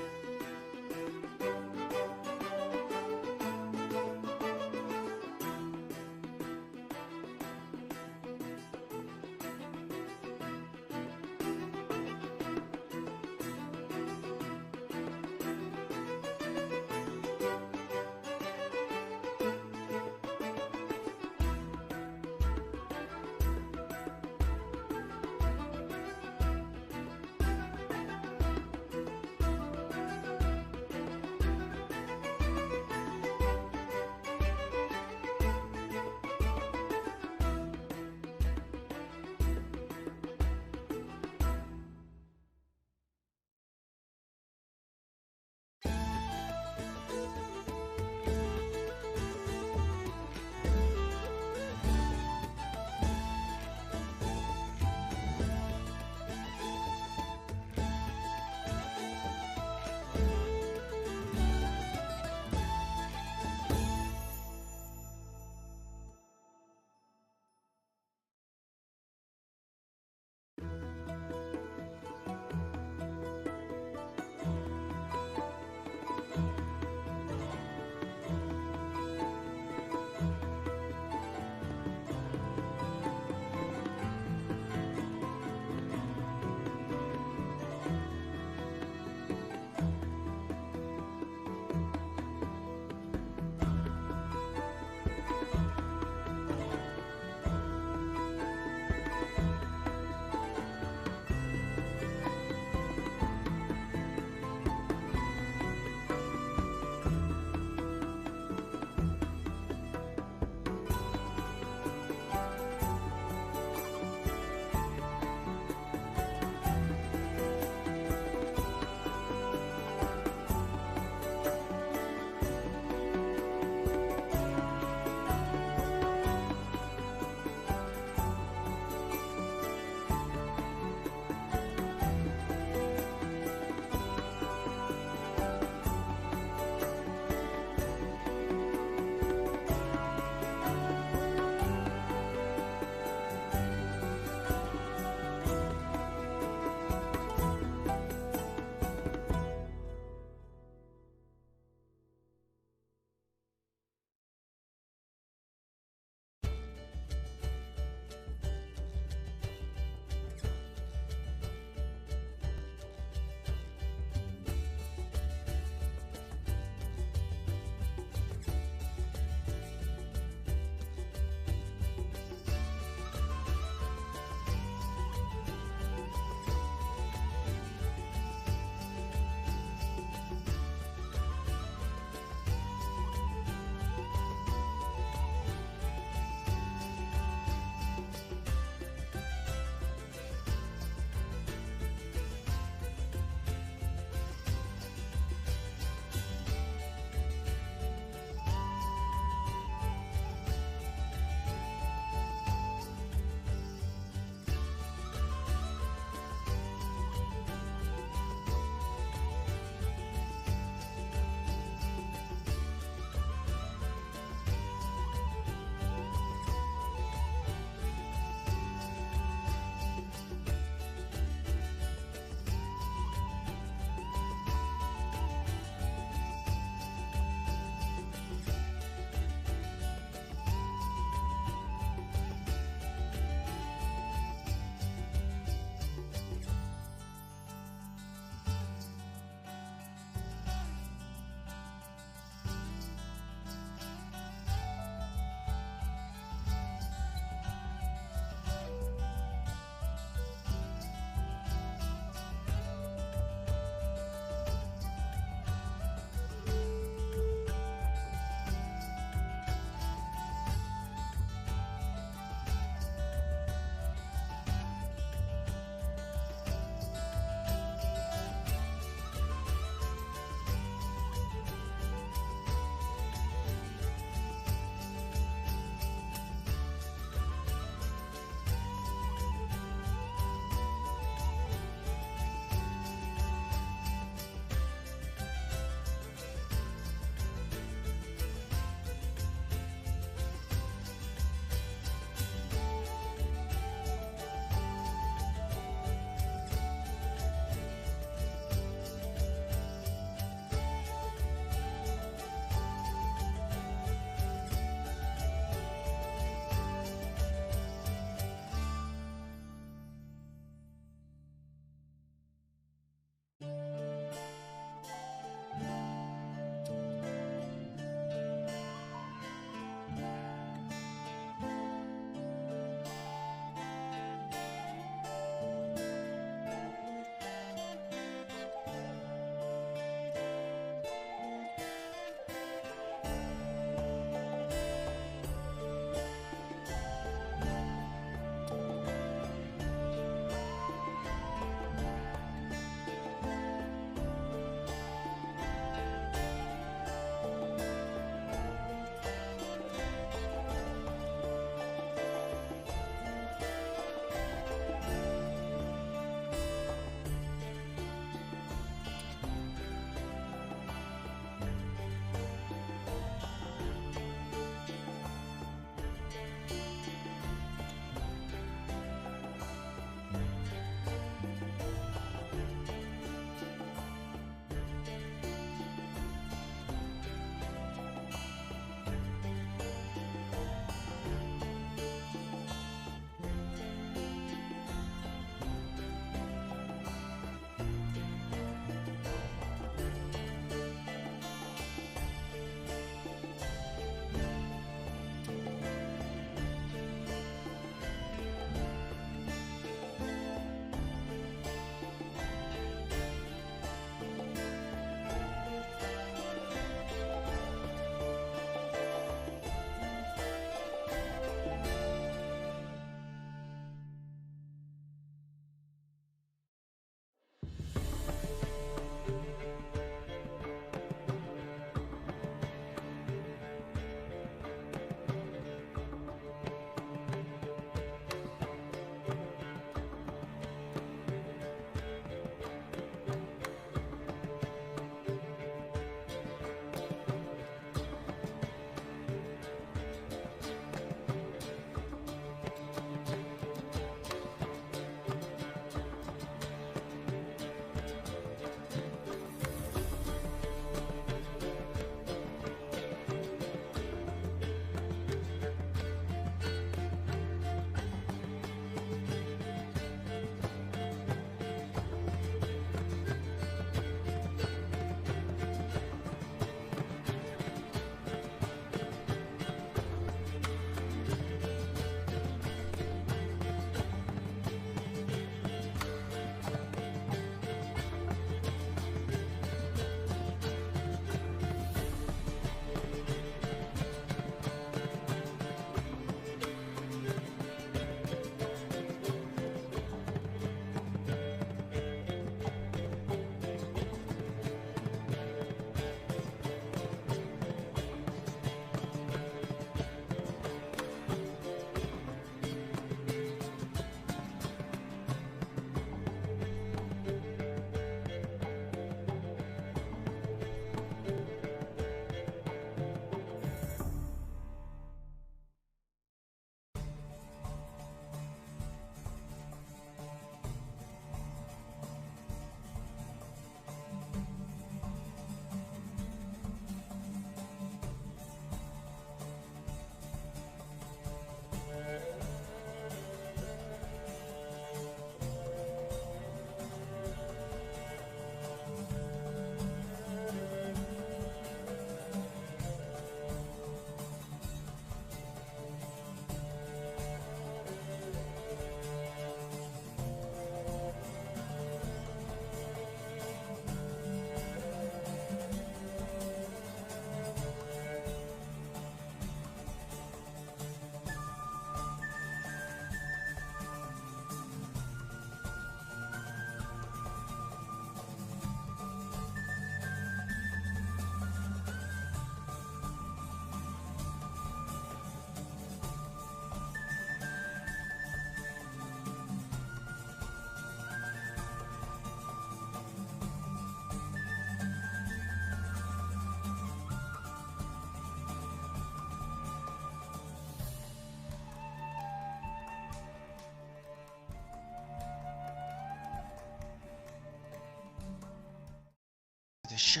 the show.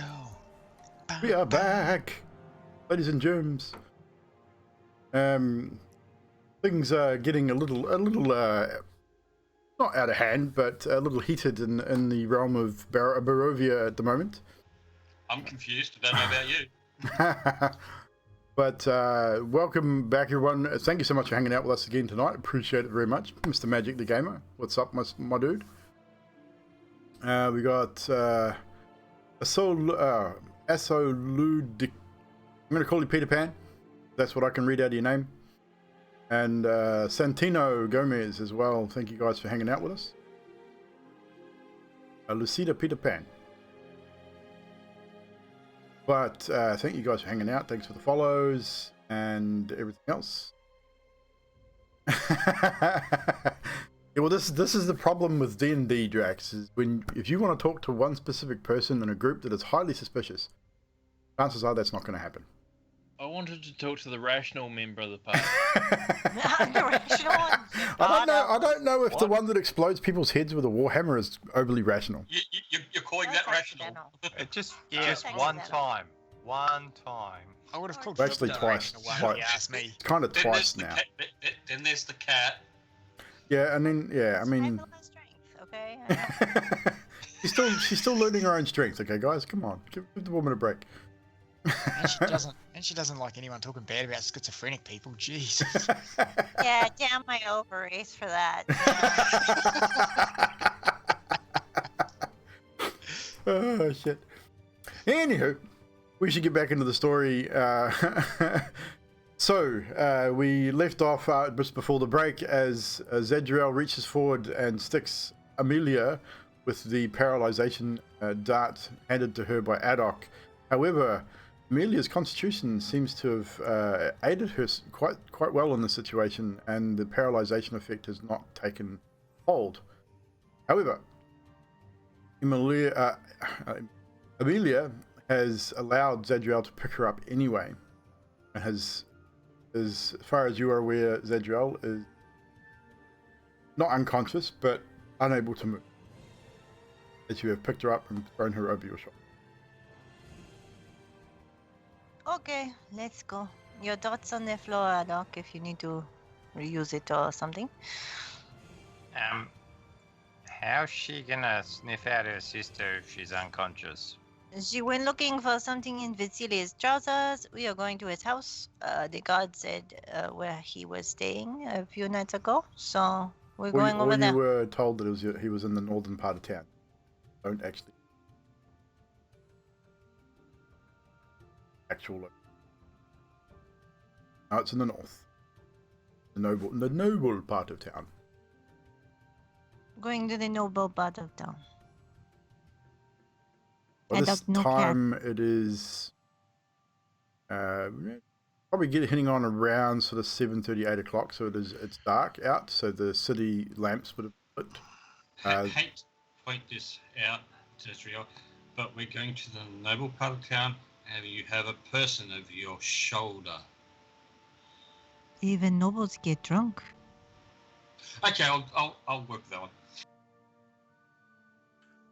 We are back, ladies and germs. Things are getting a little, not out of hand, but a little heated in the realm of Barovia at the moment. I'm confused. I don't know about you. But welcome back, everyone. Thank you so much for hanging out with us again tonight. Appreciate it very much. Mr. Magic the Gamer, what's up, my dude? We got Asoludic. I'm going to call you Peter Pan. That's what I can read out of your name. And Santino Gomez as well. Thank you guys for hanging out with us. Lucida Peter Pan. But thank you guys for hanging out. Thanks for the follows and everything else. Yeah, well, this is the problem with D&D, Drax. Is if you want to talk to one specific person in a group that is highly suspicious, chances are that's not going to happen. I wanted to talk to the rational member of the party. I don't know if the one that explodes people's heads with a warhammer is overly rational. You're calling that rational? Just one time. One time. I would have called Actually, twice. You asked me. Kind of twice now. Then there's the cat. Yeah, and then I mean. Okay. she's still learning her own strength. Okay, guys, come on, give the woman a break. And she doesn't like anyone talking bad about schizophrenic people. Jeez. Yeah, damn my ovaries for that. Oh shit. Anywho, we should get back into the story. So we left off just before the break as Zedriel reaches forward and sticks Amelia with the paralyzation dart handed to her by Adok. However, Amelia's constitution seems to have aided her quite well in this situation, and the paralyzation effect has not taken hold. However, Amelia has allowed Zedriel to pick her up anyway, and has, as far as you are aware, Zedriel is not unconscious, but unable to move, as you have picked her up and thrown her over your shoulder. Okay, let's go. Your dart's on the floor, Doc, if you need to reuse it or something. How's she gonna sniff out her sister if she's unconscious? She went looking for something in Vasili's trousers. We are going to his house. The guard said where he was staying a few nights ago, so we're going over there. You were told that he was in the northern part of town. Don't actually. Actual. No, it's in the north. The noble part of town. Going to the noble part of town. By this time it is probably hitting on around sort of 7:30, 8 o'clock, so it's dark out, so the city lamps would have lit. I hate to point this out, Zedriel, but we're going to the noble part of town, and you have a person over your shoulder. Even nobles get drunk. Okay, I'll work that one.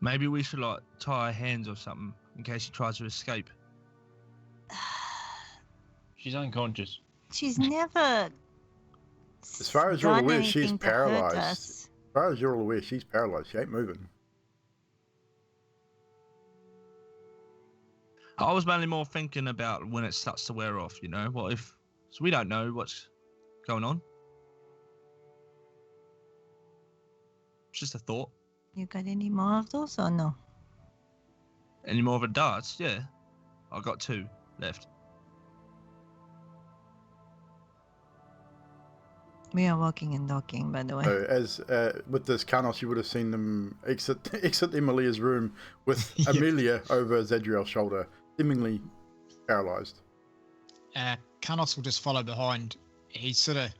Maybe we should tie her hands or something in case she tries to escape. She's unconscious. She's never. As far as you're aware, she's anything to hurt paralyzed. us. As far as you're all aware, she's paralyzed. She ain't moving. I was mainly more thinking about when it starts to wear off, what if... So we don't know what's going on. It's just a thought. You got any more of those or no? Any more of the darts? Yeah. I got 2 left. We are walking and talking, by the way. So as with this Kanos, you would have seen them exit Amelia's room with Amelia over Zedriel's shoulder, seemingly paralyzed. Kanos will just follow behind. He's sort of...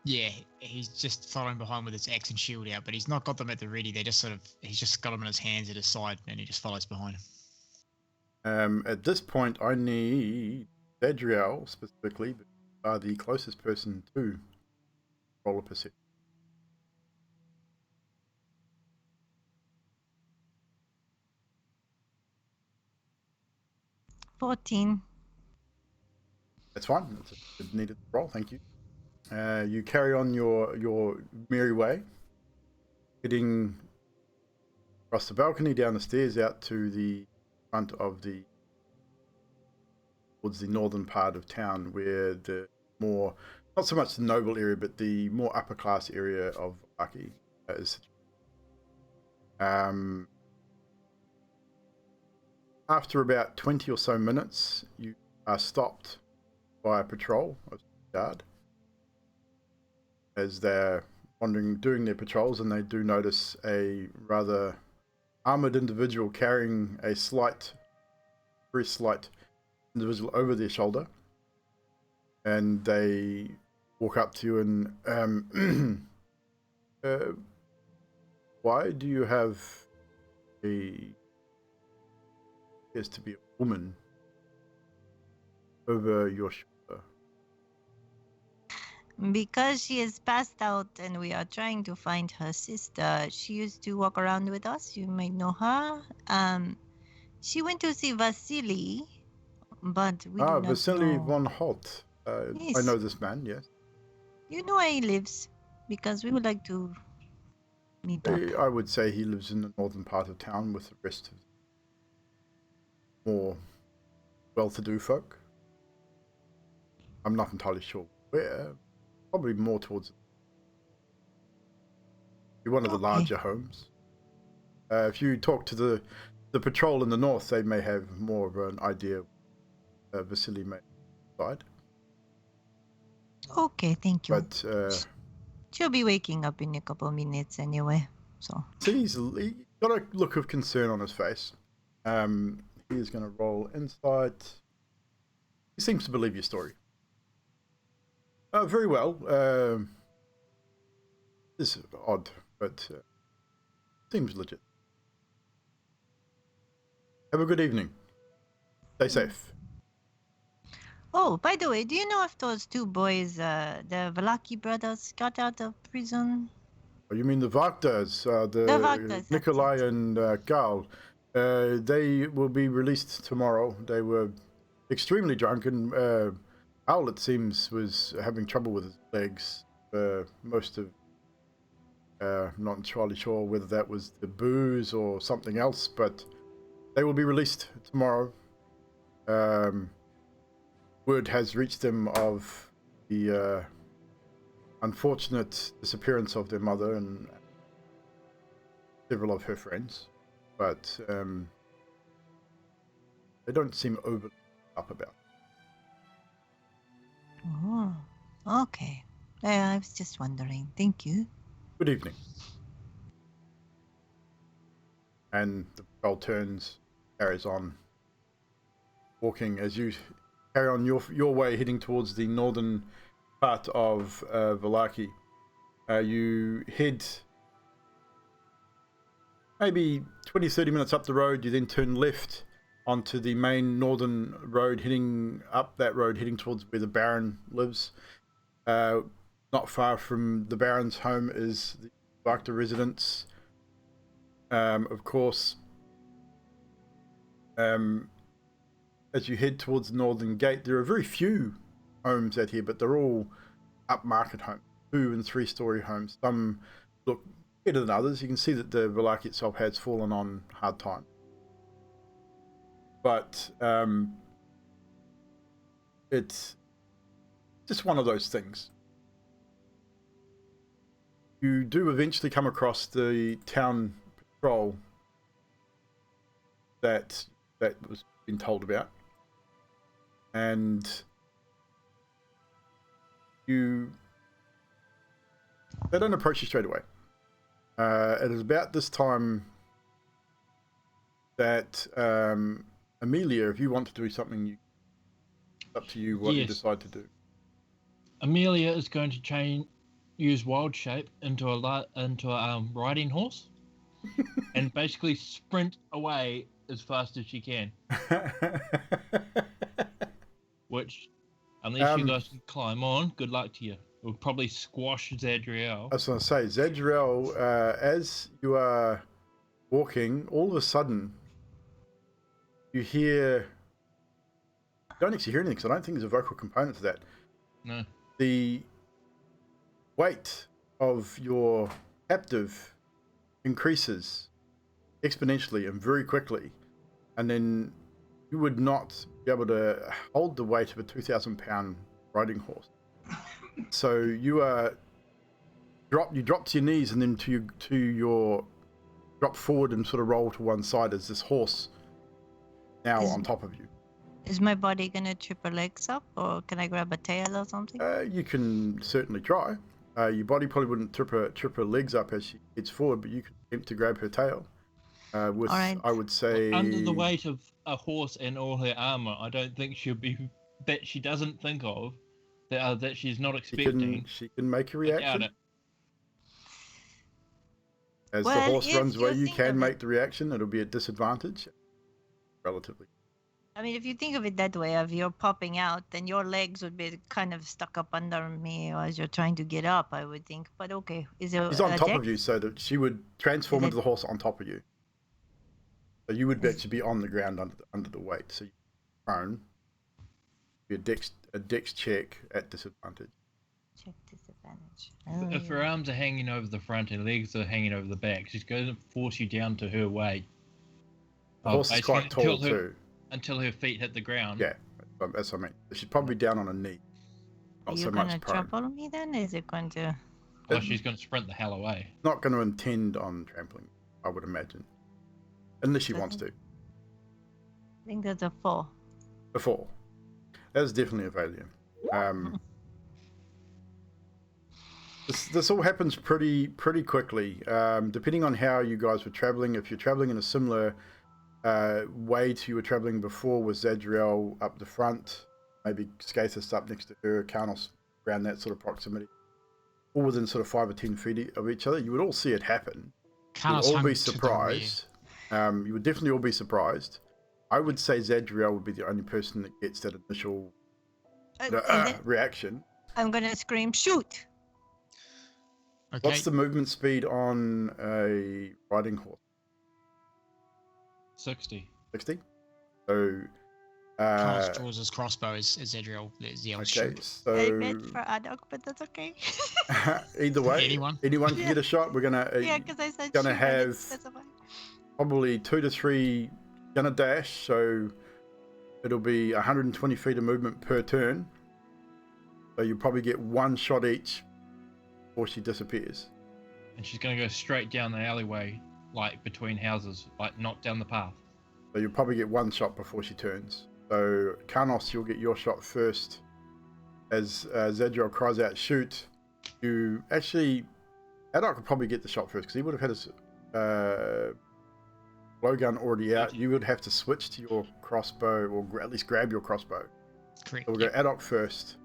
Yeah, he's just following behind with his axe and shield out, but he's not got them at the ready. They're just he's just got them in his hands at his side, and he just follows behind. At this point, I need Zedriel specifically, but are the closest person to roll a perception. 14. That's fine. That's a good needed roll. Thank you. You carry on your merry way, heading across the balcony, down the stairs, out to the front of towards the northern part of town, where the more, not so much the noble area, but the more upper class area of Aki is. After about 20 or so minutes, you are stopped by a patrol of Strahd as they're wandering, doing their patrols, and they do notice a rather armored individual carrying a very slight individual over their shoulder, and they walk up to you and why do you have appears to be a woman over your shoulder? Because she is passed out and we are trying to find her sister. She used to walk around with us. You might know her. She went to see Vasily, but we do not Vasily know. von Holt. Yes. I know this man, yes. You know where he lives, because we would like to meet up. I would say he lives in the northern part of town with the rest of the more well-to-do folk. I'm not entirely sure where. Probably more towards one of the larger homes. If you talk to the patrol in the north, they may have more of an idea of Vasily may side. Okay, thank you. But She'll be waking up in a couple minutes anyway. So he's got a look of concern on his face. He is going to roll insight. He seems to believe your story. Very well. This is odd, but seems legit. Have a good evening. Stay safe. Oh, by the way, do you know if those two boys, the Velaki brothers, got out of prison? Oh, you mean the Vaktas, Vaktas, Nikolai and Gal? They will be released tomorrow. They were extremely drunk, and Al, it seems, was having trouble with his legs for most of. Not entirely sure whether that was the booze or something else, but they will be released tomorrow. Word has reached them of the unfortunate disappearance of their mother and several of her friends, but they don't seem overly up about it. Oh, okay. I was just wondering. Thank you. Good evening. And the patrol turns, carries on, walking as you carry on your way, heading towards the northern part of Velaki. You head maybe 20-30 minutes up the road. You then turn left onto the main northern road, heading up that road, heading towards where the Baron lives. Not far from the Baron's home is the Vakta residence. Of course, as you head towards the northern gate, there are very few homes out here, but they're all upmarket homes, 2- and 3-story homes. Some look better than others. You can see that the Velaki itself has fallen on hard time. But it's just one of those things. You do eventually come across the town patrol that was been told about, and they don't approach you straight away. It is about this time that Amelia, if you want to do something, it's up to you what you decide to do. Amelia is going to use wild shape into a riding horse and basically sprint away as fast as she can. Which, unless you guys can climb on, good luck to you. It would probably squash Zadriel. I was going to say, Zadriel, as you are walking, all of a sudden you hear don't actually hear anything, so I don't think there's a vocal component to that. No. The weight of your captive increases exponentially and very quickly, and then you would not be able to hold the weight of a 2,000-pound riding horse. So you drop to your knees, and then to your drop forward and sort of roll to one side as this horse now on top of you. Is my body gonna trip her legs up, or can I grab a tail or something? You can certainly try. Your body probably wouldn't trip her legs up as she heads forward, but you can attempt to grab her tail. With, All right. I would say, Under the weight of a horse and all her armor, I don't think she'll be. That she doesn't think of that she's not expecting. she can make a without reaction. it. As the Well, horse if runs away, you you think can of make it- the reaction. It'll be at disadvantage, relatively. I mean, if you think of it that way, if you're popping out, then your legs would be kind of stuck up under me as you're trying to get up, I would think. But okay, is it She's on a top dex? of you, so that she would transform Is it- into the horse on top of you. So you would actually be on the ground under the weight. So you're prone. Be a dex check at disadvantage. Check disadvantage. If her arms are hanging over the front and legs are hanging over the back, she's going to force you down to her weight. The horse is quite tall too. Until her feet hit the ground. Yeah, that's what I mean. She's probably down on her knee. Are Not you so gonna much prone. trample me then? Is it going to? Or she's going to sprint the hell away. Not going to intend on trampling, I would imagine, unless she wants to. I think that's a 4. Before, that's definitely a failure. This all happens pretty quickly, depending on how you guys were traveling. If you're traveling in a similar way to you were traveling before, with Zadriel up the front, maybe Skathis up next to her, Karnos around that sort of proximity, all within sort of 5 or 10 feet of each other, you would all see it happen. Carlos You'd all hung be to the rear. surprised. You would definitely all be surprised. I would say Zadriel would be the only person that gets that initial And then reaction. I'm gonna scream, shoot! Okay. What's the movement speed on a riding horse? 60. 60? So, Carlos draws his crossbow as Ezreal is the old okay, shoot. so I meant for Adok, but that's okay. either way, Anyone? can get a shot. We're gonna Yeah, because I said gonna shoot, I didn't have specify. probably 2 to 3 gonna dash, so it'll be 120 feet of movement per turn. So you'll probably get 1 shot each before she disappears. And she's going to go straight down the alleyway, like between houses, like not down the path. So you'll probably get 1 shot before she turns. So Karnos, you'll get your shot first. As Zadriel cries out, shoot. You actually, Adok would probably get the shot first because he would have had his blowgun already out. You would have to switch to your crossbow, or at least grab your crossbow. Correct. So we'll go Adok first.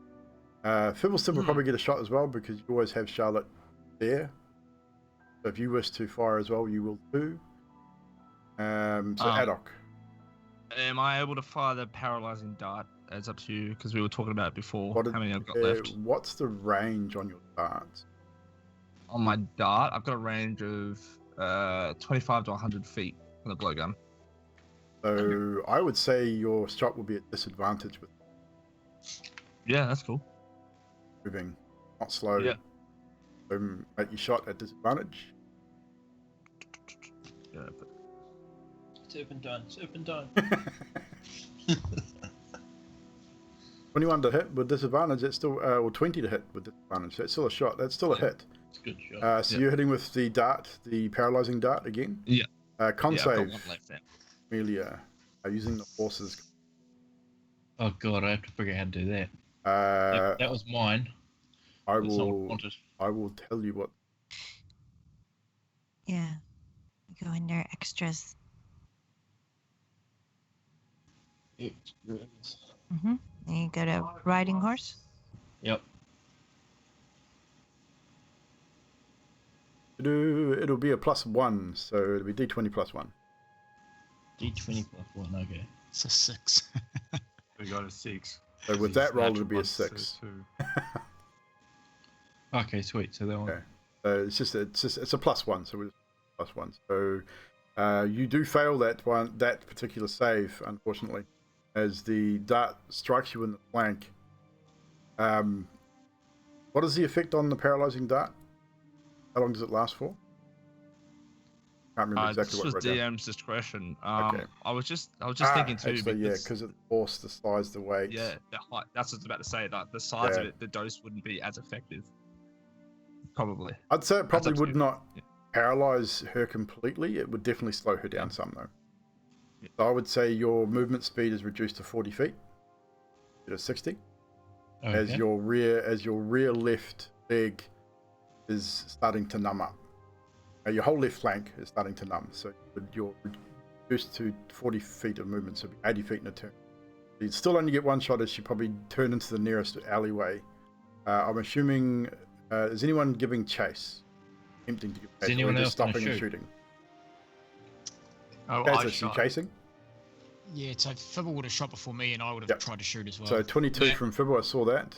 Fibbleston will probably get a shot as well because you always have Charlotte there. So if you wish to fire as well, you will too. Adok. Am I able to fire the paralyzing dart? It's up to you because we were talking about it before. What How many I've got left? What's the range on your darts? On my dart, I've got a range of 25 to 100 feet on the blowgun. So I would say your shot will be at disadvantage with Yeah, that's cool. moving, not slow. Yeah. So make your shot at disadvantage. Yeah, but... Serpentine. 21 to hit with disadvantage. That's still, or 20 to hit with disadvantage. That's still a shot. That's still a hit. It's a good shot. So you're hitting with the dart, the paralyzing dart again. Yeah. Con yeah, I've got save, one left now. Amelia, using the horses. Oh god, I have to figure out how to do that. That was mine. I That's not what I will. wanted. I will tell you what. Yeah. Go in there, extras. Mm-hmm. And you got a riding horse? Yep. It'll be a +1, so it'll be D20 +1. D20 plus 1, okay. It's a 6. We got a 6. So with that roll, it'll be a 6. Okay, sweet. So that one. Okay. So it's a +1, so we're +1. So you do fail that particular save, unfortunately. as the dart strikes you in the flank. What is the effect on the paralyzing dart? How long does it last for? Can't remember exactly This what was I wrote down. DM's discretion. Okay. I was just thinking too. Actually, yeah, because of the force, the size, the weight. Yeah, the height. That's what I was about to say. Like the size of Yeah. it, the dose wouldn't be as effective. Probably. I'd say it probably up to would you. not Yeah. paralyze her completely. It would definitely slow her down some, though. Yeah. So I would say your movement speed is reduced to 40 feet, to 60. Okay. As your rear left leg is starting to numb up. Your whole left flank is starting to numb, so you're reduced to 40 feet of movement, so it'll be 80 feet in a turn. You'd still only get one shot as you probably turn into the nearest alleyway. I'm assuming, is anyone giving chase? Attempting to give chase, or anyone just else gonna stopping and shoot? shooting? Oh, Chase, I is she shot. chasing? Yeah, so Fibble would have shot before me, and I would have Yep. tried to shoot as well. So 22 Yeah. from Fibble, I saw that.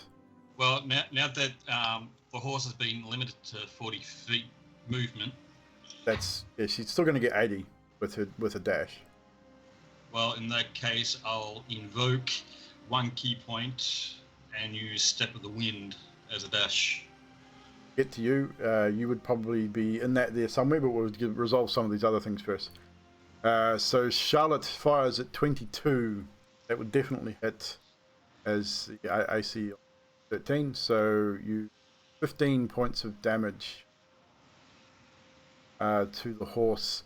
Well, now that the horse has been limited to 40 feet movement, Yeah, she's still going to get 80 with a dash. well, in that case, I'll invoke one key point and use Step of the Wind as a dash. Get to you. You would probably be in that there somewhere, but we'll resolve some of these other things first. So Charlotte fires at 22. That would definitely hit as the AC 13. So you 15 points of damage to the horse.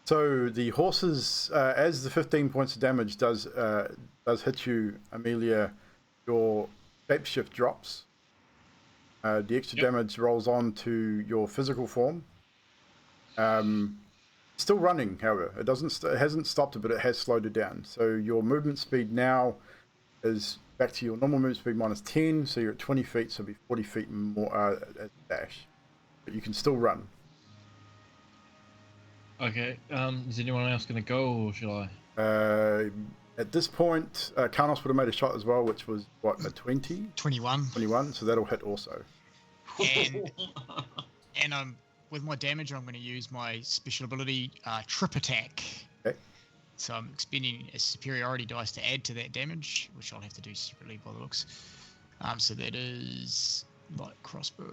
So the horses, as the 15 points of damage does hit you, Amelia, your shapeshift drops. The extra damage rolls on to your physical form. Still running, however. It hasn't stopped it, but it has slowed it down. So your movement speed now is back to your normal movement speed minus 10. So you're at 20 feet, so it'll be 40 feet more as a dash. But you can still run. Okay. Is anyone else going to go, or shall I? At this point, Karnos would have made a shot as well, which was what, a 20? 21. 21, so that'll hit also. And with my damage, I'm going to use my special ability, Trip Attack. Okay. So I'm expending a superiority dice to add to that damage, which I'll have to do separately by the looks. So that is light crossbow.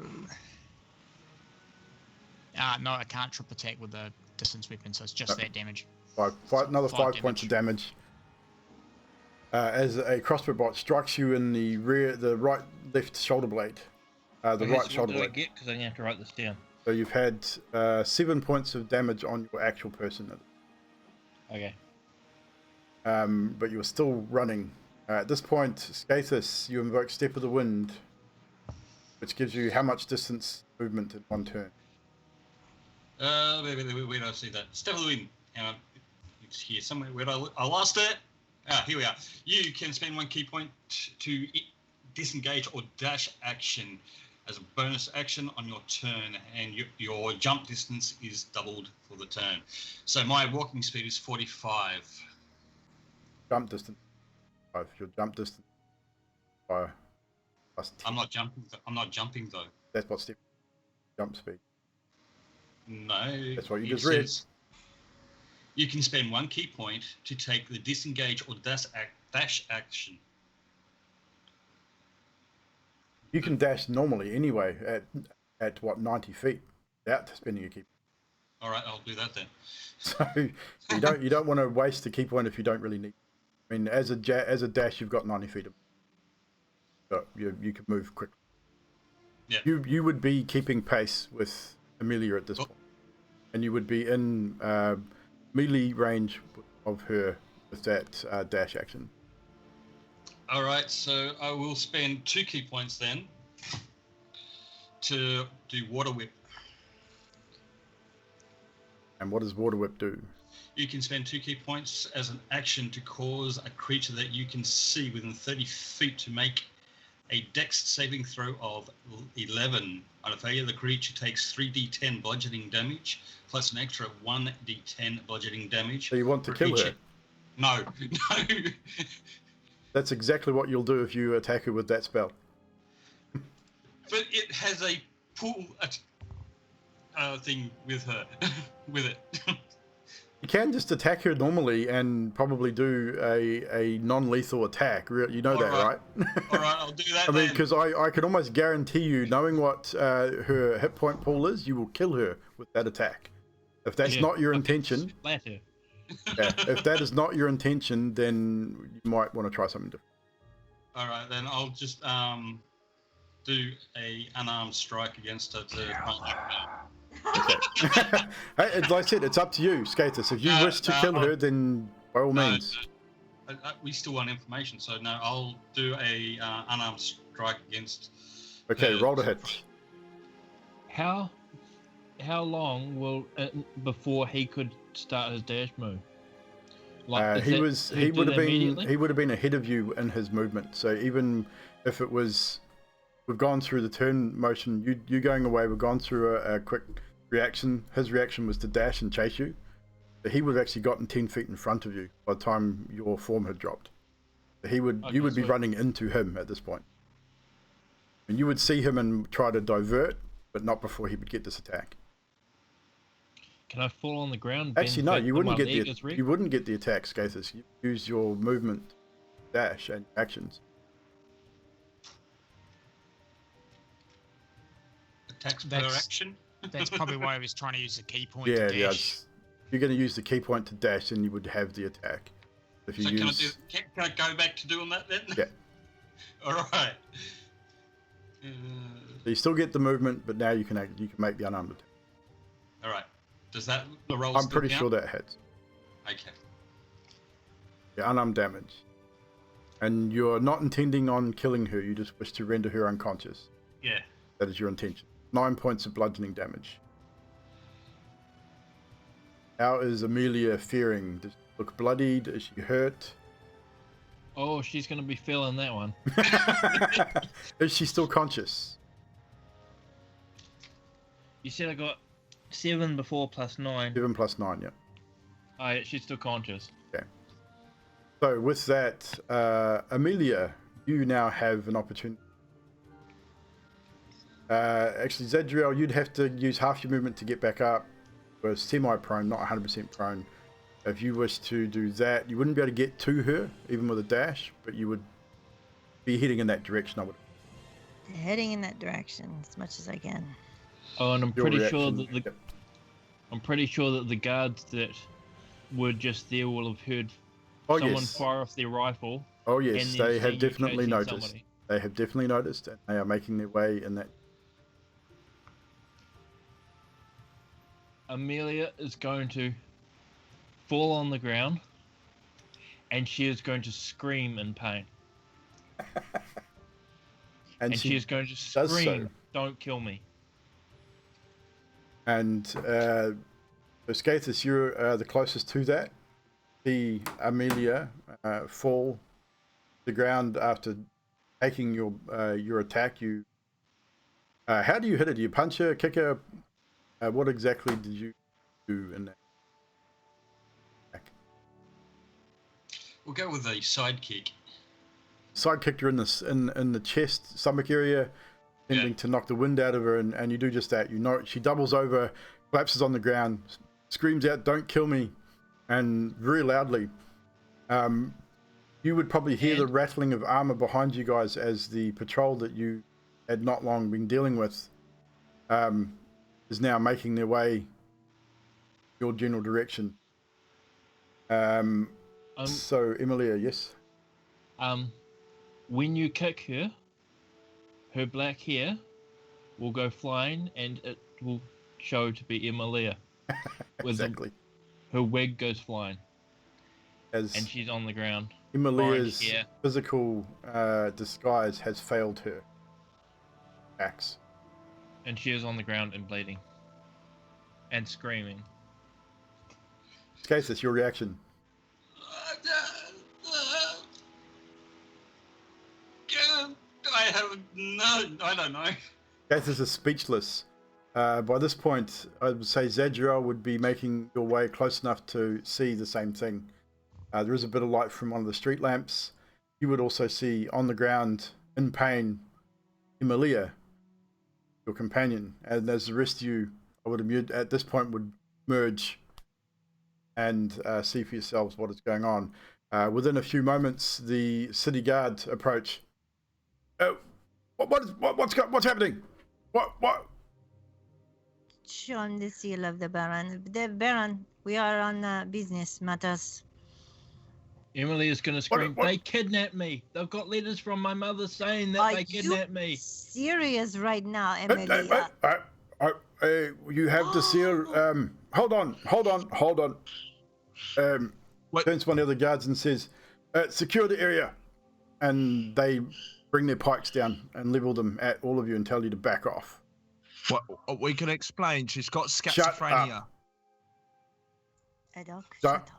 No, I can't Trip Attack with a distance weapon, so it's just that damage. Another Five 5 points of damage. As a crossbow bolt strikes you in the left shoulder blade. The right shoulder What do I blade. get? Because I'm going to have to write this down. So you've had 7 points of damage on your actual person. Okay. But you're still running. At this point, Skathis, you invoke Step of the Wind, which gives you how much distance movement in one turn? Where do I see that? Step of the Wind. It's here somewhere. Where did I lost it? Here we are. You can spend one key point to disengage or dash action as a bonus action on your turn, and your jump distance is doubled for the turn. So my walking speed is 45. Jump distance 5. Your jump distance 5 plus 10. I'm not jumping though. That's what step jump speed. No. That's what you it just read. says You can spend one key point to take the disengage or dash action. You can dash normally anyway at what, 90 feet without spending a key. All right, I'll do that then. So you don't want to waste a key point if you don't really need. I mean, as a dash, you've got 90 feet. So you can move quickly. Yeah. You would be keeping pace with Amelia at this point, and you would be in melee range of her with that dash action. All right, so I will spend 2 key points then to do Water Whip. And what does Water Whip do? You can spend 2 key points as an action to cause a creature that you can see within 30 feet to make a dex saving throw of 11. On a failure, the creature takes 3d10 bludgeoning damage, plus an extra 1d10 bludgeoning damage. So you want to for kill each- her? No, no. That's exactly what you'll do if you attack her with that spell. But it has a pull thing with her, with it. You can just attack her normally and probably do a non-lethal attack. You know that, right? All right, I'll do that. I mean, then. because I can almost guarantee you, knowing what her hit point pool is, you will kill her with that attack. If that's not your intention, Splatter. if that is not your intention, then you might want to try something different. All right, then I'll just do a unarmed strike against her to. Okay. Hey, like I said, it's up to you, Skatus. If you wish to kill her, then by all means. We still want information, so no, I'll do a unarmed strike against. Okay, roll to hit. How long will it before he could start his dash move? He would have been ahead of you in his movement. So even if it was, we've gone through the turn motion, you going away, we've gone through a quick reaction. His reaction was to dash and chase you. So he would have actually gotten 10 feet in front of you by the time your form had dropped. So you would be running into him at this point. And you would see him and try to divert, but not before he would get this attack. Can I fall on the ground? Actually, no, you wouldn't get the attack, Skathis. You use your movement, dash, and actions. Attacks per action. That's probably why I was trying to use the key point. Yeah, to dash. If you're going to use the key point to dash, then you would have the attack. If you can I go back to doing that then? Yeah. All right. So you still get the movement, but now you can make the unarmed attack. All right. Does that the roll? I'm pretty sure that hits. Okay. Yeah, unarmed damage. And you're not intending on killing her. You just wish to render her unconscious. Yeah. That is your intention. 9 points of bludgeoning damage. How is Amelia faring? Does she look bloodied? Is she hurt? Oh, she's going to be feeling that one. Is she still conscious? You said I got 7 before plus 9. 7 plus 9, yeah. Oh, yeah, she's still conscious. Okay. So with that, Amelia, you now have an opportunity. Actually, Zadriel, you'd have to use half your movement to get back up. We're semi-prone, not 100% prone. If you wish to do that, you wouldn't be able to get to her, even with a dash, but you would be heading in that direction, I would. Heading in that direction as much as I can. Oh, and I'm Your pretty sure reaction, that I'm pretty sure that the guards that were just there will have heard someone fire off their rifle. Oh yes, and they then have see you definitely chasing noticed. somebody. They have definitely noticed, and they are making their way in that. Amelia is going to fall on the ground, and she is going to scream in pain. And she is going to scream, "Don't kill me!" And Skathis, you're the closest to that. See Amelia fall to the ground after taking your attack. You how do you hit her? Do you punch her, kick her? What exactly did you do in that attack? We'll go with a sidekick. Side kicked her in the chest, stomach area, intending to knock the wind out of her, and you do just that. You know, she doubles over, collapses on the ground, screams out, "Don't kill me," and very loudly. You would probably hear the rattling of armor behind you guys as the patrol that you had not long been dealing with is now making their way your general direction. So Emilia, yes. When you kick her, her black hair will go flying, and it will show to be Emilia. Exactly. Her wig goes flying, and she's on the ground. Emilia's physical disguise has failed her. Axe. And she is on the ground and bleeding. And screaming. Skathis, your reaction. I don't know. Skathis is speechless. By this point, I would say Zadriel would be making your way close enough to see the same thing. There is a bit of light from one of the street lamps. You would also see on the ground, in pain, Emilia, your companion. And as the rest of you, I would at this point would merge and see for yourselves what is going on. Within a few moments, the city guard approach. What's happening? What? Show him the seal of the Baron. The Baron, we are on business matters. Emily is going to scream, they kidnapped me. They've got letters from my mother saying that Are they kidnapped you me. serious right now, Emily? You have the seal. Hold on. Turns to one of the other guards and says, secure the area. And they bring their pikes down and level them at all of you and tell you to back off. What we can explain, she's got Shut schizophrenia. up. Adok, So- shut up.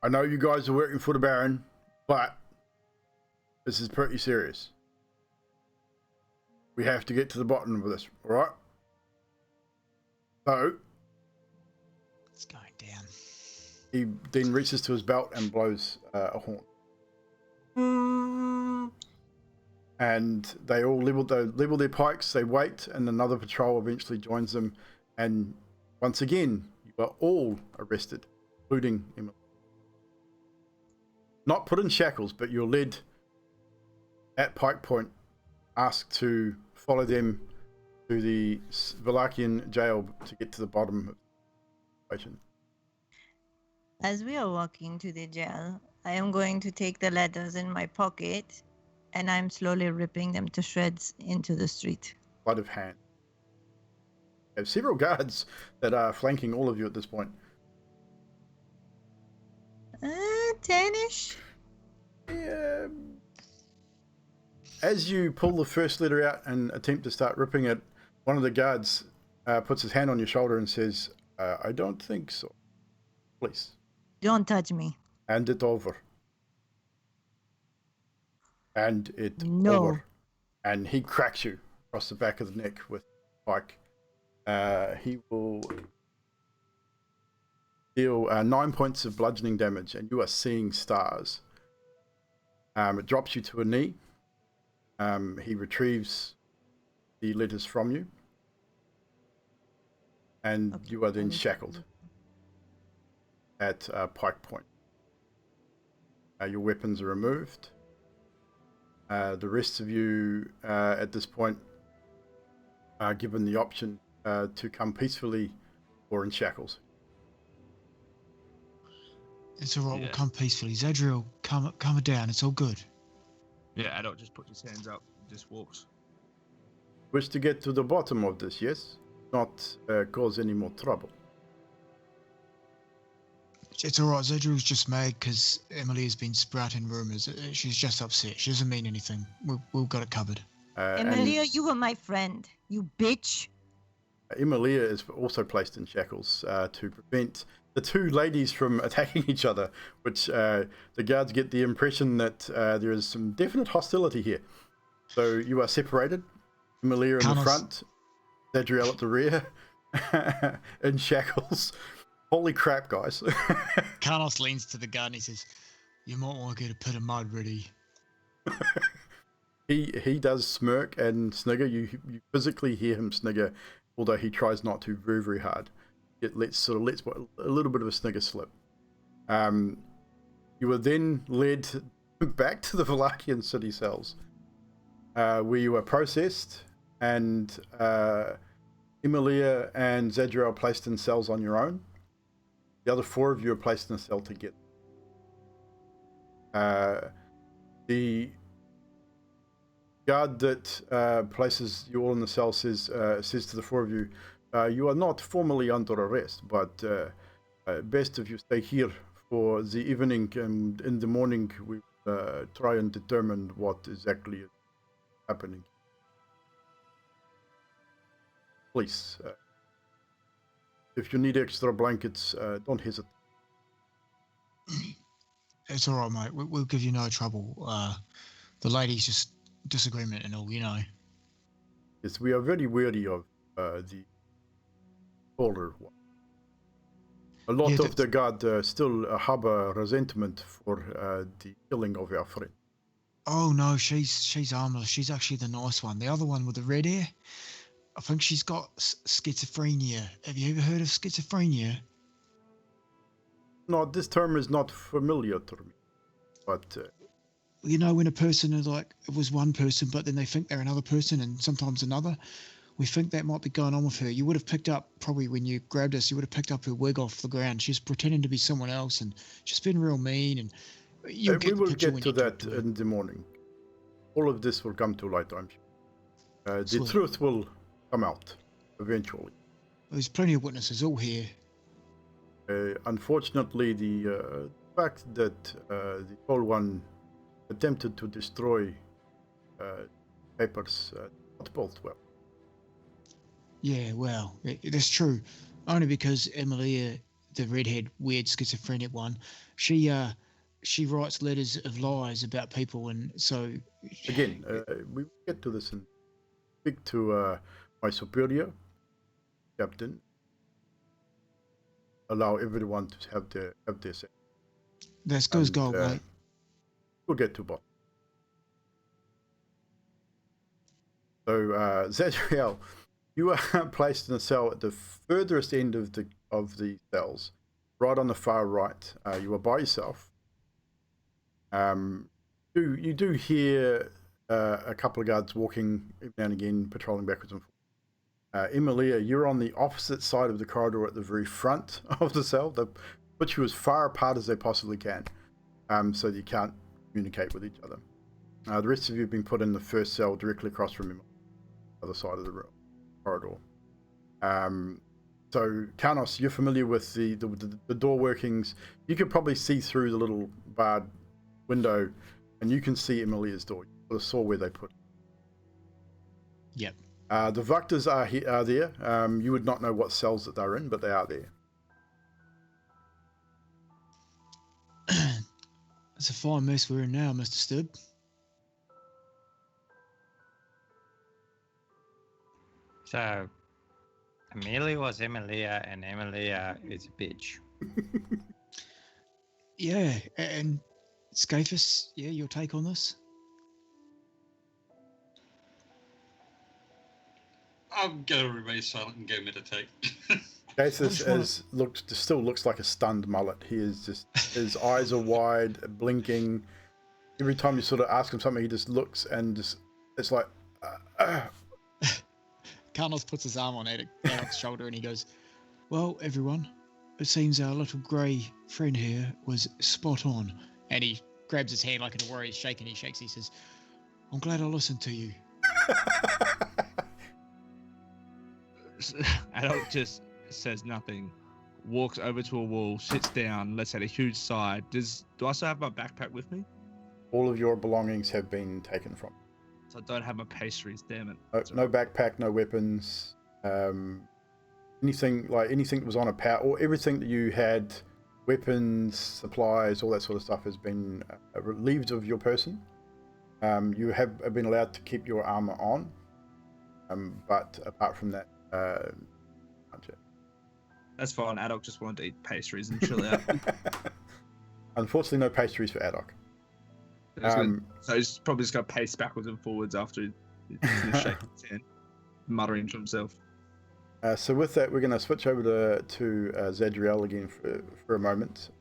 I know you guys are working for the Baron, but this is pretty serious. We have to get to the bottom of this, all right? So, It's going down. he then reaches to his belt and blows a horn. And they all level their pikes, they wait, and another patrol eventually joins them. And once again, you are all arrested, including Emily. Not put in shackles, but you're led at pike point, asked to follow them to the Valakian jail to get to the bottom of the situation. As we are walking to the jail, I am going to take the letters in my pocket and I'm slowly ripping them to shreds into the street. Sleight of hand. You have several guards that are flanking all of you at this point. 10-ish? Yeah. As you pull the first letter out and attempt to start ripping it, one of the guards puts his hand on your shoulder and says, I don't think so. Please. Don't touch me. Hand it over. Hand it No. over. And he cracks you across the back of the neck with a pike. He will deal 9 points of bludgeoning damage, and you are seeing stars. It drops you to a knee. He retrieves the letters from you, and Okay, you are then let me- shackled at pike point. Your weapons are removed. The rest of you at this point are given the option to come peacefully or in shackles. It's all right. Yeah. We'll come peacefully. Zadriel, calm it down. It's all good. Yeah, Adult just puts his hands up and just walks. Wish to get to the bottom of this, yes? Not cause any more trouble. It's all right. Zadriel's just mad because Emily has been sprouting rumors. She's just upset. She doesn't mean anything. We've got it covered. Emilia, you were my friend. You bitch. Emilia is also placed in shackles to prevent the two ladies from attacking each other, which the guards get the impression that there is some definite hostility here. So you are separated. Emilia in the Carlos. front, Zadriel at the rear, in shackles. Holy crap, guys. Carlos leans to the guard and he says, "You might want to get a pit of mud ready." He does smirk and snigger. You physically hear him snigger, although he tries not to very, very hard. It lets a little bit of a snigger slip. You are then led back to the Valakian city cells, where you are processed, and Emilia and Zadriel are placed in cells on your own. The other four of you are placed in a cell together. The guard that places you all in the cell says to the four of you, you are not formally under arrest, but best if you stay here for the evening, and in the morning we try and determine what exactly is happening. Please, if you need extra blankets, don't hesitate. It's all right, mate. We'll give you no trouble. The ladies just disagreement and all, you know. Yes, we are very wary of the older one. A lot Yeah, of the guard still harbor resentment for the killing of our friend. Oh no, she's harmless. She's actually the nice one. The other one with the red hair, I think she's got schizophrenia. Have you ever heard of schizophrenia? not. This term is not familiar to me. But You know, when a person is like, it was one person, but then they think they're another person and sometimes another, we think that might be going on with her. You would have picked up, probably when you grabbed us, you would have picked up her wig off the ground. She's pretending to be someone else and she's been real mean. And you'll get we the will picture get when to you talk that to her. in the morning. All of this will come to light, I'm sure. The Sweet. truth will come out eventually. There's plenty of witnesses all here. Unfortunately, the fact that the Tall One attempted to destroy papers not both well. Yeah, well, that's true. Only because Emilia, the redhead, weird schizophrenic one, she writes letters of lies about people, and so Again, we will get to this and speak to my superior, Captain. Allow everyone to have their say. that's goes And, gold, mate. We'll get to bottom. So, Zadriel, you are placed in a cell at the furthest end of the cells, right on the far right. You are by yourself. You do hear a couple of guards walking every now and again, patrolling backwards and forwards. Emilia, you're on the opposite side of the corridor at the very front of the cell. They put you as far apart as they possibly can, so that you can't communicate with each other. The rest of you have been put in the first cell directly across from him, other side of the room, corridor. So, Karnos, you're familiar with the door workings. You could probably see through the little barred window, and you can see Emilia's door. You sort of saw where they put it. Yep. The Vuctors are there. You would not know what cells that they're in, but they are there. It's a fine mess we're in now, Mr. Stubb. So, Amelia was Emilia, and Emilia is a bitch. Yeah, and Scaphus, yeah, your take on this? I'm gonna remain silent and go meditate. Gathis still looks like a stunned mullet. He is just, his eyes are wide, blinking. Every time you sort of ask him something, he just looks and just, it's like, Carlos puts his arm on Adam's shoulder and he goes, well, everyone, it seems our little grey friend here was spot on. And he grabs his hand like in a warrior's shake and he shakes. He says, I'm glad I listened to you. Adult just says nothing, walks over to a wall, sits down, lets out a huge sigh. Do I still have my backpack with me? all of your belongings have been taken from. So I don't have my pastries, damn it. No backpack, no weapons, anything that was on a power, or everything that you had, weapons, supplies, all that sort of stuff has been relieved of your person. You have been allowed to keep your armor on, but apart from that, that's fine. Adok just wanted to eat pastries and chill out. Unfortunately, no pastries for Adok. So he's probably just going to pace backwards and forwards after he's shaking his hand, muttering to himself. So with that, we're going to switch over to Zadriel again for a moment.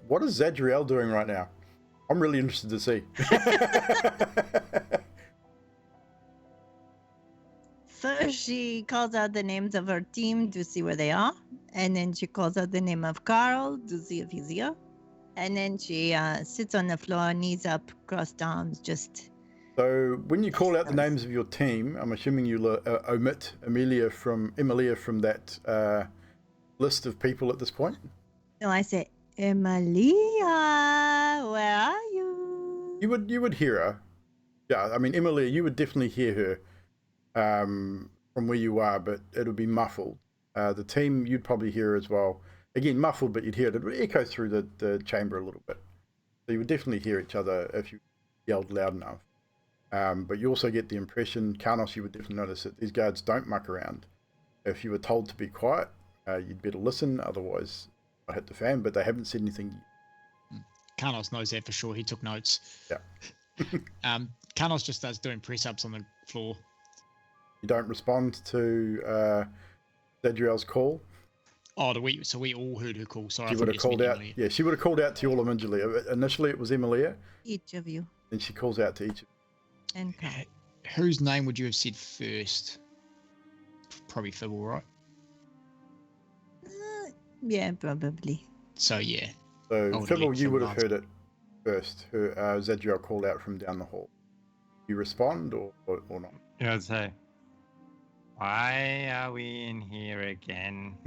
What is Zadriel doing right now? I'm really interested to see. First, she calls out the names of her team to see where they are. And then she calls out the name of Carl to see if he's here. And then she sits on the floor, knees up, crossed arms, just... So when you call out the names of your team, I'm assuming you'll omit Emilia from that list of people at this point? No, I say, Emilia, where are you? You would hear her. Yeah, I mean, Emilia, you would definitely hear her from where you are, but it would be muffled. The team, you'd probably hear as well. Again, muffled, but you'd hear it. It would echo through the chamber a little bit. So you would definitely hear each other if you yelled loud enough. But you also get the impression, Karnos, you would definitely notice that these guards don't muck around. If you were told to be quiet, you'd better listen, otherwise I hit the fan, but they haven't said anything yet. Karnos knows that for sure. He took notes. Yeah. Karnos just starts doing press-ups on the floor. You don't respond to Zadriel's call? Oh, so we all heard her call. Sorry, She I would thought have called you out. meant Yeah, she would have called out to you all individually. Initially, it was Emilia, Each of you. then she calls out to each. And Carl. Emilia. Whose name would you have said first? Probably Fibble, right? Yeah, probably. So yeah. So I would've Fibble, let you would Fibble have heard it first. Her Zadriel called out from down the hall. You respond or not? Yeah, I'd say, why are we in here again?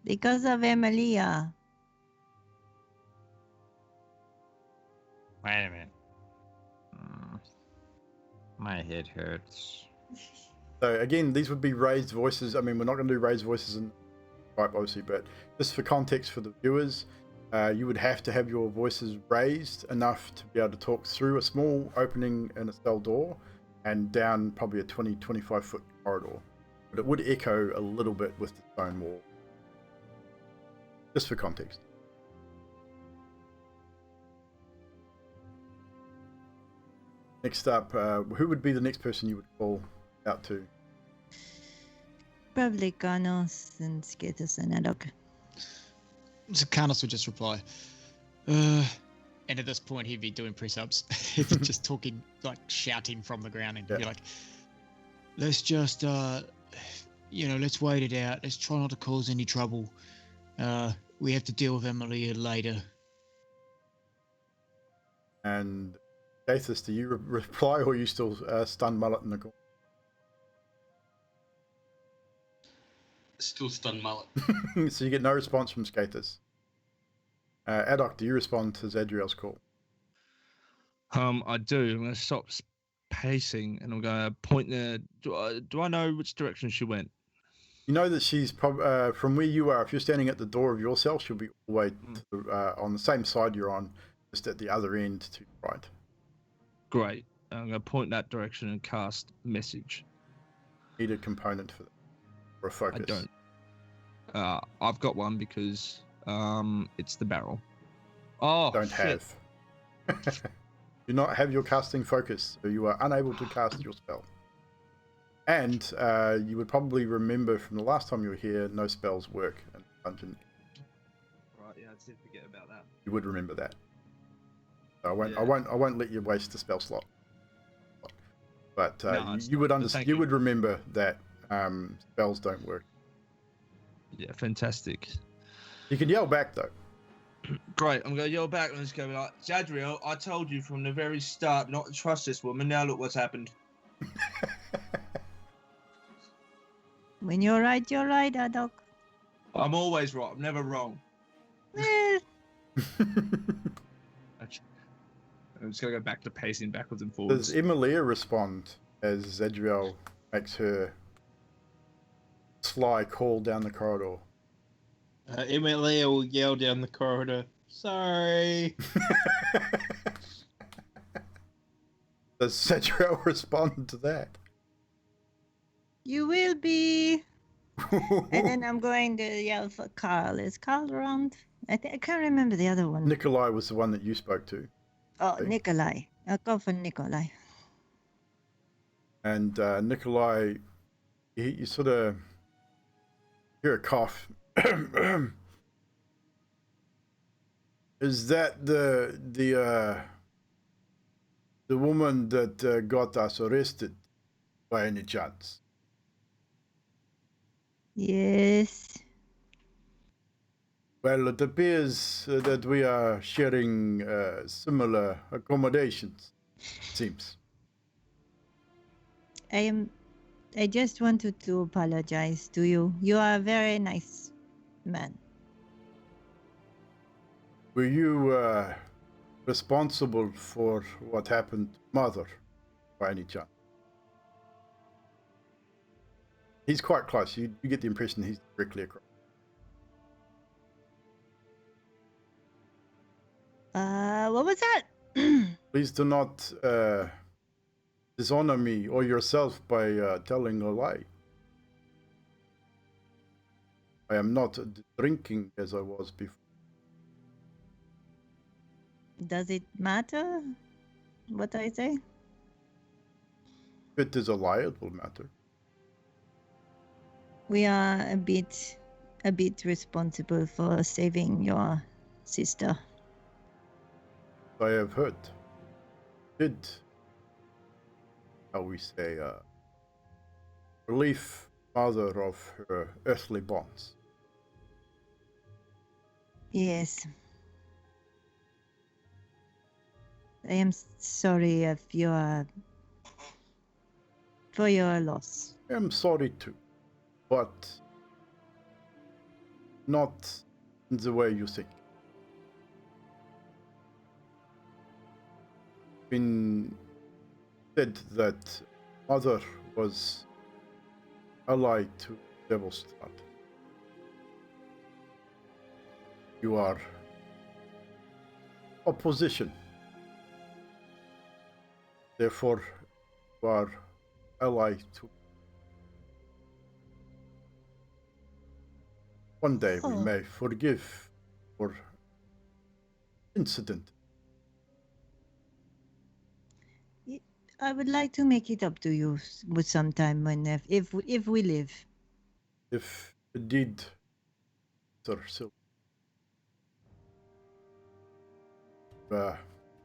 Because of Emilia. Wait a minute. My head hurts. So again, these would be raised voices. I mean, we're not going to do raised voices in Skype, obviously, but just for context for the viewers, you would have to have your voices raised enough to be able to talk through a small opening in a cell door and down probably a 20-25 foot corridor. But it would echo a little bit with the stone wall. Just for context. Next up, who would be the next person you would call out to? Probably Carlos and Skatus and Adok. So Carlos would just reply, and at this point he'd be doing press-ups. He'd be just talking, like shouting from the ground, and he'd be like, let's just, let's wait it out. Let's try not to cause any trouble. We have to deal with Emilia later. And Gathis, do you reply, or are you still stunned mullet in the corner? Still stunned mullet. So you get no response from Skathis. Adok, do you respond to Zadriel's call? I do. I'm going to stop pacing and I'm going to point there. Do I know which direction she went? You know that she's from where you are. If you're standing at the door of your cell, she'll be all the way to the, on the same side you're on, just at the other end to your right. Great. I'm going to point that direction and cast message. Need a component for that, or a focus? I don't. I've got one because it's the barrel. Oh, Don't shit. have. Do not have your casting focus, so you are unable to cast your spell. And you would probably remember from the last time you were here, no spells work in the dungeon. Right, yeah, I did forget about that. You would remember that. So I won't. Yeah. I won't let you waste the spell slot. But No, it's you would not, but understand. thank You you. would remember that spells don't work. Yeah, fantastic. You can yell back though. Great. I'm going to yell back and just go like, Zadriel, I told you from the very start not to trust this woman. Now look what's happened. When you're right, Adok. I'm always right. I'm never wrong. Well, I'm just going to go back to pacing backwards and forwards. Does Emilia respond as Zadriel makes her sly call down the corridor? Emilia will yell down the corridor, sorry. Does Zadriel respond to that? you will be. And then I'm going to yell for Carl. Is Carl around? I can't remember the other one. Nikolai was the one that you spoke to. Oh, Nikolai. I'll go for Nikolai. And Nikolai, you sort of hear a cough. Is that the woman that got us arrested by any chance? Yes. Well, it appears that we are sharing similar accommodations, it seems. I just wanted to apologize to you. You are a very nice man. Were you responsible for what happened to Mother, by any chance? He's quite close. You get the impression he's directly across. What was that? Please do not dishonor me or yourself by telling a lie. I am not drinking as I was before. Does it matter what I say? If it is a lie, it will matter. we are a bit responsible for saving your sister. I have heard. Did, how we say, relief mother of her earthly bonds. Yes. I am sorry for your loss. I am sorry too, but not in the way you think. Been said that mother was allied to Devil Strahd. You are opposition. Therefore, you are allied to. One day we Oh. may forgive for incident. I would like to make it up to you with some time when if we live. If indeed, Sir Sil,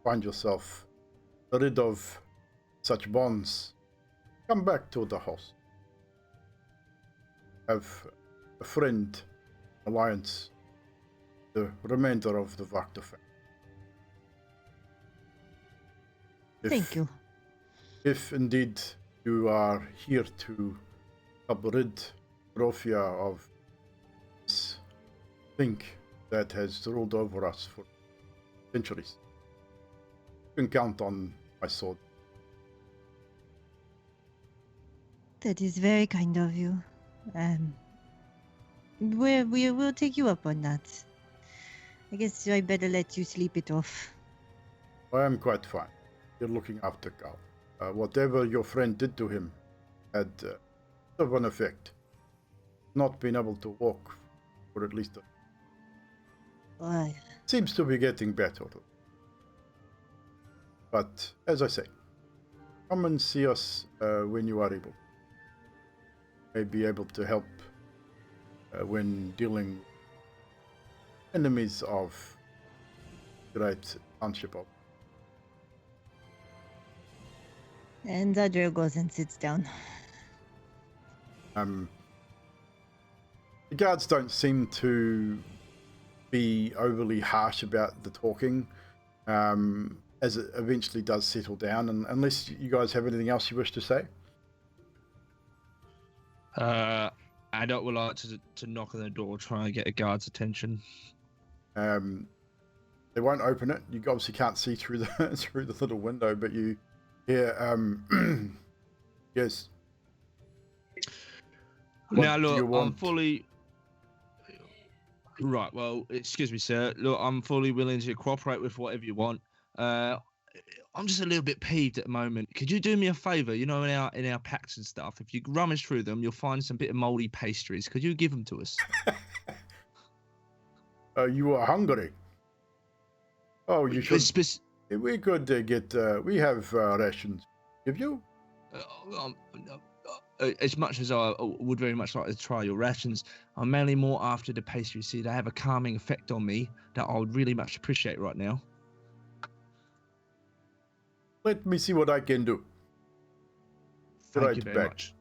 find yourself rid of such bonds, come back to the house. Have a friend, alliance, the remainder of the Vakta family. Thank you. If indeed you are here to help rid Rofia of this thing that has ruled over us for centuries, you can count on my sword. That is very kind of you. We will take you up on that. I guess I better let you sleep it off. I am quite fine. You're looking after Carl. Whatever your friend did to him had of an effect. Not being able to walk for at least seems to be getting better. But as I say, come and see us when you are able. May be able to help when dealing enemies of great township of. And Zadriel goes and sits down. The guards don't seem to be overly harsh about the talking, as it eventually does settle down, and unless you guys have anything else you wish to say. Adult would like to knock on the door, try and get a guard's attention. They won't open it. You obviously can't see through the through the little window, but you hear yes. Now What do you look, want? I'm fully right. Well, excuse me, sir. Look, I'm fully willing to cooperate with whatever you want. I'm just a little bit peeved at the moment. Could you do me a favour? You know, in our packs and stuff, if you rummage through them, you'll find some bit of mouldy pastries. Could you give them to us? You are hungry. Oh, you should. We could get. We have rations. Give you? As much as I would very much like to try your rations, I'm mainly more after the pastries. See, they have a calming effect on me that I would really much appreciate right now. Let me see what I can do. Thank you very much.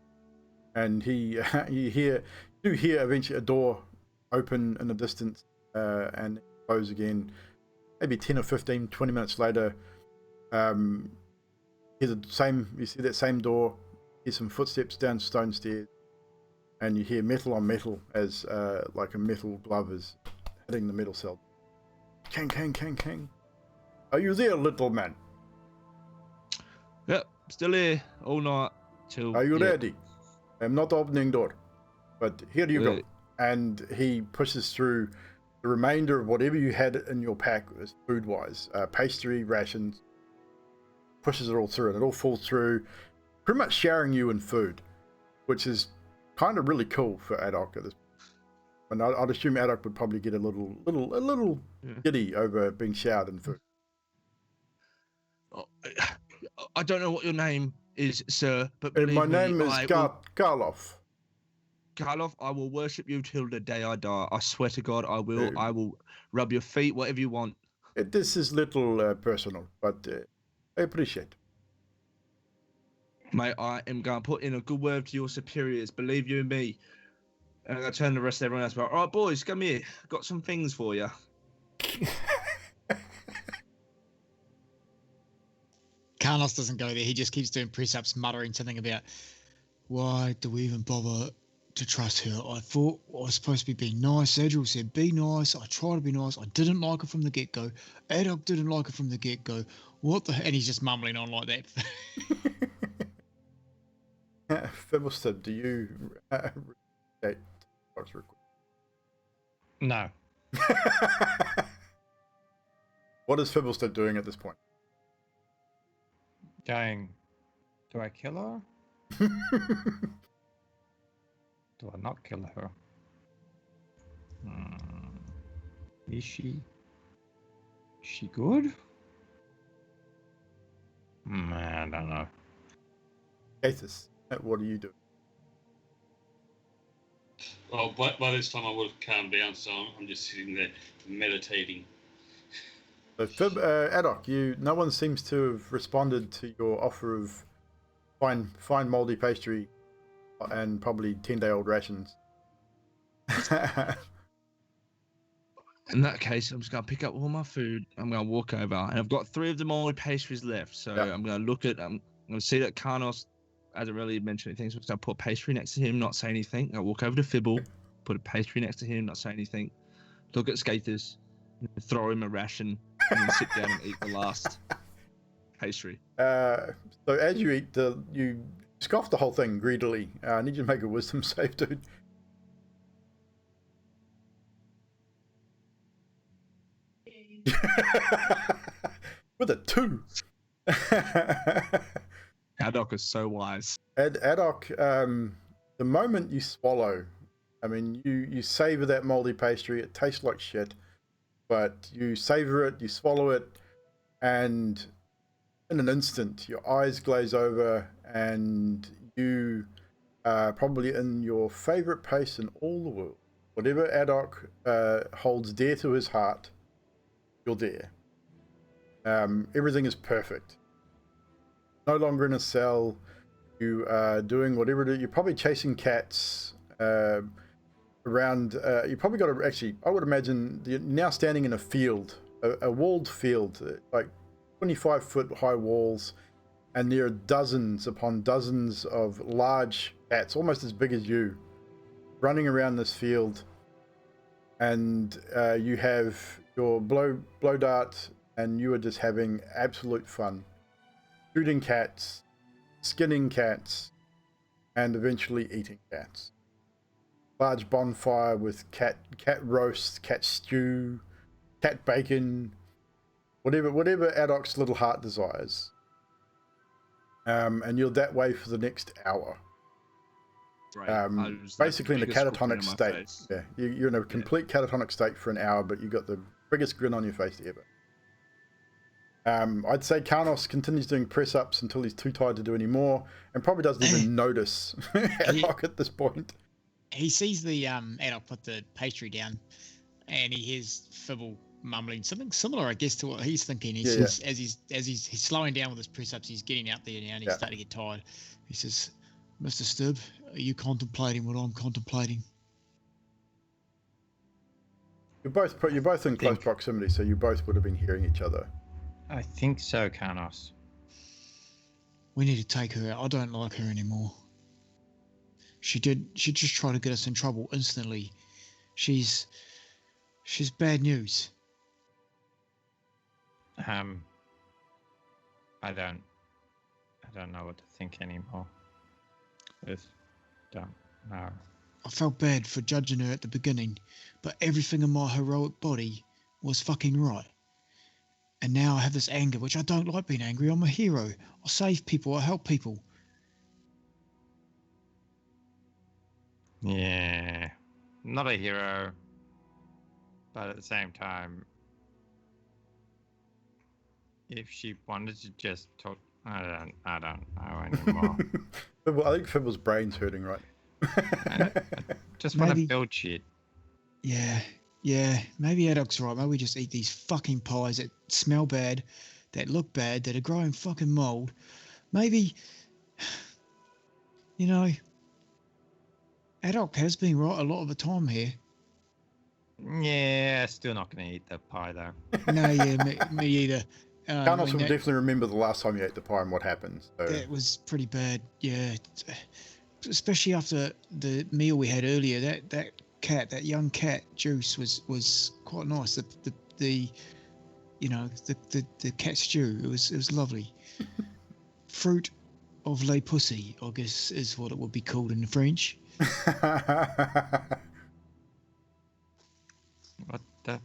And you hear eventually a door open in the distance and close again. Maybe 10 or 15, 20 minutes later, you see that same door, hear some footsteps down stone stairs, and you hear metal on metal as like a metal glove is hitting the metal cell. Kang, kang, kang, kang. Are you there, little man? Yep, still here all night till. Are you ready? I'm not opening door, but here you go. And he pushes through the remainder of whatever you had in your pack as food-wise, pastry, rations, pushes it all through, and it all falls through, pretty much showering you in food, which is kind of really cool for Adok at this point. And I'd assume Adok would probably get a little giddy over being showered in food. I don't know what your name is, sir, but My name is Karloff. Karloff, I will worship you till the day I die. I swear to God, I will. I will rub your feet, whatever you want. This is little personal, but I appreciate. Mate, I am going to put in a good word to your superiors. Believe you and me. And I'm going to turn the rest of everyone else about. All right, boys, come here. I've got some things for you. Carlos doesn't go there. He just keeps doing press-ups, muttering something about, why do we even bother to trust her? I thought I was supposed to be being nice. Adriel said, be nice. I try to be nice. I didn't like her from the get-go. Adolf didn't like her from the get-go. What the... And he's just mumbling on like that. Fiddleston, do you request? No. What is Fiddleston doing at this point? Going, do I kill her? Do I not kill her? Is she good? I don't know. Cathus, what are you doing? Well, by this time I would have calmed down, so I'm just sitting there meditating. So Fib, Adok, no one seems to have responded to your offer of fine mouldy pastry and probably 10-day-old rations. In that case, I'm just going to pick up all my food. I'm going to walk over, and I've got 3 of the moldy pastries left. So I'm going to look at. I'm going to see that Karnos hasn't really mentioned anything. So I'm going to put a pastry next to him, not say anything. I'll walk over to Fibble, put a pastry next to him, not say anything. Look at Skathers, throw him a ration, and then sit down and eat the last pastry. So as you eat, you scoff the whole thing greedily. I need you to make a wisdom save, dude. With a 2. Adok is so wise. Adok, the moment you swallow, I mean, you savor that moldy pastry. It tastes like shit, but you savor it, you swallow it, and in an instant, your eyes glaze over, and you are probably in your favorite place in all the world. Whatever Adok holds dear to his heart, you're there. Everything is perfect. No longer in a cell. You are doing whatever it is. You're probably chasing cats around. You probably got to actually, I would imagine, you're now standing in a field, a walled field, like 25-foot high walls, and there are dozens upon dozens of large cats, almost as big as you, running around this field. And you have your blow dart, and you are just having absolute fun, shooting cats, skinning cats, and eventually eating cats. Large bonfire with cat roast, cat stew, cat bacon, whatever Adok's little heart desires. And you're that way for the next hour. Right. Basically in a catatonic state. Yeah, you're in a complete catatonic state for an hour, but you got the biggest grin on your face ever. I'd say Karnos continues doing press-ups until he's too tired to do any more, and probably doesn't even notice Adok at this point. He sees the Adok put the pastry down, and he hears Fibble mumbling something similar, I guess, to what he's thinking. As he's slowing down with his press-ups, he's getting out there now, and he's starting to get tired. He says, "Mr. Stubb, are you contemplating what I'm contemplating?" You're both in close proximity, so you both would have been hearing each other. I think so, Karnos. We need to take her out. I don't like her anymore. She just tried to get us in trouble instantly. She's bad news. I don't know what to think anymore. Just don't know. I felt bad for judging her at the beginning, but everything in my heroic body was fucking right. And now I have this anger, which I don't like being angry. I'm a hero. I save people. I help people. Yeah, not a hero, but at the same time, if she wanted to just talk, I don't know anymore. I think Fibble's brain's hurting, right? Just want to Maybe- build shit. Yeah, maybe Adoc's right. Maybe we just eat these fucking pies that smell bad, that look bad, that are growing fucking mold. Maybe, you know, Adoc has been right a lot of the time here. Yeah, still not going to eat the pie though. No, yeah, me either. Carnos will that, definitely remember the last time you ate the pie and what happened. So that was pretty bad. Yeah, especially after the meal we had earlier. That young cat Juice was quite nice. The cat stew. It was lovely. Fruit of lay pussy, I guess, is what it would be called in French. What the?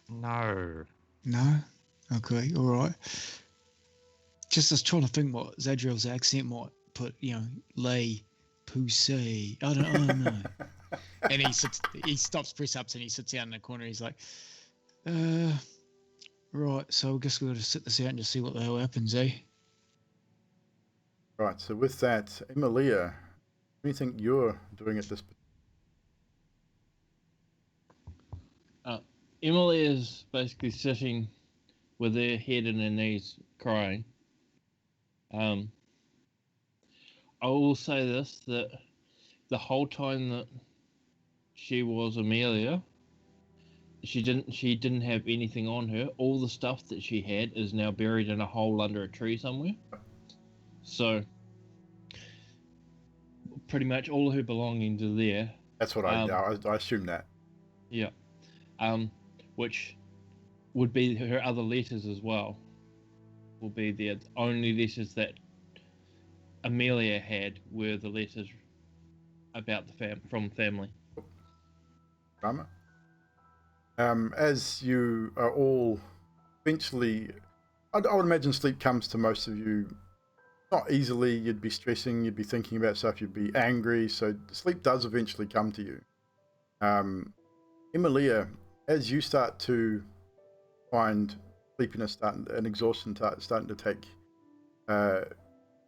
No. No? Okay, all right. Just was trying to think what Zadriel's accent might put, lay pussy. I don't know. And he stops press ups and he sits down in the corner. He's like, right, so I guess we've got to sit this out and just see what the hell happens, eh? Right, so with that, Emilia, what do you think you're doing at this? Emily is basically sitting with her head in her knees, crying. I will say this, that the whole time that she was Amelia, she didn't have anything on her. All the stuff that she had is now buried in a hole under a tree somewhere. So pretty much all of her belongings are there. That's what I assume that. Yeah. Which would be her other letters as well. Will be the only letters that Amelia had were the letters about the from family. Drama. As you are all eventually, I would imagine sleep comes to most of you not easily. You'd be stressing, you'd be thinking about stuff, you'd be angry. So sleep does eventually come to you. Emilia, as you start to find sleepiness and exhaustion starting to take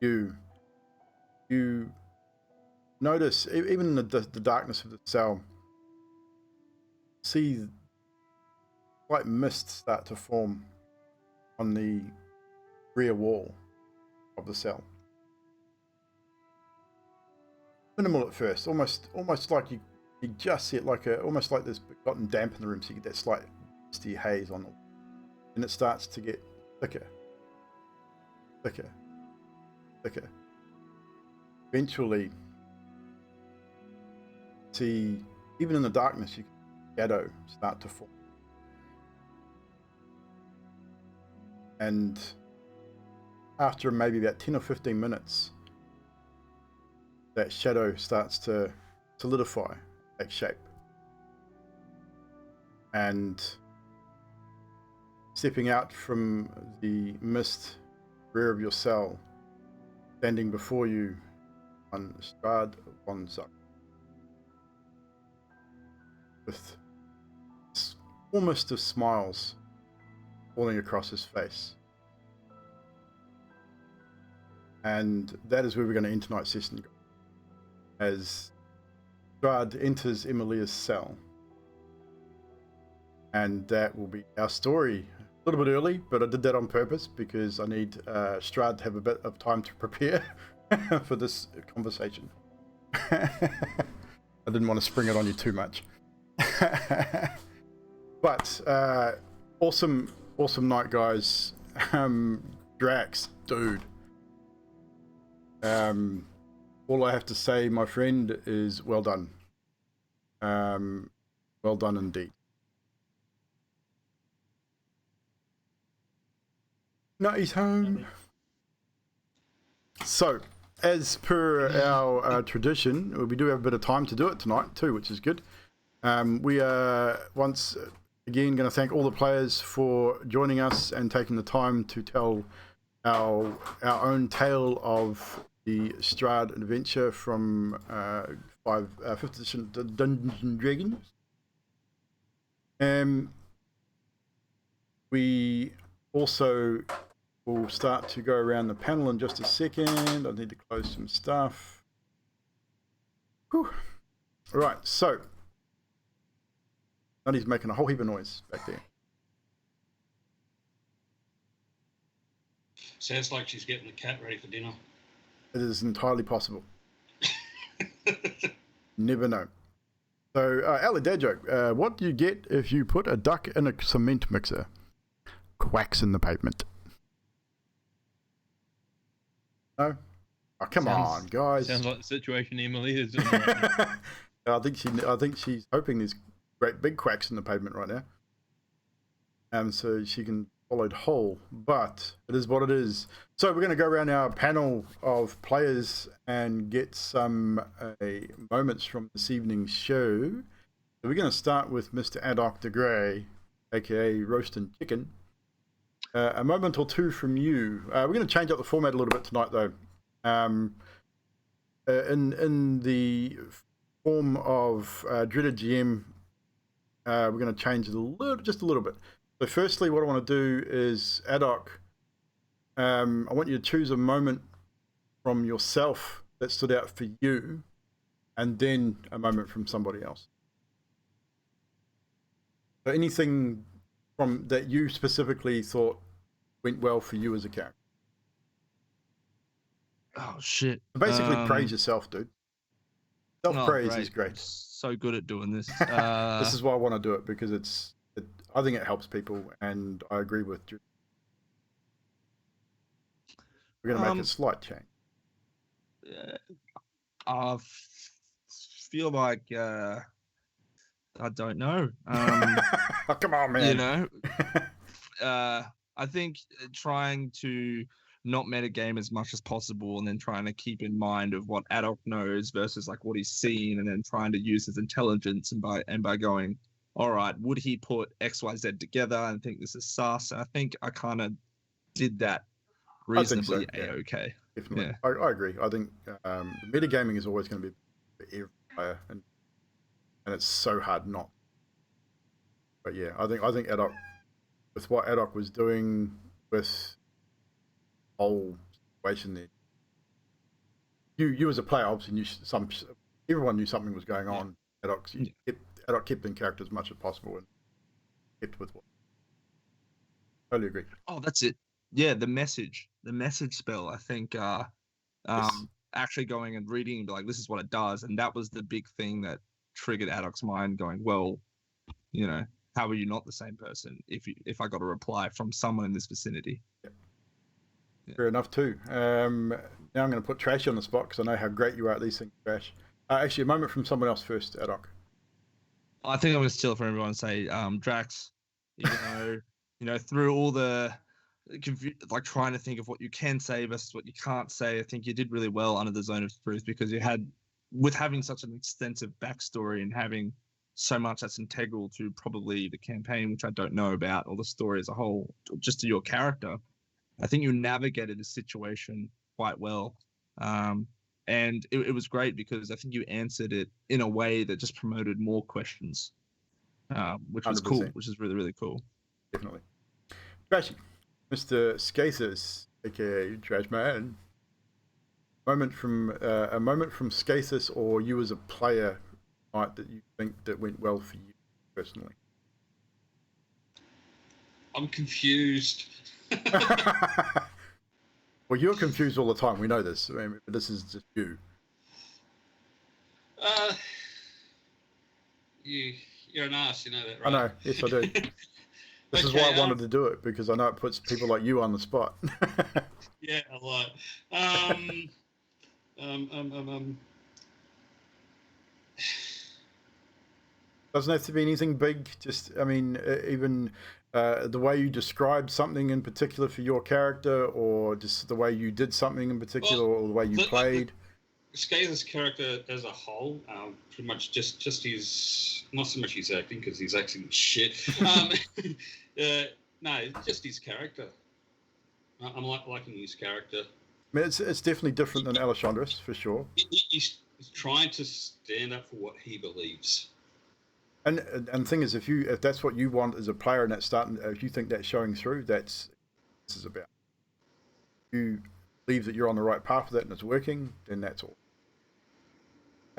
you notice, even in the darkness of the cell, see slight mist start to form on the rear wall of the cell. Minimal at first, almost like you just see it almost like there's gotten damp in the room, so you get that slight misty haze on it. And it starts to get thicker. Eventually, see, even in the darkness, you can see shadow start to form. And after maybe about 10 or 15 minutes, that shadow starts to solidify, take shape. And stepping out from the mist rear of your cell, standing before you on Strahd von Zuck, with almost of smiles falling across his face. And that is where we're going to end tonight's session, as Strahd enters Emilia's cell. And that will be our story. A little bit early, but I did that on purpose because I need Strahd to have a bit of time to prepare for this conversation. I didn't want to spring it on you too much. But awesome night, guys. Drax, dude. All I have to say, my friend, is well done. Well done indeed. No, he's home. So, as per our tradition, we do have a bit of time to do it tonight too, which is good. We are once again going to thank all the players for joining us and taking the time to tell our own tale of the Strahd adventure from 5th edition Dungeons and Dragons. We also will start to go around the panel in just a second. I need to close some stuff. Whew. Right, so Nutty's making a whole heap of noise back there. Sounds like she's getting the cat ready for dinner. It is entirely possible. Never know. So, Ali, dad joke. What do you get if you put a duck in a cement mixer? Quacks in the pavement. No? Oh, come on, guys. Sounds like the situation Emily is in right now. I think she's hoping there's great big quacks in the pavement right now. So she can follow it whole, but it is what it is. So we're going to go around our panel of players and get some moments from this evening's show. So we're going to start with Mr. Adok de Grey, aka Roastin' Chicken. A moment or two from you. We're going to change up the format a little bit tonight, though. In the form of Dreaded GM, we're going to change it just a little bit. So firstly, what I want to do is, Adok, I want you to choose a moment from yourself that stood out for you, and then a moment from somebody else. So anything from that you specifically thought went well for you as a character. Oh shit! Basically, praise yourself, dude. Self-praise is great. I'm so good at doing this. This is why I want to do it, because I think it helps people, and I agree with you. We're going to make a slight change. I feel like I don't know. Oh, come on, man. You know, I think trying to not metagame as much as possible, and then trying to keep in mind of what Adok knows versus like what he's seen, and then trying to use his intelligence, and by going, all right, would he put XYZ together and think this is sus? And I think I kind of did that reasonably a-okay. Definitely. Yeah. I agree. I think metagaming is always going to be for every player, and it's so hard not. But yeah, I think Adok, with what Adok was doing with the whole situation there, you as a player obviously knew everyone knew something was going on. Adok kept in character as much as possible and kept with what. Totally agree. Oh, that's it. Yeah, the message spell. I think actually going and reading and be like, this is what it does, and that was the big thing that triggered Adok's mind, going, well, you know, how are you not the same person if I got a reply from someone in this vicinity? Yeah. Fair enough too. Now I'm going to put Trash on the spot because I know how great you are at these things, Trash. Actually, a moment from someone else first, Adok. I think I'm going to steal it from everyone and say, Drax, you know, through all the like trying to think of what you can say versus what you can't say, I think you did really well under the Zone of Truth, because you had, with having such an extensive backstory and having so much that's integral to probably the campaign, which I don't know about, or the story as a whole, just to your character, I think you navigated the situation quite well. And it was great because I think you answered it in a way that just promoted more questions, which was 100%. Cool, which is really, really cool. Definitely. Trashy, Mr. Skathis, aka Trash Man. A moment from Skathis or you as a player tonight that you think that went well for you personally. I'm confused. Well, you're confused all the time. We know this. I mean, this is just you. You're an ass, you know that, right? I know. Yes, I do. This is why I wanted to do it, because I know it puts people like you on the spot. Yeah, a lot. Doesn't have to be anything big. Just, I mean, even the way you described something in particular for your character, or just the way you did something in particular, or the way you played. Skath's character as a whole, pretty much just his, not so much his acting, because his acting is shit. No, just his character. I'm liking his character. I mean, it's definitely different than Alexandros, for sure. He's trying to stand up for what he believes. And the thing is, if that's what you want as a player, and that's starting, if you think that's showing through, this is about. You believe that you're on the right path with that and it's working, then that's all.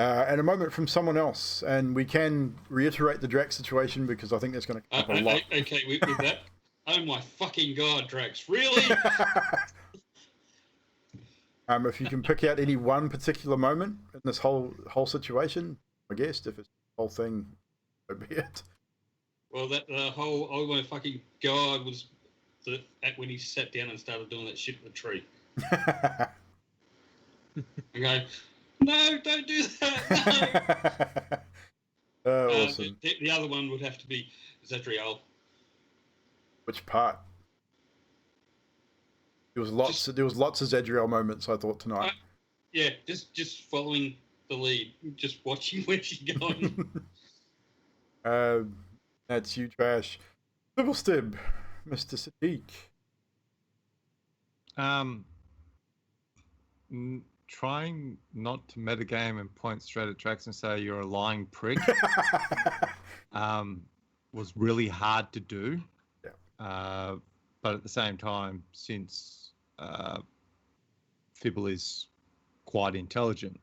And a moment from someone else, and we can reiterate the Drax situation because I think that's going to come up a lot. Okay, with that. Oh my fucking god, Drax! Really? If you can pick out any one particular moment in this whole situation, I guess if it's the whole thing, so be it. Well, that whole oh my fucking god was when he sat down and started doing that shit with the tree. Okay. No, don't do that. No. Awesome. The other one would have to be Zadriel. Which part? There was lots of Zadriel moments, I thought, tonight. Yeah, just following the lead, just watching where she's going. That's you, Trash. Double Stib, Mr. Sadiq. Trying not to metagame and point straight at Drax and say you're a lying prick was really hard to do. Yeah. But at the same time, since Fibble is quite intelligent,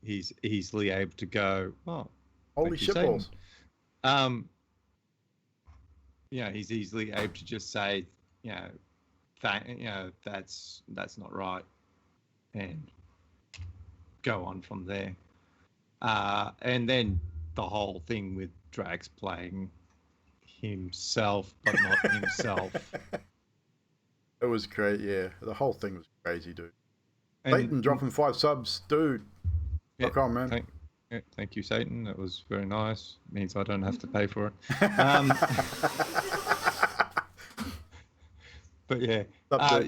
he's easily able to go, oh, holy shitballs. He's easily able to just say, that's not right, and go on from there. And then the whole thing with Drax playing himself but not himself. It was great, yeah. The whole thing was crazy, dude. And Satan dropping 5 subs, dude. Rock on, man. Thank you, Satan. That was very nice. It means I don't have to pay for it. But yeah, but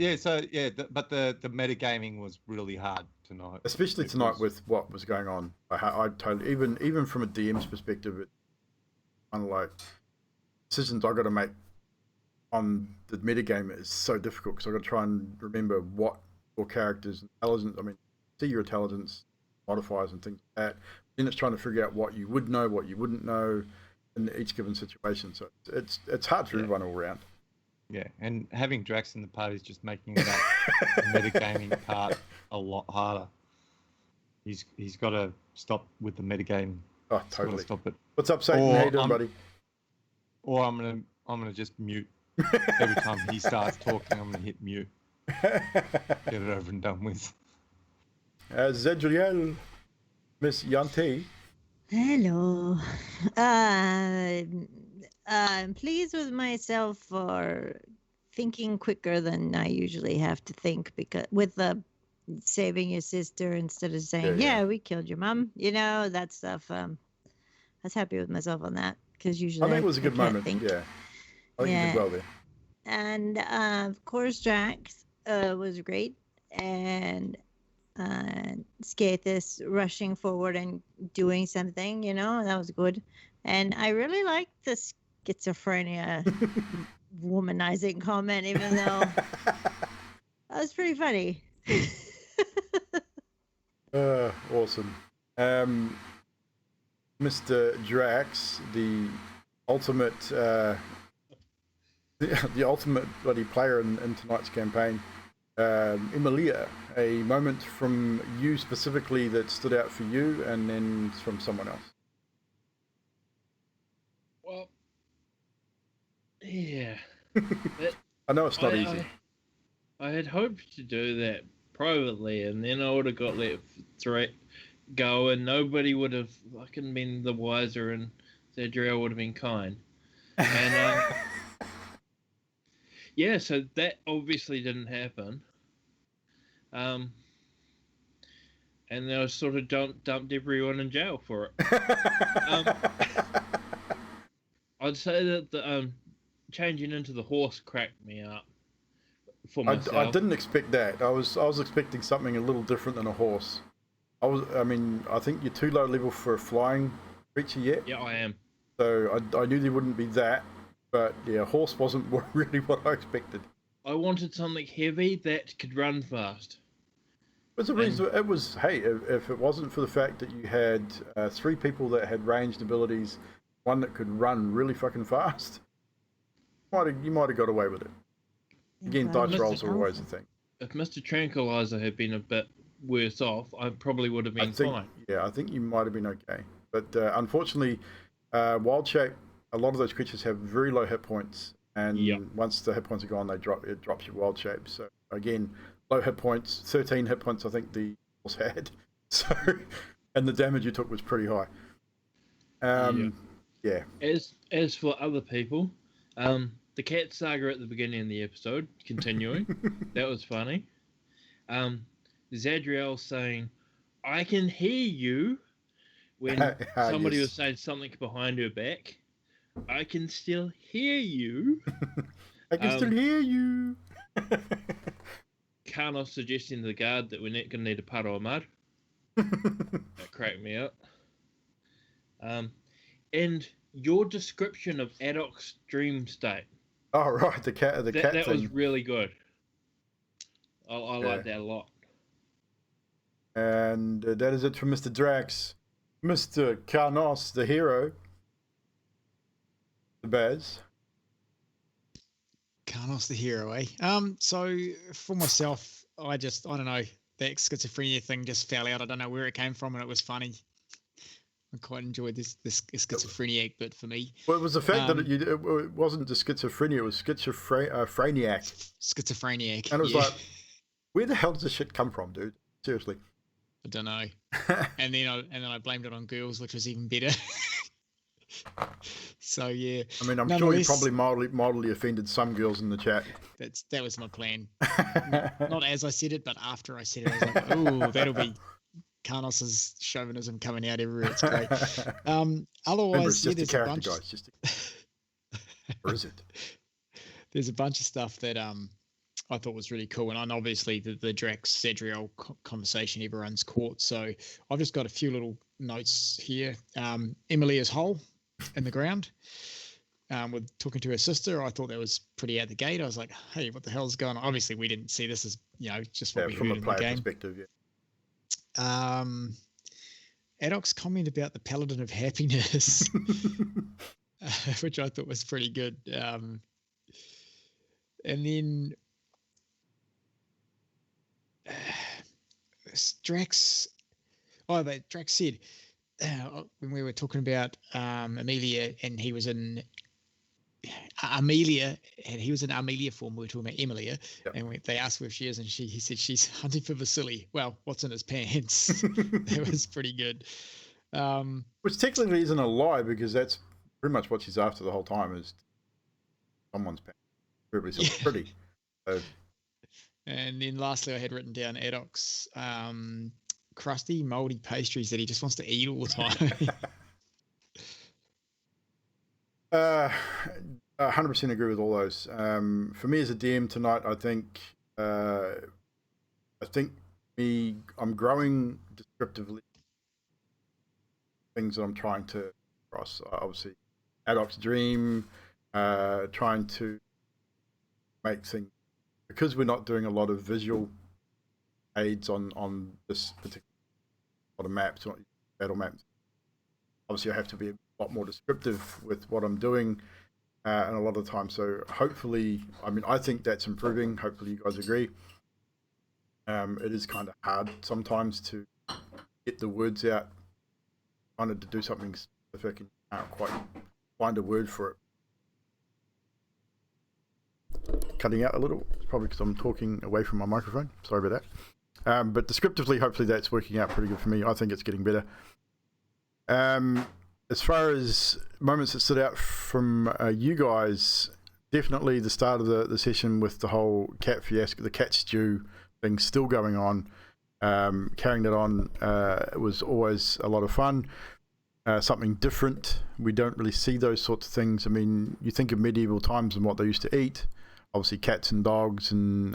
the metagaming was really hard tonight, especially tonight with what was going on. I totally, even from a DM's perspective, it's kind of like decisions I got to make on the metagame is so difficult because I got to try and remember what your character's intelligence. I mean, see your intelligence modifiers and things like that. Then it's trying to figure out what you would know, what you wouldn't know in each given situation. So it's hard for everyone all around. Yeah, and having Drax in the party is just making that metagaming part a lot harder. He's got to stop with the metagaming. Oh, totally. Stop it. What's up, Satan? How you doing, buddy? Or I'm gonna just mute every time he starts talking. I'm gonna hit mute. Get it over and done with. Zadriel, Miss Yante. Hello. I'm pleased with myself for thinking quicker than I usually have to think, because with the saving your sister instead of saying, yeah, we killed your mom, that stuff. I was happy with myself on that because usually I think it was a good moment. Think. Yeah, I think you did well there. And of course, Drax was great, and Skathis rushing forward and doing something, that was good. And I really liked the schizophrenia womanizing comment, even though that was pretty funny. Awesome. Mr. Drax, the ultimate the ultimate bloody player in tonight's campaign. Emilia, a moment from you specifically that stood out for you, and then from someone else. Well, yeah. I know it's not easy. I had hoped to do that privately, and then I would have got that threat go, and nobody would have fucking been the wiser, and Zadriel would have been kind. And yeah, so that obviously didn't happen. And they sort of dumped everyone in jail for it. I'd say that the changing into the horse cracked me up for myself. I didn't expect that. I was expecting something a little different than a horse. I think you're too low level for a flying creature yet. Yeah, I am. So I knew there wouldn't be that, but yeah, horse wasn't really what I expected. I wanted something heavy that could run fast. It was hey, if it wasn't for the fact that you had 3 people that had ranged abilities, one that could run really fucking fast, you might have got away with it. Again, dice rolls are always a thing. If Mr. Tranquilizer had been a bit worse off, I probably would have been fine. I think you might have been okay. But unfortunately, wild shape, a lot of those creatures have very low hit points, and once the hit points are gone, it drops your wild shape. So again, low hit points, 13 hit points I think the horse had. So, and the damage you took was pretty high. Yeah. As for other people, the cat saga at the beginning of the episode, continuing, that was funny. Zadriel saying, "I can hear you," when somebody was saying something behind her back. I can still hear you. I can still hear you. Karnos suggesting to the guard that we're not going to need a puddle of mud. That cracked me up. And your description of Adoc's dream state. Oh, right, the cat that thing. That was really good. I like that a lot. And that is it from Mr. Drax. Mr. Karnos, the hero. The Baz. Karnos, the hero, eh? So for myself, I don't know, that schizophrenia thing just fell out. I don't know where it came from, and it was funny. I quite enjoyed this schizophreniac bit for me. Well, it was the fact that it wasn't just schizophrenia, it was schizophreniac. Schizophreniac. And it was like, where the hell does this shit come from, dude? Seriously. I don't know. and then I blamed it on girls, which was even better. So yeah. I mean, I'm sure you probably mildly offended some girls in the chat. That was my plan. Not as I said it, but after I said it, I was like, oh, that'll be Karnos' chauvinism coming out everywhere. It's great. Otherwise, Remember, it's just a character, guys. Or is it? There's a bunch of stuff that I thought was really cool, and obviously the Drax Zadriel conversation everyone's caught. So I've just got a few little notes here. Emilia's hole in the ground, with talking to her sister. I thought that was pretty out the gate. I was like, hey, what the hell's going on? Obviously, we didn't see this as just what we from heard a in the player game. perspective. Yeah. Adoc's comment about the Paladin of Happiness, which I thought was pretty good. And then Drax said, when we were talking about Amelia, and he was in Amelia, and he was in Amelia form. We were talking about Emilia, and they asked where she is, and he said she's hunting for Vasily. Well, what's in his pants? That was pretty good. Which technically isn't a lie, because that's pretty much what she's after the whole time, is someone's pants. Everybody's so pretty. So. And then lastly, I had written down Adoc's crusty, mouldy pastries that he just wants to eat all the time. 100% agree with all those. For me as a DM tonight, I think I'm growing descriptively things that I'm trying to cross. Obviously, Adoc's dream, trying to make things, because we're not doing a lot of visual aids on this particular lot of maps, not battle maps. Obviously, I have to be a lot more descriptive with what I'm doing, and a lot of the time. So hopefully, I think that's improving. Hopefully, you guys agree. It is kind of hard sometimes to get the words out. Wanted to do something specific and can't quite find a word for it. Cutting out a little. It's probably because I'm talking away from my microphone. Sorry about that. But descriptively, hopefully that's working out pretty good for me. I think it's getting better. As far as moments that stood out from you guys, definitely the start of the session with the whole cat fiasco, the cat stew thing still going on. Carrying that on was always a lot of fun. Something different. We don't really see those sorts of things. I mean, you think of medieval times and what they used to eat. Obviously, cats and dogs and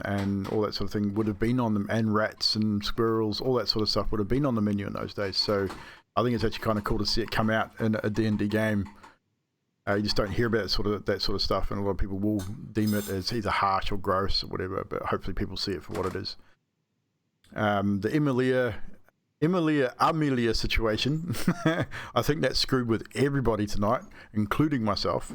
all that sort of thing would have been on them, and rats and squirrels, all that sort of stuff would have been on the menu in those days. So I think it's actually kind of cool to see it come out in a D&D game. You just don't hear about that sort of stuff, and a lot of people will deem it as either harsh or gross or whatever, but hopefully people see it for what it is. The Amelia situation, I think that screwed with everybody tonight, including myself.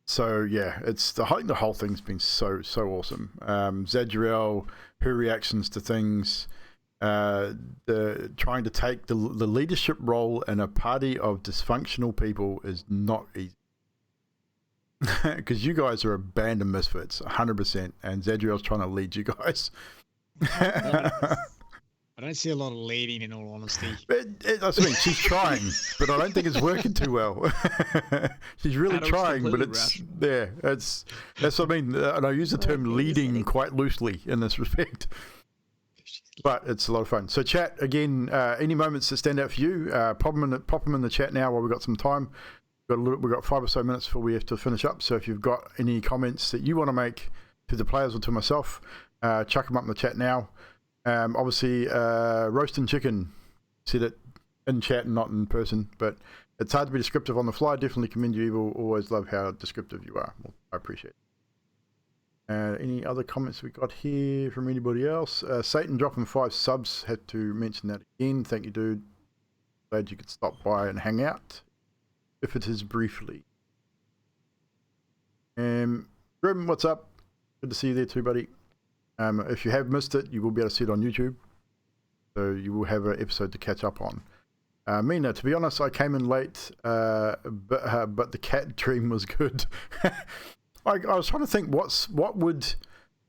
So yeah, I think the whole thing's been so awesome. Zadriel, her reactions to things, trying to take the leadership role in a party of dysfunctional people is not easy. Because you guys are a band of misfits, 100%, and Zadriel's trying to lead you guys. I don't see a lot of leading, in all honesty. That's what I mean. She's trying, but I don't think it's working too well. She's really Adult's trying, but completely that's what I mean. And I use the term leading quite loosely in this respect. But it's a lot of fun. So chat, again, any moments that stand out for you, pop them in the chat now while we've got some time. We've got 5 or so minutes before we have to finish up. So if you've got any comments that you want to make to the players or to myself, chuck them up in the chat now. Obviously, roasting chicken, said it in chat and not in person, but it's hard to be descriptive on the fly. Definitely commend you, Evil. Always love how descriptive you are. Well, I appreciate it. Any other comments we got here from anybody else? Satan dropping 5 subs. Had to mention that again. Thank you, dude. Glad you could stop by and hang out, if it is briefly. Grim, what's up? Good to see you there too, buddy. If you have missed it, you will be able to see it on YouTube. So you will have an episode to catch up on. Mina, to be honest, I came in late, but the cat dream was good. I was trying to think what would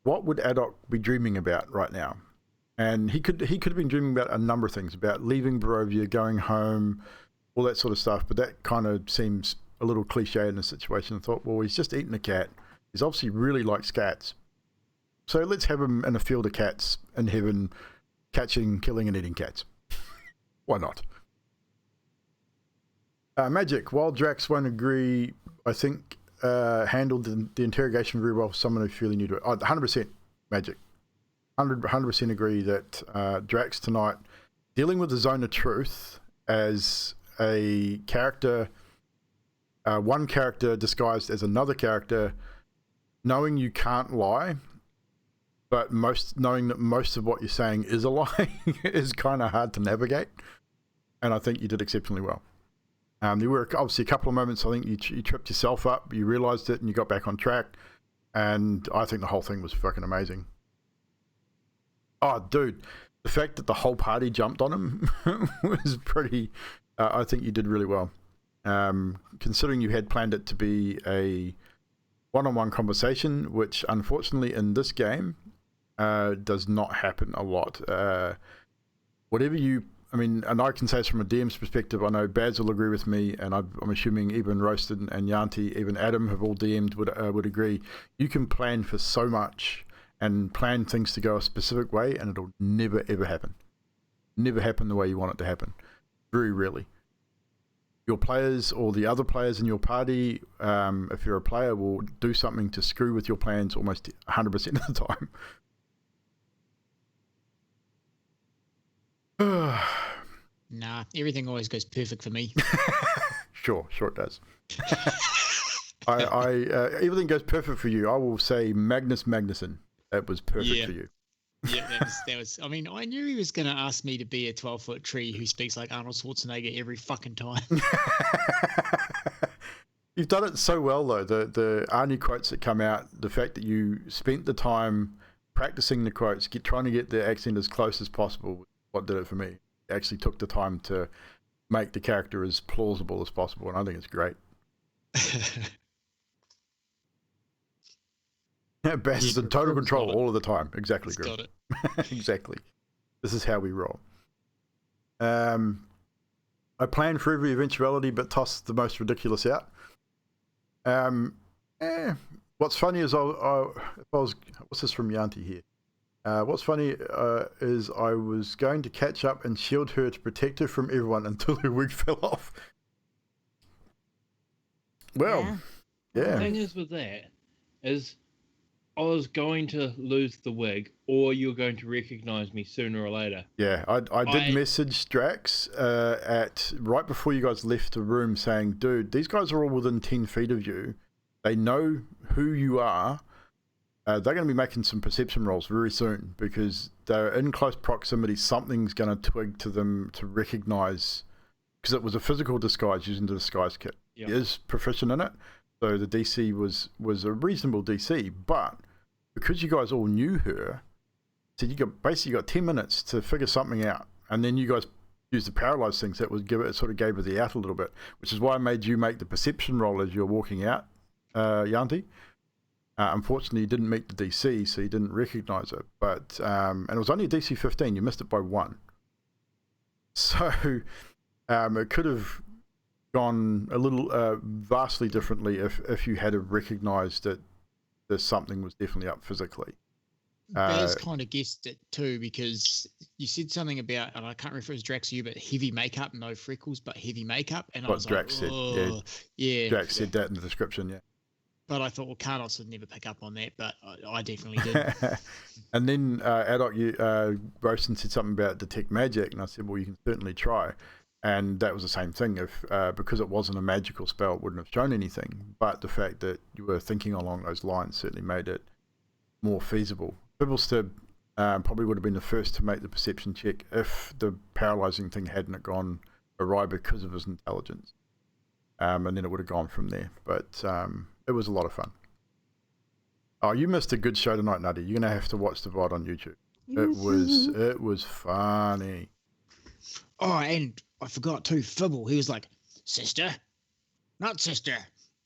Adok be dreaming about right now, and he could have been dreaming about a number of things, about leaving Barovia, going home, all that sort of stuff. But that kind of seems a little cliche in this situation. I thought, well, he's just eaten a cat. He's obviously really likes cats. So let's have him in a field of cats in heaven, catching, killing, and eating cats. Why not? Magic, while Drax won't agree, I think handled the interrogation very well for someone who's fairly new to it. 100% Magic. 100% agree that Drax tonight, dealing with the Zone of Truth as a character, one character disguised as another character, knowing you can't lie, but knowing that most of what you're saying is a lie is kind of hard to navigate, and I think you did exceptionally well. There were obviously a couple of moments I think you tripped yourself up, you realised it, and you got back on track, and I think the whole thing was fucking amazing. Oh, dude, the fact that the whole party jumped on him was pretty... I think you did really well. Considering you had planned it to be a one-on-one conversation, which unfortunately in this game does not happen a lot. Whatever you... I mean, and I can say this from a DM's perspective, I know Baz will agree with me, and I'm assuming even Roasted and Yanti, even Adam have all DM'd would agree. You can plan for so much and plan things to go a specific way, and it'll never ever happen. Never happen the way you want it to happen. Very rarely. Your players or the other players in your party, if you're a player, will do something to screw with your plans almost 100% of the time. Nah, everything always goes perfect for me. Sure it does. Everything goes perfect for you. I will say Magnus Magnuson. That was perfect for you. Yeah, that was. I mean, I knew he was going to ask me to be a 12-foot tree who speaks like Arnold Schwarzenegger every fucking time. You've done it so well, though. The Arnie quotes that come out, the fact that you spent the time practicing the quotes, trying to get the accent as close as possible, what did it for me. Actually took the time to make the character as plausible as possible, and I think it's great. Bass is in total control all of the time. Exactly, Grim. Got it. Exactly. This is how we roll. I plan for every eventuality, but toss the most ridiculous out. What's funny is what's this from Yanti here? What's funny is I was going to catch up and shield her to protect her from everyone until her wig fell off. Well, yeah. The thing is with that is I was going to lose the wig, or you're going to recognise me sooner or later. Yeah, I did message Drax right before you guys left the room saying, dude, these guys are all within 10 feet of you. They know who you are. They're going to be making some perception rolls very soon because they're in close proximity. Something's going to twig to them to recognise, because it was a physical disguise using the disguise kit. Yep. He is proficient in it, so the DC was a reasonable DC. But because you guys all knew her, said you got 10 minutes to figure something out, and then you guys use the paralyzed things that would give it, sort of gave it the out a little bit, which is why I made you make the perception roll as you're walking out, Yanti. Unfortunately, you didn't meet the DC, so you didn't recognize it. But and it was only a DC 15. You missed it by 1. So it could have gone a little vastly differently if you had have recognized that there's something was definitely up physically. Bears kind of guessed it too, because you said something about, and I can't remember if it was Drax or you, but heavy makeup, no freckles, but heavy makeup. And I was Drax like, said, yeah. Drax said that in the description, yeah. But I thought, well, Carlos would never pick up on that, but I definitely did. And then Roaston said something about detect magic, and I said, well, you can certainly try. And that was the same thing. If because it wasn't a magical spell, it wouldn't have shown anything. But the fact that you were thinking along those lines certainly made it more feasible. Bibblestib probably would have been the first to make the perception check if the paralyzing thing hadn't gone awry because of his intelligence. And then it would have gone from there. But it was a lot of fun. Oh, you missed a good show tonight, Nutty. You're going to have to watch the VOD on YouTube. It was funny. Oh, and I forgot too, Fibble. He was like, sister? Not sister.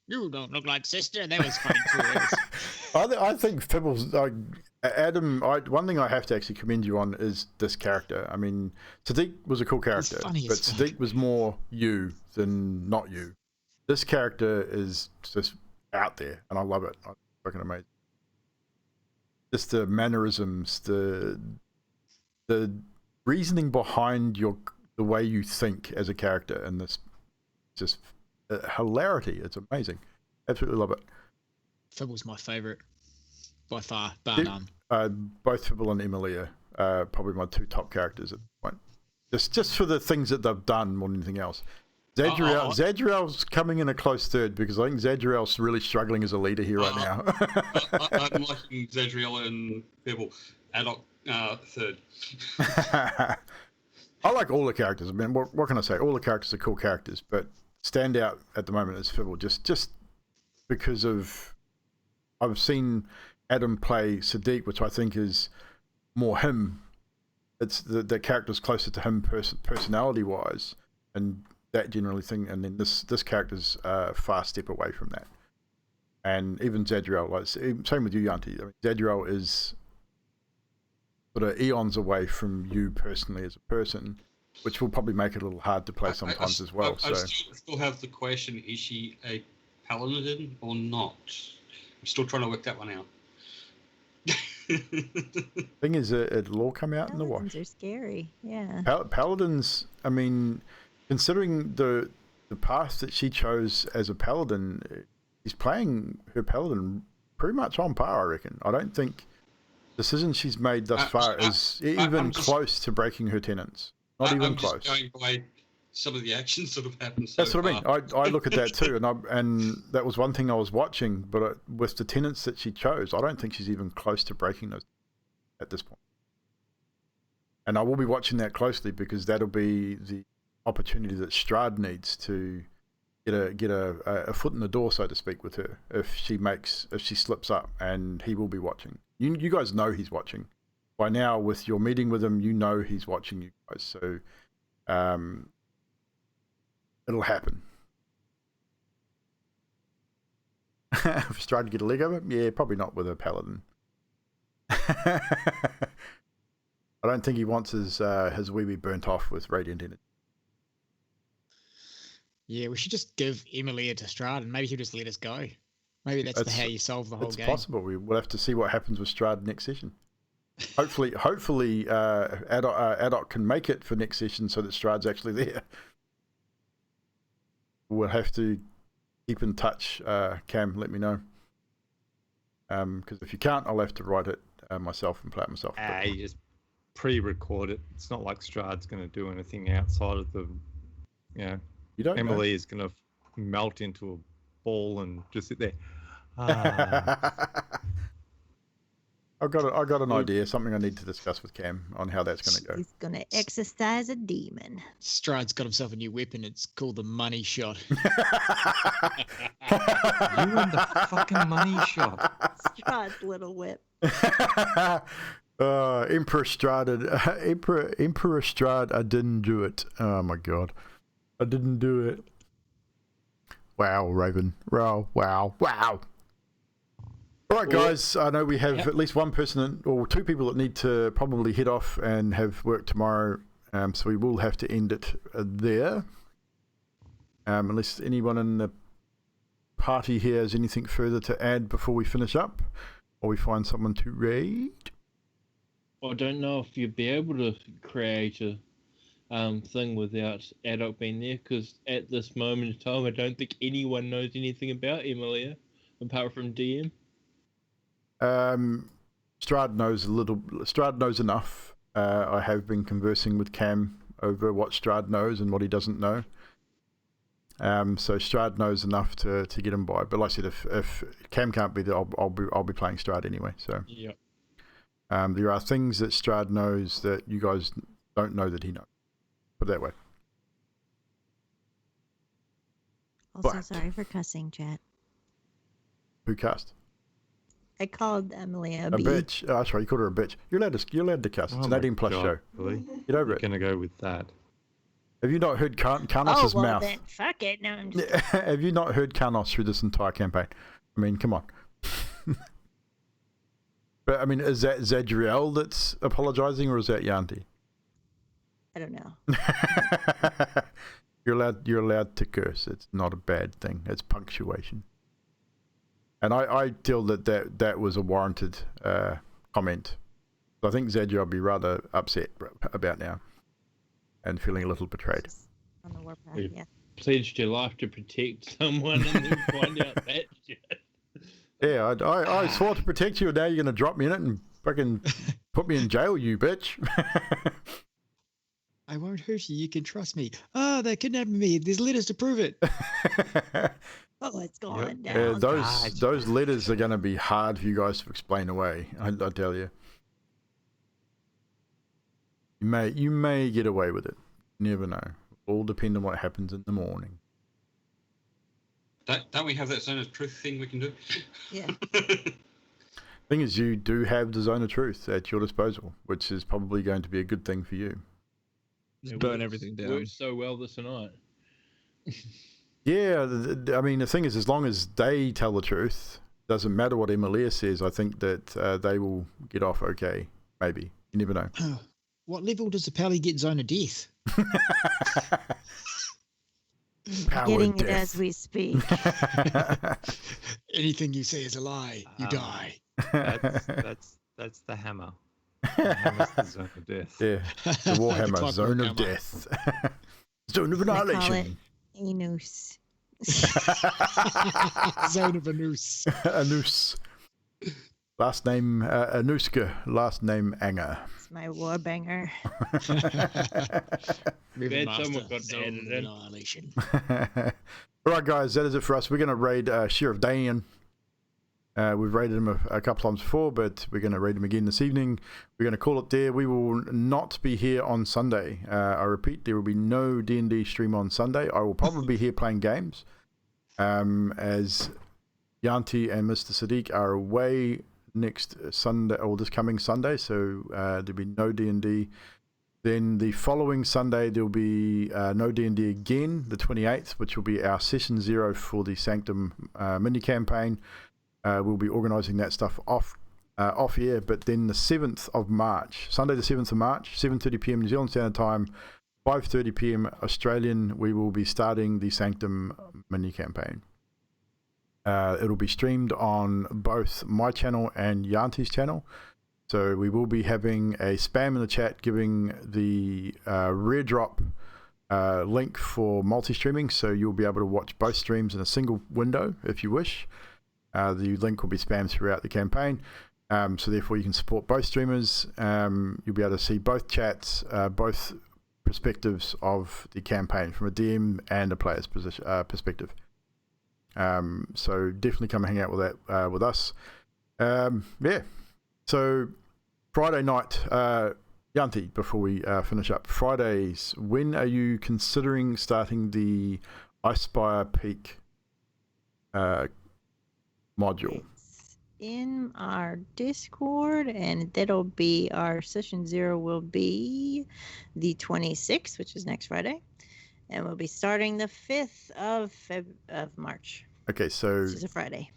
You don't look like sister. That was funny too. I think Fibble's... Adam, one thing I have to actually commend you on is this character. I mean, Sadiq was a cool character, but Sadiq was more you than not you. This character is just out there, and I love it. It's fucking amazing. Just the mannerisms, the reasoning behind the way you think as a character, and this just hilarity. It's amazing. Absolutely love it. Fibble's my favourite by far, bar none. Both Fibble and Emilia are probably my 2 top characters at the point. Just for the things that they've done more than anything else. Zadriel's coming in a close third, because I think Zadriel's really struggling as a leader here right now. I'm liking Zadriel and Fibble. Adok third. I like all the characters. I mean, what can I say? All the characters are cool characters, but standout at the moment is Fibble, just because of I've seen Adam play Sadiq, which I think is more him. It's the character's closer to him personality wise, and that generally thing. And then this character's a far step away from that. And even Zadriel, like same with you, Yanti. I mean, Zadriel is sort of eons away from you personally as a person, which will probably make it a little hard to play sometimes as well. I still have the question: is she a paladin or not? I'm still trying to work that one out. Thing is, it'll all come out in the wash. Paladins are scary, yeah. Paladins, I mean, considering the path that she chose as a paladin, she's playing her paladin pretty much on par, I reckon. I don't think decisions she's made thus far is even close to breaking her tenets. Not even close. Just going by some of the actions that have happened. That's what I mean. I look at that too, and that was one thing I was watching. But with the tenets that she chose, I don't think she's even close to breaking those at this point. And I will be watching that closely, because that'll be the opportunity that Strahd needs to get a foot in the door, so to speak, with her. If she slips up, and he will be watching. You guys know he's watching by now. With your meeting with him, you know he's watching you guys. So it'll happen. If Strahd to get a leg over, yeah, probably not with a paladin. I don't think he wants his weeby burnt off with radiant energy. Yeah, we should just give Emilia to Strahd, and maybe he'll just let us go. Maybe that's how you solve the whole game. It's possible. We'll have to see what happens with Strahd next session. Hopefully, Adok can make it for next session, so that Strahd's actually there. We'll have to keep in touch. Cam, let me know. Because if you can't, I'll have to write it myself and play it myself. You just pre-record it. It's not like Strahd's going to do anything outside of the, You don't Emily is going to melt into a ball and just sit there. I've got an idea, something I need to discuss with Cam on how that's going to go. He's going to exercise a demon. Strahd's got himself a new weapon. It's called the money shot. You and the fucking money shot. Strahd's little whip. Emperor Strahd, Emperor Strahd, I didn't do it. Oh my god, I didn't do it. Wow, Raven. Wow. All right, guys. I know we have at least one person or two people that need to probably head off and have work tomorrow. So we will have to end it there. Unless anyone in the party here has anything further to add before we finish up, or we find someone to raid. I don't know if you'd be able to create a thing without Addoc being there, because at this moment in time, I don't think anyone knows anything about Emilia apart from DM. Strahd knows a little. Strahd knows enough. I have been conversing with Cam over what Strahd knows and what he doesn't know. So Strahd knows enough to get him by. But like I said, if Cam can't be there, I'll be playing Strahd anyway. So yeah. There are things that Strahd knows that you guys don't know that he knows. Put it that way. Also, But- sorry for cussing, chat. Who cast? I called Emily a A bee. bitch. Oh, that's right. You called her a bitch. You're allowed to cuss. It's an 18+ show. Really? Get over You're it. gonna go with that. Have you not heard Oh, Karnos's well mouth? then, fuck it. No, I'm just... Have you not heard Karnos through this entire campaign? I mean, come on. But I mean, is that Zadriel that's apologizing, or is that Yanti? I don't know. You're allowed to curse. It's not a bad thing. It's punctuation. And I feel that was a warranted comment. So I think Zadriel will be rather upset about now and feeling a little betrayed. Just on the warpath, Yeah. yeah. Pledged your life to protect someone and then find out that shit. Yeah, I swore to protect you, and now you're going to drop me in it and fucking put me in jail, you bitch. I won't hurt you. You can trust me. Oh, they're kidnapping me. There's letters to prove it. Oh, it's going Yeah, down. those letters are going to be hard for you guys to explain away. I tell you. You may get away with it. Never know. All depend on what happens in the morning. Don't we have that zone of truth thing we can do? Yeah. Thing is, you do have the zone of truth at your disposal, which is probably going to be a good thing for you. Just burn everything down. Worked so well this night. Yeah, I mean, the thing is, as long as they tell the truth, doesn't matter what Emilia says, I think that they will get off okay. Maybe. You never know. What level does the pally get zone of death? Power Getting it death. as we speak. Anything you say is a lie. You die. That's the hammer. The hammer's the zone of death. Yeah, the Warhammer, Clockwork zone of hammer. death. Zone of I call it annihilation. anus. Zone of a noose. Anus. Last name Anuska, last name Anger. It's my warbanger. Glad someone got Zone added of in. annihilation. Alright guys, that is it for us. We're going to raid Sheriff Danian. We've raided him a couple times before, but we're going to raid him again this evening. We're going to call it there. We will not be here on Sunday. I repeat, there will be no D&D stream on Sunday. I will probably be here playing games, as Yanti and Mr. Sadiq are away next Sunday, or this coming Sunday, so there'll be no D&D. Then the following Sunday there'll be no D&D again, the 28th, which will be our session 0 for the Sanctum mini campaign. We'll be organising that stuff off air, but then the 7th of March, Sunday the 7th of March, 7:30 p.m. New Zealand Standard Time, 5:30 p.m. Australian, we will be starting the Sanctum mini campaign. It'll be streamed on both my channel and Yanti's channel. So we will be having a spam in the chat giving the rare drop link for multi-streaming. So you'll be able to watch both streams in a single window if you wish. The link will be spammed throughout the campaign. So therefore you can support both streamers. You'll be able to see both chats, both perspectives of the campaign from a DM and a player's perspective. So definitely come hang out with that with us. Yeah. So Friday night, Yanti, before we finish up, Fridays, when are you considering starting the Icespire Peak module? in our Discord, and that'll be our session 0 will be the 26th, which is next Friday, and we'll be starting the 5th of March, Okay, so which is a Friday.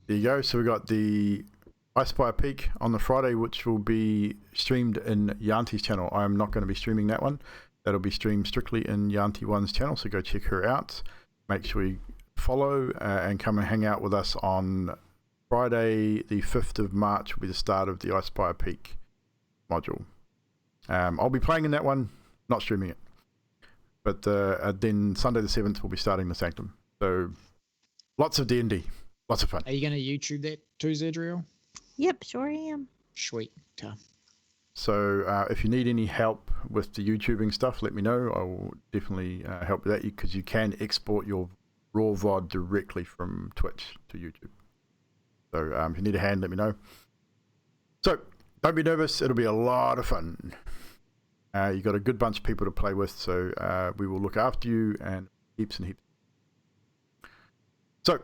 there you go. So we got the I Spy a Peak on the Friday, which will be streamed in Yanti's channel. I'm not going to be streaming that one. That'll be streamed strictly in Yanti1's channel, so go check her out. Make sure you follow and come and hang out with us on Friday, the 5th of March, will be the start of the I Spy a Peak module. I'll be playing in that one, not streaming it. But then Sunday the 7th, we'll be starting the Sanctum. So lots of D&D. Lots of fun. Are you going to YouTube that too, Zedriel? Yep, sure am. Sweet. So if you need any help with the YouTubing stuff, let me know. I will definitely help with that, because you can export your raw VOD directly from Twitch to YouTube. So if you need a hand, let me know. So don't be nervous. It'll be a lot of fun. You've got a good bunch of people to play with, so we will look after you, and heaps and heaps. So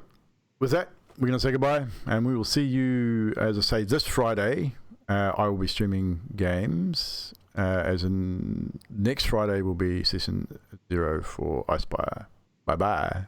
with that, we're going to say goodbye, and we will see you, as I say, this Friday. I will be streaming games, as in next Friday will be session 0 for I Spy. Bye-bye.